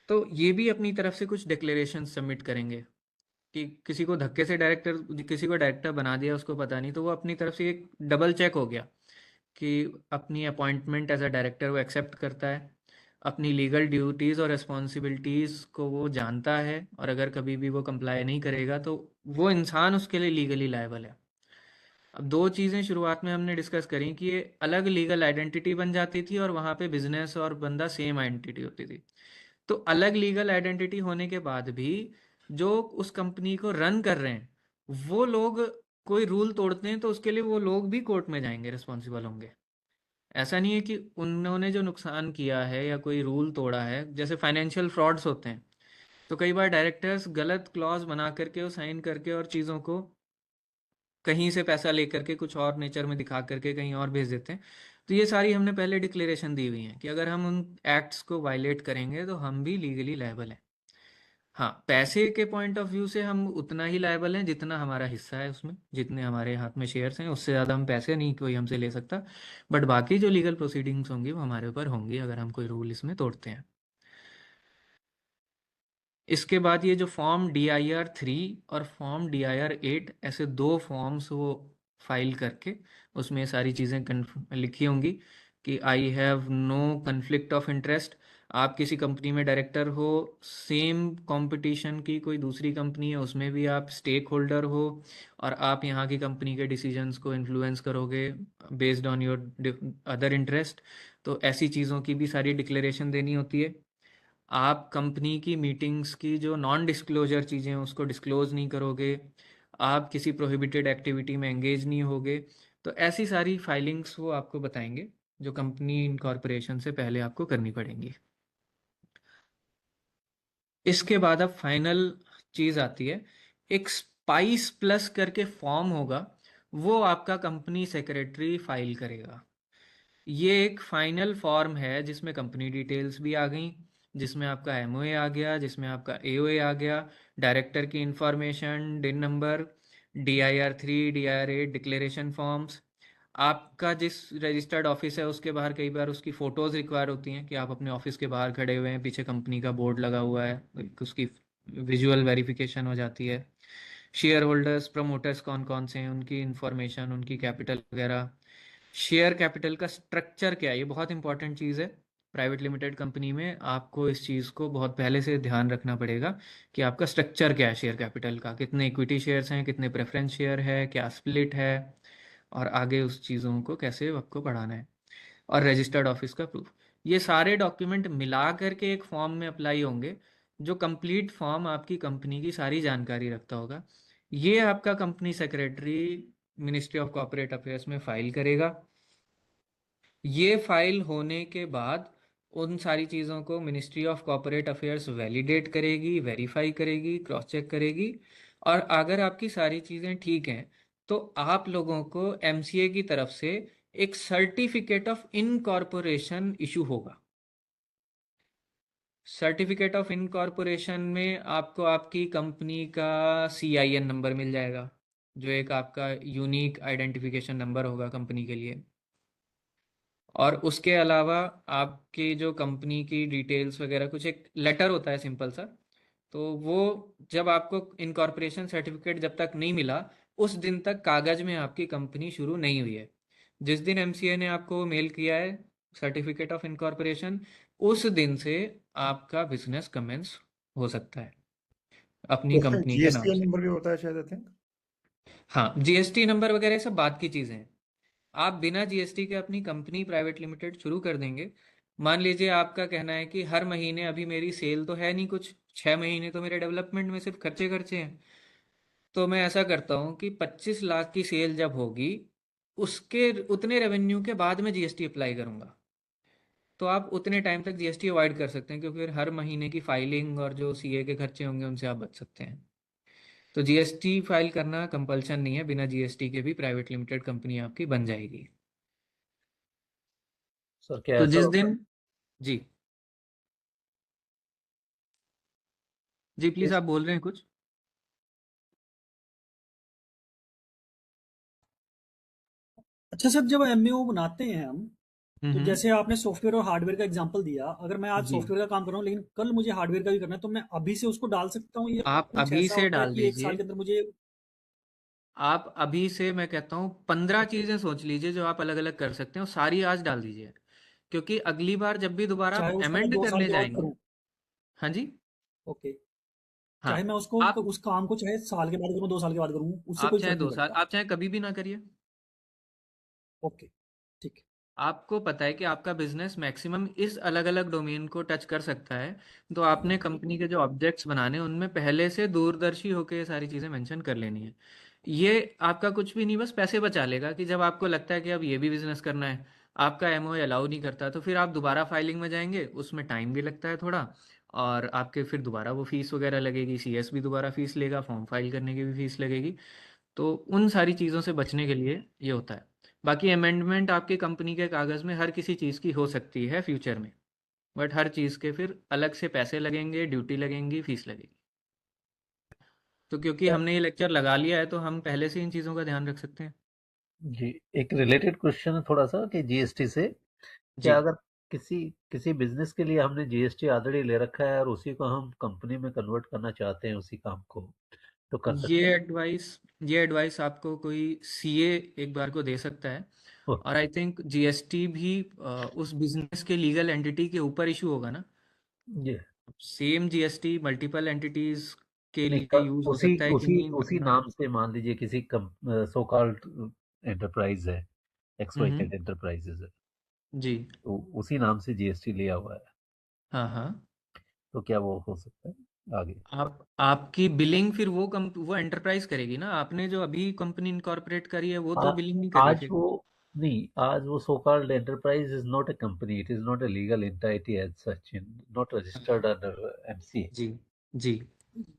तो ये भी अपनी तरफ से कुछ डिक्लेरेशन सबमिट करेंगे कि किसी को धक्के से डायरेक्टर, किसी को डायरेक्टर बना दिया उसको पता नहीं, तो वो अपनी तरफ से एक डबल चेक हो गया कि अपनी अपॉइंटमेंट एज अ डायरेक्टर वो एक्सेप्ट करता है, अपनी लीगल ड्यूटीज़ और रिस्पॉन्सिबिलिटीज़ को वो जानता है, और अगर कभी भी वो कंप्लाई नहीं करेगा तो वो इंसान उसके लिए लीगली लायबल है। अब दो चीज़ें शुरुआत में हमने डिस्कस करी कि ये अलग लीगल आइडेंटिटी बन जाती थी और वहाँ पे बिजनेस और बंदा सेम आइडेंटिटी होती थी। तो अलग लीगल आइडेंटिटी होने के बाद भी जो उस कंपनी को रन कर रहे हैं वो लोग कोई रूल तोड़ते हैं तो उसके लिए वो लोग भी कोर्ट में जाएंगे, रिस्पॉन्सिबल होंगे। ऐसा नहीं है कि उन्होंने जो नुकसान किया है या कोई रूल तोड़ा है, जैसे फाइनेंशियल फ्रॉड्स होते हैं, तो कई बार डायरेक्टर्स गलत क्लॉज बना करके और साइन करके और चीज़ों को कहीं से पैसा लेकर के कुछ और नेचर में दिखा करके कहीं और भेज देते हैं। तो ये सारी हमने पहले डिक्लेरेशन दी हुई है कि अगर हम उन एक्ट्स को वायलेट करेंगे तो हम भी लीगली लायबल हैं। हाँ, पैसे के पॉइंट ऑफ व्यू से हम उतना ही लायबल हैं जितना हमारा हिस्सा है उसमें, जितने हमारे हाथ में शेयर्स हैं, उससे ज़्यादा हम पैसे नहीं कोई हमसे ले सकता। बट बाकी जो लीगल प्रोसीडिंग्स होंगी वो हमारे ऊपर होंगी अगर हम कोई रूल इसमें तोड़ते हैं। इसके बाद ये जो फॉर्म DIR 3 और फॉर्म DIR 8, ऐसे दो फॉर्म्स वो फाइल करके उसमें सारी चीज़ें लिखी होंगी कि I have no conflict of interest. आप किसी कंपनी में डायरेक्टर हो, सेम कंपटीशन की कोई दूसरी कंपनी है उसमें भी आप स्टेक होल्डर हो, और आप यहाँ की कंपनी के डिसीजंस को इन्फ्लुएंस करोगे based on your other interest, तो ऐसी चीज़ों की भी सारी डिक्लेरेशन देनी होती है। आप कंपनी की मीटिंग्स की जो नॉन डिस्क्लोजर चीज़ें हैं उसको डिस्क्लोज नहीं करोगे, आप किसी प्रोहिबिटेड एक्टिविटी में एंगेज नहीं होगे। तो ऐसी सारी फाइलिंग्स वो आपको बताएंगे जो कंपनी इनकॉर्पोरेशन से पहले आपको करनी पड़ेंगी। इसके बाद अब फाइनल चीज़ आती है, एक स्पाइस प्लस करके फॉर्म होगा, वो आपका कंपनी सेक्रेटरी फाइल करेगा। ये एक फाइनल फॉर्म है जिसमें कंपनी डिटेल्स भी आ गई, जिसमें आपका एमओए आ गया, जिसमें आपका एओए आ गया, डायरेक्टर की इंफॉर्मेशन, डिन number, DIR 3 DIR 8 declaration forms, आपका जिस रजिस्टर्ड ऑफिस है उसके बाहर कई बार उसकी फ़ोटोज़ रिक्वायर होती हैं कि आप अपने ऑफिस के बाहर खड़े हुए हैं, पीछे कंपनी का बोर्ड लगा हुआ है, उसकी विजुअल वेरिफिकेशन हो जाती है। शेयर होल्डर्स, प्रमोटर्स कौन कौन से हैं, उनकी इंफॉर्मेशन, उनकी कैपिटल वगैरह। शेयर कैपिटल का स्ट्रक्चर क्या है, ये बहुत इंपॉर्टेंट चीज़ है। प्राइवेट लिमिटेड कंपनी में आपको इस चीज़ को बहुत पहले से ध्यान रखना पड़ेगा कि आपका स्ट्रक्चर क्या है शेयर कैपिटल का, कितने इक्विटी शेयर्स हैं, कितने प्रेफरेंस शेयर है, क्या स्प्लिट है, और आगे उस चीज़ों को कैसे आपको बढ़ाना है, और रजिस्टर्ड ऑफिस का प्रूफ। ये सारे डॉक्यूमेंट मिला करके एक फॉर्म में अप्लाई होंगे, जो कंप्लीट फॉर्म आपकी कंपनी की सारी जानकारी रखता होगा। ये आपका company secretary ministry of corporate affairs में फाइल करेगा। ये फाइल होने के बाद उन सारी चीज़ों को ministry of corporate affairs validate करेगी, वेरीफाई करेगी, क्रॉस चेक करेगी, और अगर आपकी सारी चीज़ें ठीक हैं तो आप लोगों को MCA की तरफ से एक सर्टिफिकेट ऑफ इनकॉर्पोरेशन इशू होगा। सर्टिफिकेट ऑफ इनकॉर्पोरेशन में आपको आपकी कंपनी का CIN नंबर मिल जाएगा, जो एक आपका यूनिक आइडेंटिफिकेशन नंबर होगा कंपनी के लिए। और उसके अलावा आपकी जो कंपनी की डिटेल्स वगैरह, कुछ एक लेटर होता है सिंपल सा, तो वो जब आपको इनकॉर्पोरेशन सर्टिफिकेट जब तक नहीं मिला उस दिन तक कागज में आपकी कंपनी शुरू नहीं हुई है। जिस दिन एमसीए ने आपको मेल किया है सर्टिफिकेट ऑफ इनकॉर्पोरेशन, उस दिन से आपका बिजनेस कमेंस हो सकता है अपनी तो उसमें कंपनी के नाम जीएसटी से। नंबर भी होता है शायद, आई थिंक। हाँ, जीएसटी नंबर वगैरह सब बात की चीज़ें हैं। आप बिना जीएसटी के अपनी कंपनी प्राइवेट लिमिटेड शुरू कर देंगे। मान लीजिए आपका कहना है कि हर महीने अभी मेरी सेल तो है नहीं कुछ, 6 महीने तो मेरे डेवलपमेंट में सिर्फ खर्चे खर्चे हैं, तो मैं ऐसा करता हूँ कि 25 लाख की सेल जब होगी, उसके उतने रेवेन्यू के बाद में जीएसटी अप्लाई करूंगा। तो आप उतने टाइम तक जीएसटी अवॉइड कर सकते हैं, क्योंकि फिर हर महीने की फाइलिंग और जो सीए के खर्चे होंगे उनसे आप बच सकते हैं। तो जीएसटी फाइल करना कंपलशन नहीं है, बिना जीएसटी के भी प्राइवेट लिमिटेड कंपनी आपकी बन जाएगी। सर क्या तो ऐसा जिस होता दिन, जी जी है प्लीज, इस आप बोल रहे हैं कुछ? अच्छा सर, जब एमएओ बनाते हैं हम, तो हम्म। जैसे आपने सॉफ्टवेयर और हार्डवेयर का एग्जांपल दिया, अगर मैं आज जी, सॉफ्टवेयर का काम कर रहा हूँ लेकिन कल मुझे हार्डवेयर का भी करना है, तो मैं अभी से उसको डाल सकता हूँ, या आप कुछ अभी ऐसा से होता है डाल कि 1 साल दीजिए। के अंदर मुझे, आप अभी से, मैं कहता हूँ 15 चीजें सोच लीजिए जो आप अलग अलग कर सकते हैं, और सारी आज डाल दीजिए। क्योंकि अगली बार जब भी दोबारा आप चाहे उसको मैं अमेंड 2 साल करने के बाद जाएंगे। करूँ? हाँ जी। ओके। हाँ, चाहे मैं उसको, आप उस काम को चाहे साल के बाद करूँ, 2 साल के बाद करूँ, उससे आप कोई चाहे फर्क नहीं 2 साल, पड़ता। आप चाहे कभी भी ना करिए। ओके, ठीक है। आपको पता है कि आपका बिजनेस मैक्सिमम इस अलग अलग डोमेन को टच कर सकता है, तो आपने कंपनी के जो ऑब्जेक्ट्स बनाने हैं उनमें पहले से दूरदर्शी होकर ये सारी चीज़ें मेंशन कर लेनी है। ये आपका कुछ भी नहीं, बस पैसे बचा लेगा कि जब आपको लगता है कि अब ये भी बिजनेस करना है, आपका एमओए अलाउ नहीं करता, तो फिर आप दोबारा फाइलिंग में जाएंगे, उसमें टाइम भी लगता है थोड़ा, और आपके फिर दोबारा वो फीस वगैरह लगेगी, सीएस भी दोबारा फीस लेगा, फॉर्म फाइल करने की भी फीस लगेगी। तो उन सारी चीज़ों से बचने के लिए ये होता है। बाकी अमेंडमेंट आपकी कंपनी के कागज़ में हर किसी चीज़ की हो सकती है फ्यूचर में, बट हर चीज़ के फिर अलग से पैसे लगेंगे, ड्यूटी लगेंगी, फीस लगेगी। तो क्योंकि हमने ये लेक्चर लगा लिया है, तो हम पहले से इन चीज़ों का ध्यान रख सकते हैं। जी एक रिलेटेड क्वेश्चन है थोड़ा सा कि जीएसटी से जी, क्या अगर किसी किसी बिजनेस के लिए हमने जीएसटी ऑलरेडी ले रखा है और उसी को हम कंपनी में कन्वर्ट करना चाहते हैं उसी काम को, तो कर ये सकते हैं? एडवाइस ये एडवाइस आपको कोई सीए एक बार को दे सकता है। और ओके। आई थिंक जीएसटी भी उस बिजनेस के लीगल एंटिटी के ऊपर इशू होगा ना। जी सेम जीएसटी मल्टीपल एंटिटीज के नहीं लिए यूज हो उसी सकता है कि उसी नहीं, उसी मैं, नाम से मान लीजिए किसी सो कॉल्ड एंटरप्राइज है, हम्म, एक्सवाइटेड एंटरप्राइजेज है, जी, तो उसी नाम से जीएसटी लिया हुआ है, हाँ हाँ। तो क्या वो हो सकता है आगे? आप आपकी बिलिंग फिर वो एंटरप्राइज करेगी ना, आपने जो अभी कंपनी इनकॉर्पोरेट करी है वो आ, तो बिलिंग नहीं कर रही आज फिर। वो नहीं, आज वो so called enterprise is not a company, it is not a legal entity as such, not registered under MCA, जी, जी।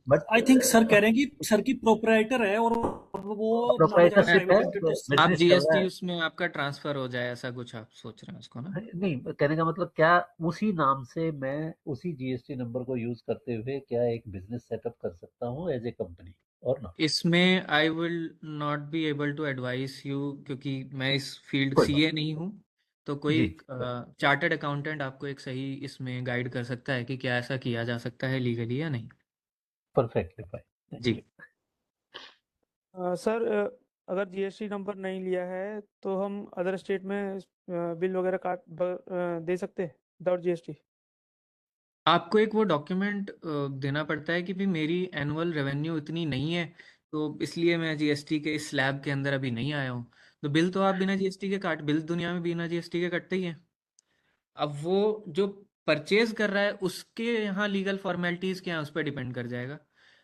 but आई थिंक सर कह रहे हैं कि सर की प्रोपराइटर है और वो बनाना चाह रहे हैं मैं, प्रोप्राइटरशिप है, प्राइवेट लिमिटेड तो। आप बिजनेस चल रहा जीएसटी है। उसमें आपका ट्रांसफर हो जाए, ऐसा कुछ आप सोच रहे हैं उसको ना? नहीं, कहने का मतलब क्या उसी नाम से मैं उसी जीएसटी नंबर को यूज करते हुए क्या एक बिजनेस सेटअप कर सकता हूँ एज ए कंपनी और ना? इसमें I will not be able to advice you, क्योंकि मैं इस फील्ड कोई बात सीए नहीं हूँ। तो कोई जी, चार्टर्ड अकाउंटेंट आपको एक सही इसमें गाइड कर सकता है कि क्या ऐसा किया जा सकता है लीगली या नहीं। परफेक्टली फाइन, थैंक जी, यू। सर, अगर जीएसटी नंबर नहीं लिया है तो हम अदर स्टेट में बिल वगैरह दे सकते हैं विदाउट जीएसटी? आपको एक वो डॉक्यूमेंट देना पड़ता है कि भी मेरी एनुअल रेवेन्यू इतनी नहीं है, तो इसलिए मैं जीएसटी के इस स्लैब के अंदर अभी नहीं आया हूँ। तो बिल तो आप बिना जीएसटी के काट, बिल दुनिया में बिना जीएसटी के कटते ही हैं। अब वो जो परचेज कर रहा है उसके यहाँ लीगल फॉर्मेलिटीज क्या है उस पर डिपेंड कर जाएगा।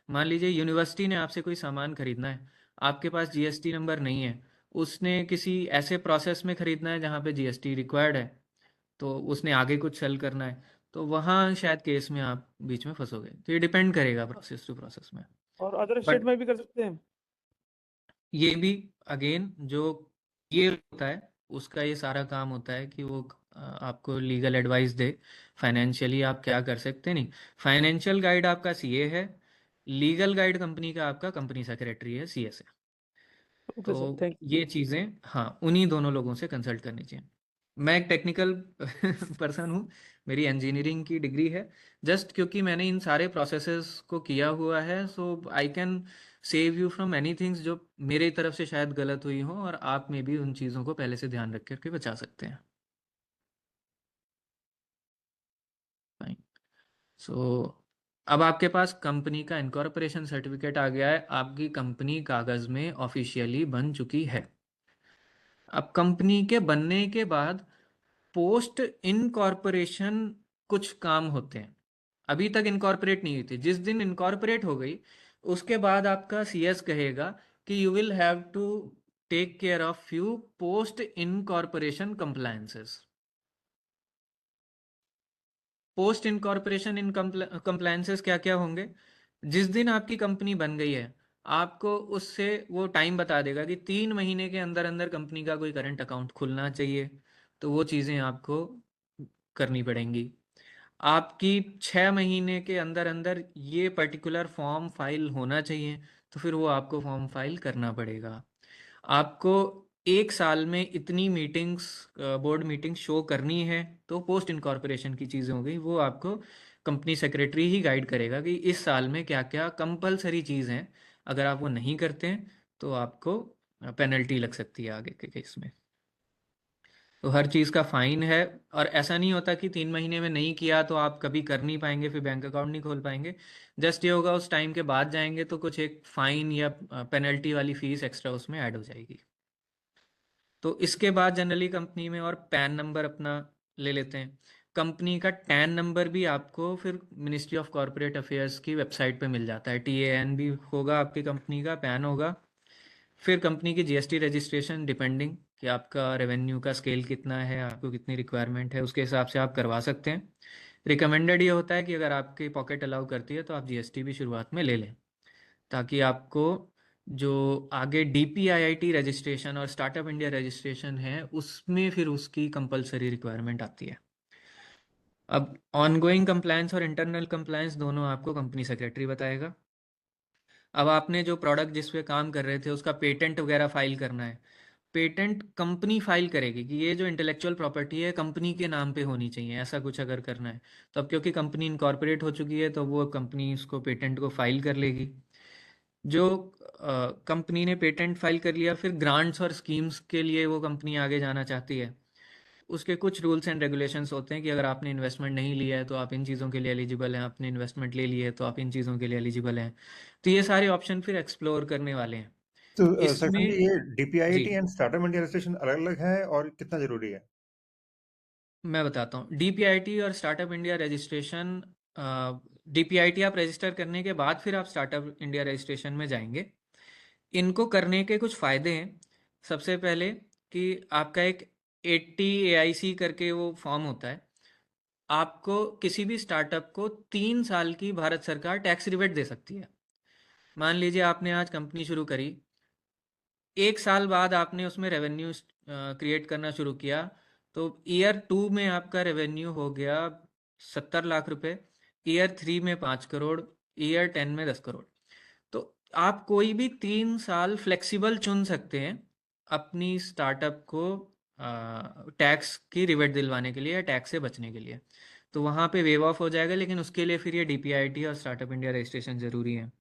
मान लीजिए यूनिवर्सिटी ने आपसे कोई सामान खरीदना है, आपके पास जीएसटी नंबर नहीं है, उसने किसी ऐसे प्रोसेस में खरीदना है जहाँ पे जीएसटी रिक्वायर्ड है, तो उसने आगे कुछ सेल करना है, तो वहाँ शायद केस में आप बीच में फंसोगे। तो ये डिपेंड करेगा प्रोसेस टू प्रोसेस में। और अदर स्टेट बट में भी कर सकते हैं? ये भी अगेन जो ये होता है, उसका ये सारा काम होता है कि वो आपको लीगल एडवाइस दे, फाइनेंशियली आप क्या कर सकते हैं नहीं। फाइनेंशियल गाइड आपका सीए है, लीगल गाइड कंपनी का आपका कंपनी सेक्रेटरी है, सीएस है। ओके सर, तो थैंक ये चीज़ें, हाँ, उन्हीं दोनों लोगों से कंसल्ट करनी चाहिए। मैं एक टेक्निकल पर्सन हूँ, मेरी इंजीनियरिंग की डिग्री है, जस्ट क्योंकि मैंने इन सारे प्रोसेसेस को किया हुआ है, so I can save you from any things जो मेरे तरफ से शायद गलत हुई हो, और आप में भी उन चीज़ों को पहले से ध्यान रख करके बचा सकते हैं। फाइन। सो अब आपके पास कंपनी का इनकॉर्पोरेशन सर्टिफिकेट आ गया है, आपकी कंपनी कागज़ में ऑफिशियली बन चुकी है। अब कंपनी के बनने के बाद पोस्ट इनकॉर्पोरेशन कुछ काम होते हैं। अभी तक इनकॉर्पोरेट नहीं हुई थी, जिस दिन इनकॉर्पोरेट हो गई उसके बाद आपका सीएस कहेगा कि you will have to take care of few post incorporation compliances. Post incorporation इन कंप्लायंसेस क्या क्या होंगे? जिस दिन आपकी कंपनी बन गई है आपको उससे वो टाइम बता देगा कि 3 महीने के अंदर अंदर कंपनी का कोई करंट अकाउंट खुलना चाहिए, तो वो चीज़ें आपको करनी पड़ेंगी। आपकी 6 महीने के अंदर अंदर ये पर्टिकुलर फॉर्म फाइल होना चाहिए, तो फिर वो आपको फॉर्म फाइल करना पड़ेगा। आपको 1 साल में इतनी मीटिंग्स, बोर्ड मीटिंग शो करनी है, तो पोस्ट इनकॉर्पोरेशन की चीज़ें हो गई, वो आपको कंपनी सेक्रेटरी ही गाइड करेगा कि इस साल में क्या क्या कंपलसरी चीज़ हैं। अगर आप वो नहीं करते हैं तो आपको पेनल्टी लग सकती है आगे के केस में। तो हर चीज़ का फाइन है, और ऐसा नहीं होता कि 3 महीने में नहीं किया तो आप कभी कर नहीं पाएंगे, फिर बैंक अकाउंट नहीं खोल पाएंगे। जस्ट ये होगा उस टाइम के बाद जाएंगे तो कुछ एक फाइन या पेनल्टी वाली फीस एक्स्ट्रा उसमें ऐड हो जाएगी। तो इसके बाद जनरली कंपनी में और पैन नंबर अपना ले लेते हैं। कंपनी का टैन नंबर भी आपको फिर मिनिस्ट्री ऑफ कॉरपोरेट अफेयर्स की वेबसाइट पे मिल जाता है। TAN भी होगा आपकी कंपनी का, पैन होगा। फिर कंपनी की GST रजिस्ट्रेशन, डिपेंडिंग कि आपका रेवेन्यू का स्केल कितना है, आपको कितनी रिक्वायरमेंट है, उसके हिसाब से आप करवा सकते हैं। रिकमेंडेड ये होता है कि अगर आपकी पॉकेट अलाउ करती है तो आप GST भी शुरुआत में ले लें, ताकि आपको जो आगे DPIIT रजिस्ट्रेशन और स्टार्टअप इंडिया रजिस्ट्रेशन है उसमें फिर उसकी कंपलसरी रिक्वायरमेंट आती है। अब ऑनगोइंग कंप्लायंस और इंटरनल कंप्लायंस दोनों आपको कंपनी सेक्रेटरी बताएगा। अब आपने जो प्रोडक्ट जिस पे काम कर रहे थे उसका पेटेंट वगैरह फाइल करना है, पेटेंट कंपनी फाइल करेगी कि ये जो इंटेलेक्चुअल प्रॉपर्टी है कंपनी के नाम पे होनी चाहिए, ऐसा कुछ अगर करना है तो। अब क्योंकि कंपनी इनकॉर्पोरेट हो चुकी है तो वो कंपनी उसको पेटेंट को फाइल कर लेगी। जो कंपनी ने पेटेंट फाइल कर लिया, फिर ग्रांट्स और स्कीम्स के लिए वो कंपनी आगे जाना चाहती है, उसके कुछ रूल्स एंड रेगुलेशंस होते हैं कि अगर आपने इन्वेस्टमेंट नहीं लिया है तो आप इन चीज़ों के लिए एलिजिबल हैं, आपने इन्वेस्टमेंट ले ली है तो आप इन चीज़ों के लिए एलिजिबल हैं। तो ये सारे ऑप्शन फिर एक्सप्लोर करने वाले हैं तो इसमें। सर ये जी, DPIIT and startup India registration अलग अलग है और कितना जरूरी है? मैं बताता हूँ। DPIIT और स्टार्टअप इंडिया रजिस्ट्रेशन, DPIIT आप रजिस्टर करने के बाद फिर आप स्टार्टअप इंडिया रजिस्ट्रेशन में जाएंगे। इनको करने के कुछ फ़ायदे हैं। सबसे पहले कि आपका एक 80 AIC करके वो फॉर्म होता है, आपको किसी भी स्टार्टअप को 3 साल की भारत सरकार टैक्स रिबेट दे सकती है। मान लीजिए आपने आज कंपनी शुरू करी, 1 साल बाद आपने उसमें रेवेन्यू क्रिएट करना शुरू किया, तो ईयर 2 में आपका रेवेन्यू हो गया 70 लाख रुपए, ईयर 3 में 5 करोड़, ईयर 10 में 10 करोड़। तो आप कोई भी 3 साल फ्लेक्सिबल चुन सकते हैं अपनी स्टार्टअप को टैक्स की रिबेट दिलवाने के लिए या टैक्स से बचने के लिए। तो वहाँ पे वेव ऑफ हो जाएगा, लेकिन उसके लिए फिर ये DPIIT और स्टार्टअप इंडिया रजिस्ट्रेशन ज़रूरी है।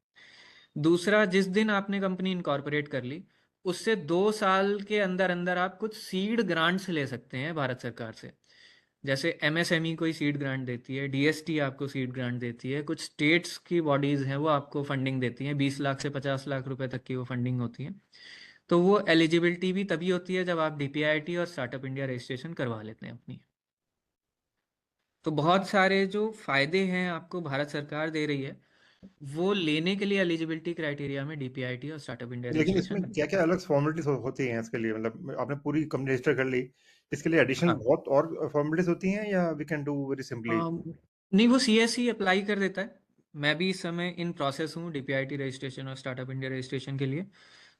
दूसरा, जिस दिन आपने कंपनी इनकॉर्पोरेट कर ली उससे 2 साल के अंदर अंदर आप कुछ सीड ग्रांट्स ले सकते हैं भारत सरकार से। जैसे MSME कोई सीड ग्रांट देती है, DST आपको सीड ग्रांट देती है, कुछ स्टेट्स की बॉडीज़ हैं वो आपको फंडिंग देती हैं, 20 लाख से 50 लाख रुपए तक की वो फंडिंग होती है। तो वो एलिजिबिलिटी भी तभी होती है जब आप DPIIT और स्टार्टअप इंडिया रजिस्ट्रेशन करवा लेते हैं अपनी। तो बहुत सारे जो फ़ायदे हैं आपको भारत सरकार दे रही है, वो लेने के लिए एलिजिबिलिटी क्राइटेरिया में DPIIT और स्टार्टअप इंडिया लेकिन इसमें रजिस्ट्रेशन। क्या क्या अलग फॉर्मेलिटीज होती हैं इसके लिए? मतलब आपने पूरी कंपनी रजिस्टर कर ली, इसके लिए एडिशनल हाँ, बहुत और फॉर्मेलिटीज होती हैं या we can do very simply? नहीं, वो CSE अप्लाई कर देता है। मैं भी इस समय इन प्रोसेस हूँ DPIIT रजिस्ट्रेशन और स्टार्टअप इंडिया रजिस्ट्रेशन के लिए।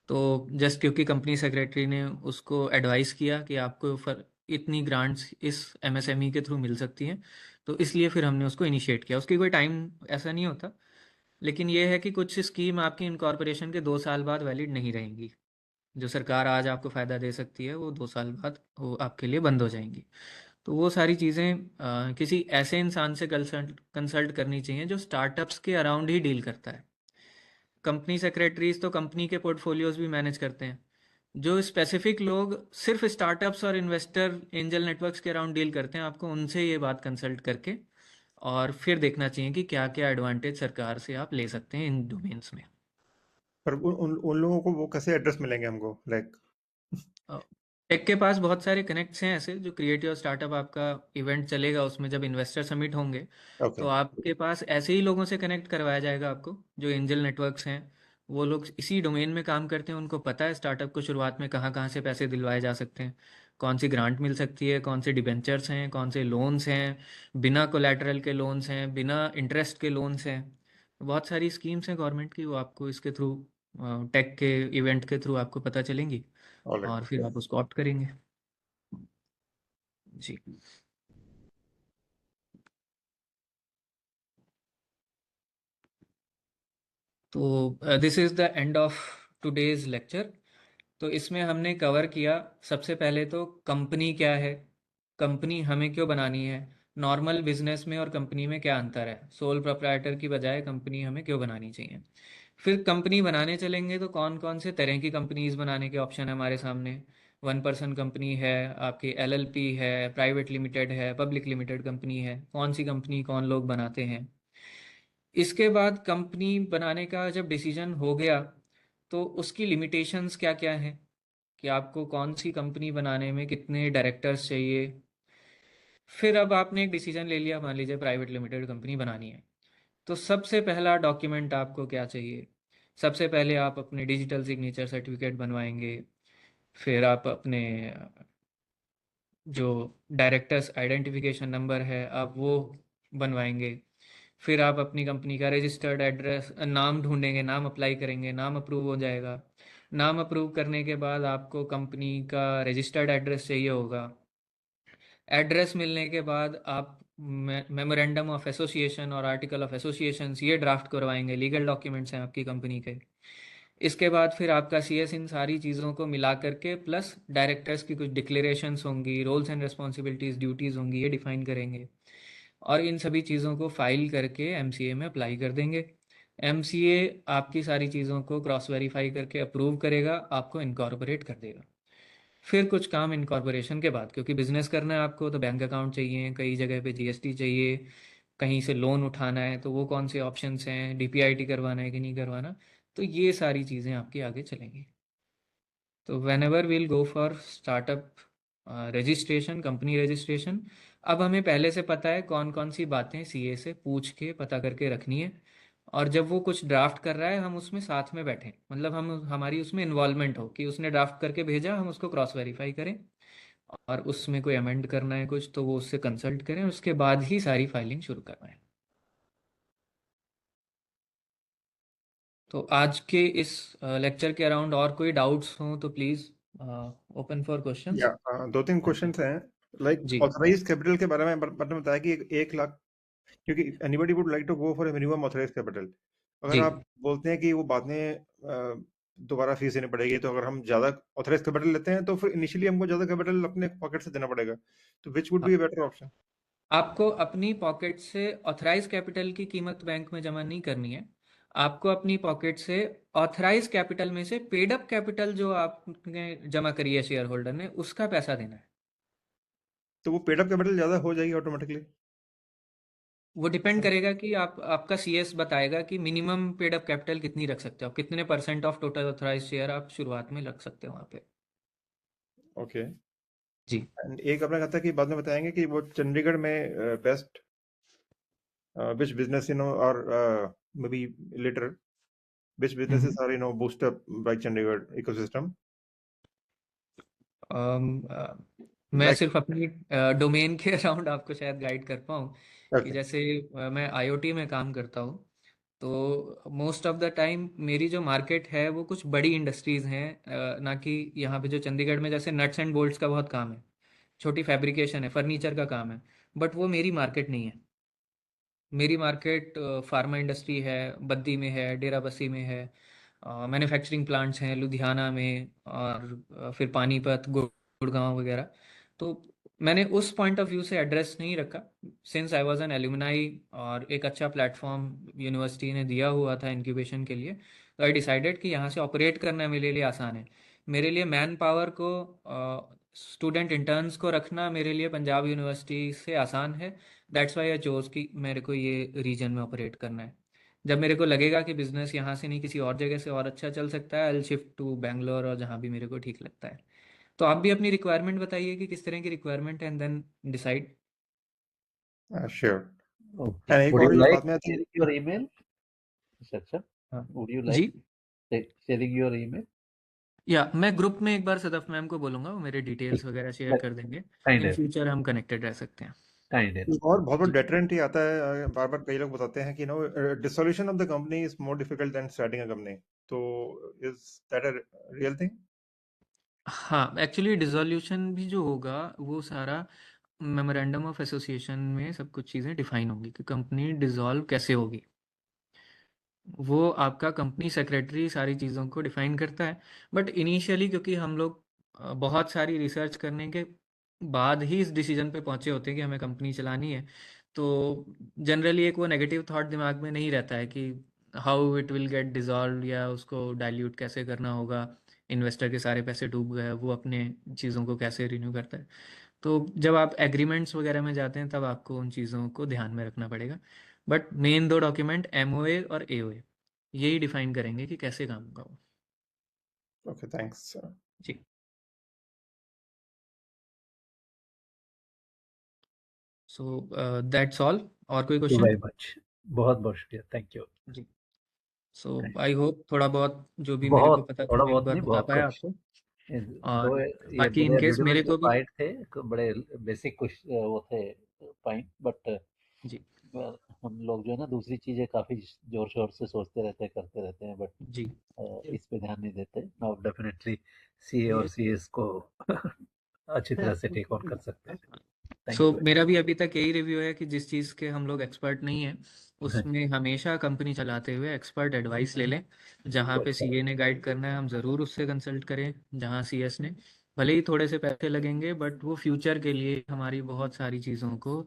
तो जस्ट क्योंकि कंपनी सेक्रेटरी ने उसको एडवाइस किया कि आपको इतनी ग्रांट्स इस MSME के थ्रू मिल सकती हैं, तो इसलिए फिर हमने उसको इनिशिएट किया। उसकी कोई टाइम ऐसा नहीं होता, लेकिन ये है कि कुछ स्कीम आपकी इनकॉर्पोरेशन के 2 साल बाद वैलिड नहीं रहेंगी। जो सरकार आज आपको फ़ायदा दे सकती है वो 2 साल बाद वो आपके लिए बंद हो जाएंगी। तो वो सारी चीज़ें किसी ऐसे इंसान से कंसल्ट करनी चाहिए जो स्टार्टअप्स के अराउंड ही डील करता है। कंपनी सेक्रेटरीज तो कंपनी के पोर्टफोलियोज भी मैनेज करते हैं। जो स्पेसिफिक लोग सिर्फ स्टार्टअप्स और इन्वेस्टर एंजल नेटवर्क्स के अराउंड डील करते हैं, आपको उनसे ये बात कंसल्ट करके और फिर देखना चाहिए कि क्या क्या एडवांटेज सरकार से आप ले सकते हैं इन डोमेन्स में। पर उन लोगों को वो कैसे एड्रेस मिलेंगे हमको, लाइक? टेक के पास बहुत सारे कनेक्ट्स हैं ऐसे, जो क्रिएटिव और स्टार्टअप आपका इवेंट चलेगा उसमें जब इन्वेस्टर समिट होंगे ओके। तो आपके पास ऐसे ही लोगों से कनेक्ट करवाया जाएगा आपको, जो एंजल नेटवर्क्स हैं। वो लोग इसी डोमेन में काम करते हैं, उनको पता है स्टार्टअप को शुरुआत में कहाँ कहाँ से पैसे दिलवाए जा सकते हैं, कौन सी ग्रांट मिल सकती है, कौन से डिबेंचर्स हैं, कौन से लोन्स हैं, बिना कोलैटरल के लोन्स हैं, बिना इंटरेस्ट के लोन्स हैं। बहुत सारी स्कीम्स हैं गवर्नमेंट की, वो आपको इसके थ्रू टेक के इवेंट के थ्रू आपको पता चलेंगी ऑलराइट। और फिर आप उसको ऑप्ट करेंगे जी। तो this is the end of today's lecture. तो इसमें हमने कवर किया सबसे पहले तो कंपनी क्या है, कंपनी हमें क्यों बनानी है, नॉर्मल बिजनेस में और कंपनी में क्या अंतर है, सोल प्रोप्राइटर की बजाय कंपनी हमें क्यों बनानी चाहिए। फिर कंपनी बनाने चलेंगे तो कौन कौन से तरह की कंपनीज बनाने के ऑप्शन है हमारे सामने। 1 पर्सन कंपनी है, आपकी LLP है, प्राइवेट लिमिटेड है, पब्लिक लिमिटेड कंपनी है, कौन सी कंपनी कौन लोग बनाते हैं। इसके बाद कंपनी बनाने का जब डिसीजन हो गया तो उसकी लिमिटेशंस क्या क्या हैं, कि आपको कौन सी कंपनी बनाने में कितने डायरेक्टर्स चाहिए। फिर अब आपने एक डिसीजन ले लिया, मान लीजिए प्राइवेट लिमिटेड कंपनी बनानी है, तो सबसे पहला डॉक्यूमेंट आपको क्या चाहिए। सबसे पहले आप अपने डिजिटल सिग्नेचर सर्टिफिकेट बनवाएंगे, फिर आप अपने जो डायरेक्टर्स आइडेंटिफिकेशन नंबर है आप वो बनवाएंगे, फिर आप अपनी कंपनी का रजिस्टर्ड एड्रेस नाम ढूंढेंगे, नाम अप्लाई करेंगे, नाम अप्रूव हो जाएगा। नाम अप्रूव करने के बाद आपको कंपनी का रजिस्टर्ड एड्रेस चाहिए होगा। एड्रेस मिलने के बाद आप मेमोरेंडम ऑफ एसोसिएशन और आर्टिकल ऑफ एसोसिएशन ये ड्राफ्ट करवाएंगे, लीगल डॉक्यूमेंट्स हैं आपकी कंपनी के। इसके बाद फिर आपका CS इन सारी चीज़ों को मिला करके प्लस डायरेक्टर्स की कुछ डिक्लेरेशंस होंगी, रोल्स एंड रिस्पॉन्सिबिलिटीज़ ड्यूटीज़ होंगी, ये डिफाइन करेंगे और इन सभी चीज़ों को फाइल करके MCA में अप्लाई कर देंगे। MCA आपकी सारी चीज़ों को क्रॉस वेरीफाई करके अप्रूव करेगा, आपको इनकॉर्पोरेट कर देगा। फिर कुछ काम इनकॉर्पोरेशन के बाद, क्योंकि बिजनेस करना है आपको तो बैंक अकाउंट चाहिए, कई जगह पे GST चाहिए, कहीं से लोन उठाना है तो वो कौन से ऑप्शंस हैं, DPIT करवाना है कि नहीं करवाना, तो ये सारी चीज़ें आपकी आगे चलेंगी। तो whenever we'll go for startup registration, company registration, अब हमें पहले से पता है कौन कौन सी बातें CA से पूछ के पता करके रखनी है, और जब वो कुछ ड्राफ्ट कर रहा है हम उसमें साथ में बैठें, मतलब हम हमारी उसमें इन्वॉल्वमेंट हो कि उसने ड्राफ्ट करके भेजा, हम उसको क्रॉस वेरीफाई करें और उसमें कोई अमेंड करना है कुछ तो वो उससे कंसल्ट करें, उसके बाद ही सारी फाइलिंग शुरू करवाएं। तो आज के इस लेक्चर के अराउंड और कोई डाउट्स हों तो प्लीज़ ओपन फॉर क्वेश्चंस। या 2-3 क्वेश्चंस हैं, लाइक जी ऑथराइज कैपिटल के बारे में आपने बताया कि 1 लाख, क्योंकि anybody would like to go for a minimum authorise capital. अगर जी आप बोलते हैं कि वो बाद में दोबारा फीस देनी पड़ेगी, तो अगर हम ज़्यादा ऑथराइज कैपिटल लेते हैं तो फिर इनिशियली हमको ज़्यादा कैपिटल अपने पॉकेट से देना पड़ेगा, तो विच वुड हाँ, बी ए बेटर ऑप्शन? आपको अपनी पॉकेट से ऑथराइज कैपिटल की कीमत बैंक में जमा नहीं करनी है, आपको अपनी पॉकेट से ऑथराइज कैपिटल में से पेड अप कैपिटल जो आपने जमा करी है शेयर होल्डर ने उसका पैसा देना है। तो वो पेड अप कैपिटल ज़्यादा हो जाएगी ऑटोमेटिकली? वो डिपेंड करेगा कि आपका CS बताएगा कि मिनिमम पेड अप कैपिटल कितनी रख सकते हो, कितने % ऑफ टोटल ऑथराइज शेयर आप शुरुआत में रख सकते हो वहाँ पे। ओके। जी एंड एक आपने कहा था कि बाद में बताएंगे कि वो चंडीगढ़ में best which business or maybe later which businesses are boosted up by Chandigarh ecosystem? मैं Like, सिर्फ अपनी डोमेन के अराउंड आपको शायद गाइड कर पाऊँ कि okay, जैसे मैं IoT में काम करता हूँ, तो मोस्ट ऑफ द टाइम मेरी जो मार्केट है वो कुछ बड़ी इंडस्ट्रीज़ हैं, ना कि यहाँ पे जो चंडीगढ़ में जैसे नट्स एंड बोल्ट्स का बहुत काम है, छोटी फैब्रिकेशन है, फर्नीचर का काम है, बट वो मेरी मार्केट नहीं है। मेरी मार्केट फार्मा इंडस्ट्री है, बद्दी में है, डेरा बस्सी में है, मैन्युफैक्चरिंग प्लांट्स हैं लुधियाना में और फिर पानीपत, गुड़गांव वगैरह। तो मैंने उस पॉइंट ऑफ व्यू से एड्रेस नहीं रखा, since I was an alumni और एक अच्छा प्लेटफॉर्म यूनिवर्सिटी ने दिया हुआ था इंक्यूबेशन के लिए, तो आई डिसाइडेड कि यहाँ से ऑपरेट करना मेरे लिए आसान है। मेरे लिए मैन पावर को, स्टूडेंट इंटर्न्स को रखना मेरे लिए पंजाब यूनिवर्सिटी से आसान है। दैट्स वाई आई चोज कि मेरे को ये रीजन में ऑपरेट करना है। जब मेरे को लगेगा कि बिजनेस यहाँ से नहीं किसी और जगह से और अच्छा चल सकता है, I will shift to Bangalore और जहाँ भी मेरे को ठीक लगता है। तो आप भी अपनी रिक्वायरमेंट बताइए कि किस तरह की रिक्वायरमेंट है, and then decide. Sure. Okay. एक Would और you जो like बात में आती है, sharing your email, Saksham? Would you like ji, sharing your email? या मैं ग्रुप में एक बार सदफ मैम को बोलूंगा, वो मेरे डिटेल्स वगैरह शेयर कर देंगे। Kind इन enough. फ्यूचर हम कनेक्टेड रह सकते हैं। Kind enough. और बहुत बड़ा जी। डेटरेंट ही आता है। बार बार कई लोग बताते हैं कि dissolution of the company is more difficult than starting a company. तो is that a real thing? हाँ, एक्चुअली डिसोल्यूशन भी जो होगा वो सारा मेमोरेंडम ऑफ एसोसिएशन में सब कुछ चीज़ें डिफाइन होंगी कि कंपनी डिसॉल्व कैसे होगी। वो आपका कंपनी सेक्रेटरी सारी चीज़ों को डिफाइन करता है, बट इनिशियली क्योंकि हम लोग बहुत सारी रिसर्च करने के बाद ही इस डिसीजन पे पहुंचे होते हैं कि हमें कंपनी चलानी है, तो जनरली एक वो नेगेटिव थॉट दिमाग में नहीं रहता है कि how it will get dissolve या उसको डाइल्यूट कैसे करना होगा, इन्वेस्टर के सारे पैसे डूब गए, वो अपने चीज़ों को कैसे रिन्यू करता है। तो जब आप एग्रीमेंट्स वगैरह में जाते हैं तब आपको उन चीज़ों को ध्यान में रखना पड़ेगा, बट मेन दो डॉक्यूमेंट एमओए और एओए यही डिफाइन करेंगे कि कैसे काम होगा वो। Okay, thanks. जी, सो दैट्स ऑल। और कोई Thank you question? very much. बहुत बहुत शुक्रिया. Thank you. जी, सो आई होप थोड़ा बहुत जो भी मेरे को बहुत पता था थोड़ा मैं एक बहुत बार नहीं, बता बहुत पाया कुछ. आपको। दो और ये बाकी इन बड़े केस मेरे rudimentary को भी पॉइंट थे, बड़े बेसिक कुछ वो थे पॉइंट, बट जी हम लोग जो है ना दूसरी चीजें काफी जोर शोर से सोचते रहते हैं, करते रहते हैं, बट जी इस पे ध्यान नहीं देते. नाउ डेफिनेटली सीए और सीएस को अच्छी तरह से टेक ऑन कर सकते हैं. Thank so you. मेरा भी अभी तक यही रिव्यू है कि जिस चीज़ के हम लोग एक्सपर्ट नहीं हैं उसमें हमेशा कंपनी चलाते हुए एक्सपर्ट एडवाइस ले लें। जहाँ पे सीए ने गाइड करना है हम ज़रूर उससे कंसल्ट करें, जहाँ सीएस ने, भले ही थोड़े से पैसे लगेंगे बट वो फ्यूचर के लिए हमारी बहुत सारी चीज़ों को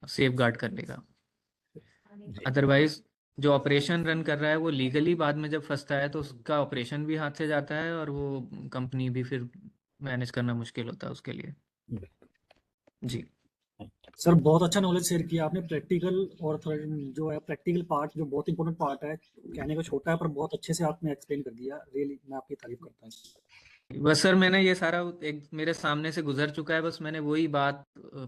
सेफ गार्ड कर लेगा। अदरवाइज जो ऑपरेशन रन कर रहा है वो लीगली बाद में जब फंसता है तो उसका ऑपरेशन भी हाथ से जाता है और वो कंपनी भी फिर मैनेज करना मुश्किल होता है उसके लिए। जी सर बहुत अच्छा नॉलेज शेयर किया आपने। प्रैक्टिकल और जो है प्रैक्टिकल पार्ट जो बहुत इंपॉर्टेंट पार्ट है, कहने को छोटा है पर बहुत अच्छे से आपने एक्सप्लेन कर दिया। रियली मैं आपकी तारीफ करता हूँ। बस सर मैंने ये सारा एक मेरे सामने से गुजर चुका है, बस मैंने वही बात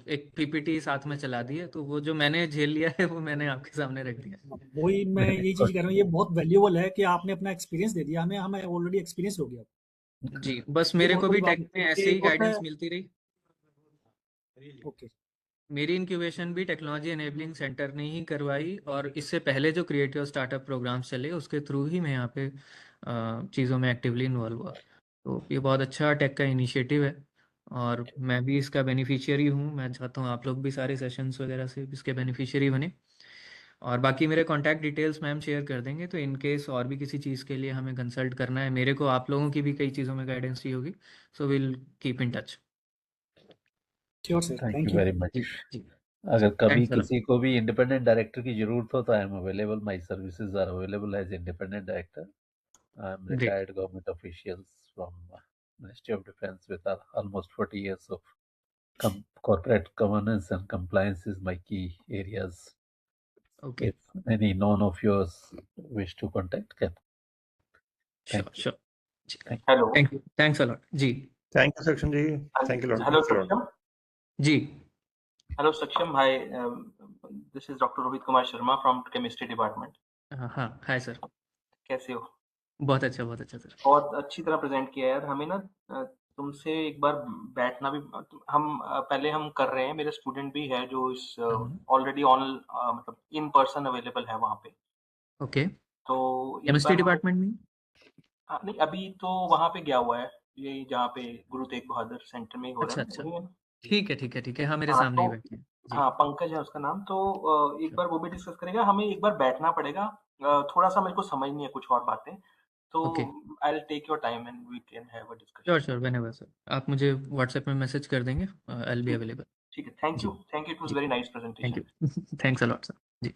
एक पीपीटी साथ में चला दी है, तो वो जो मैंने झेल लिया है वो मैंने आपके सामने रख दिया। वही मैं ये चीज कह रहा हूँ, ये बहुत वैल्यूएबल है कि आपने अपना एक्सपीरियंस दे दिया हमें। हमें ऑलरेडी एक्सपीरियंस हो गया। जी, बस ये मेरे बहुत को बड़ी भी बात टेक में है। ऐसे ही एक होता गाइडेंस है मिलती रही। ओके मेरी इंक्यूबेशन भी टेक्नोलॉजी एनेबलिंग सेंटर ने ही करवाई, और इससे पहले जो क्रिएटिव स्टार्टअप प्रोग्राम्स चले उसके थ्रू ही मैं यहाँ पे चीज़ों में एक्टिवली इन्वॉल्व हुआ। तो ये बहुत अच्छा टेक का इनिशिएटिव है और मैं भी इसका बेनिफिशियरी हूँ। मैं चाहता हूँ आप लोग भी सारे सेशंस वगैरह से इसके बेनिफिशियरी बने। और बाकी मेरे कॉन्टैक्ट डिटेल्स मैम शेयर कर देंगे, तो इन केस और भी किसी चीज़ के लिए हमें कंसल्ट करना है, मेरे को आप लोगों की भी कई चीज़ों में गाइडेंस चाहिए होगी, so will keep in touch. Sure sir, thank thank you you. Very much. जी जी अगर कभी थैंक्स अ लॉट। किसी को भी इंडिपेंडेंट डायरेक्टर की जरूरत हो तो I am available. My services are available as independent director. I am great retired government officials from Ministry of Defense with almost 40 years of corporate governance and compliance is my key areas. Okay If any none of yours wish to contact, can. Sure Thank you. Sure जी Thank hello thank you thanks a lot जी thank you Saksham ji, thank you lot. Hello Saksham. जी hello Saksham, hi, this is doctor Rohit Kumar Sharma from chemistry department. हाँ हाय सर, कैसे हो? बहुत अच्छा सर। बहुत अच्छी तरह प्रेजेंट किया यार। हमें ना तुमसे एक बार बैठना भी, हम पहले हम कर रहे हैं, मेरे स्टूडेंट भी है जो इस ऑलरेडी ऑन मतलब इन पर्सन अवेलेबल है वहाँ पे। ओके, तो एक केमिस्ट्री बार डिपार्टमेंट में? नहीं, अभी तो वहाँ पे गया हुआ है, ये जहाँ पे गुरु तेग बहादुर सेंटर में ही हो रहा है, अच्छा वही है ना? ठीक है, हाँ मेरे हाँ सामने ही तो बैठे हैं जी। हाँ, पंकज है उसका नाम। तो एक बार वो भी डिस्कस करेगा। हमें एक बार बैठना पड़ेगा, थोड़ा सा मेरे को समझ नहीं है कुछ और बातें, तो okay I will take your time and we can have a discussion. Sure sure whenever sir, आप मुझे व्हाट्सएप में मैसेज कर देंगे, आई विल बी ठीक अवेलेबल। ठीक है, थैंक जी यू, इट वाज जी very nice thank presentation. You thanks a lot sir ji.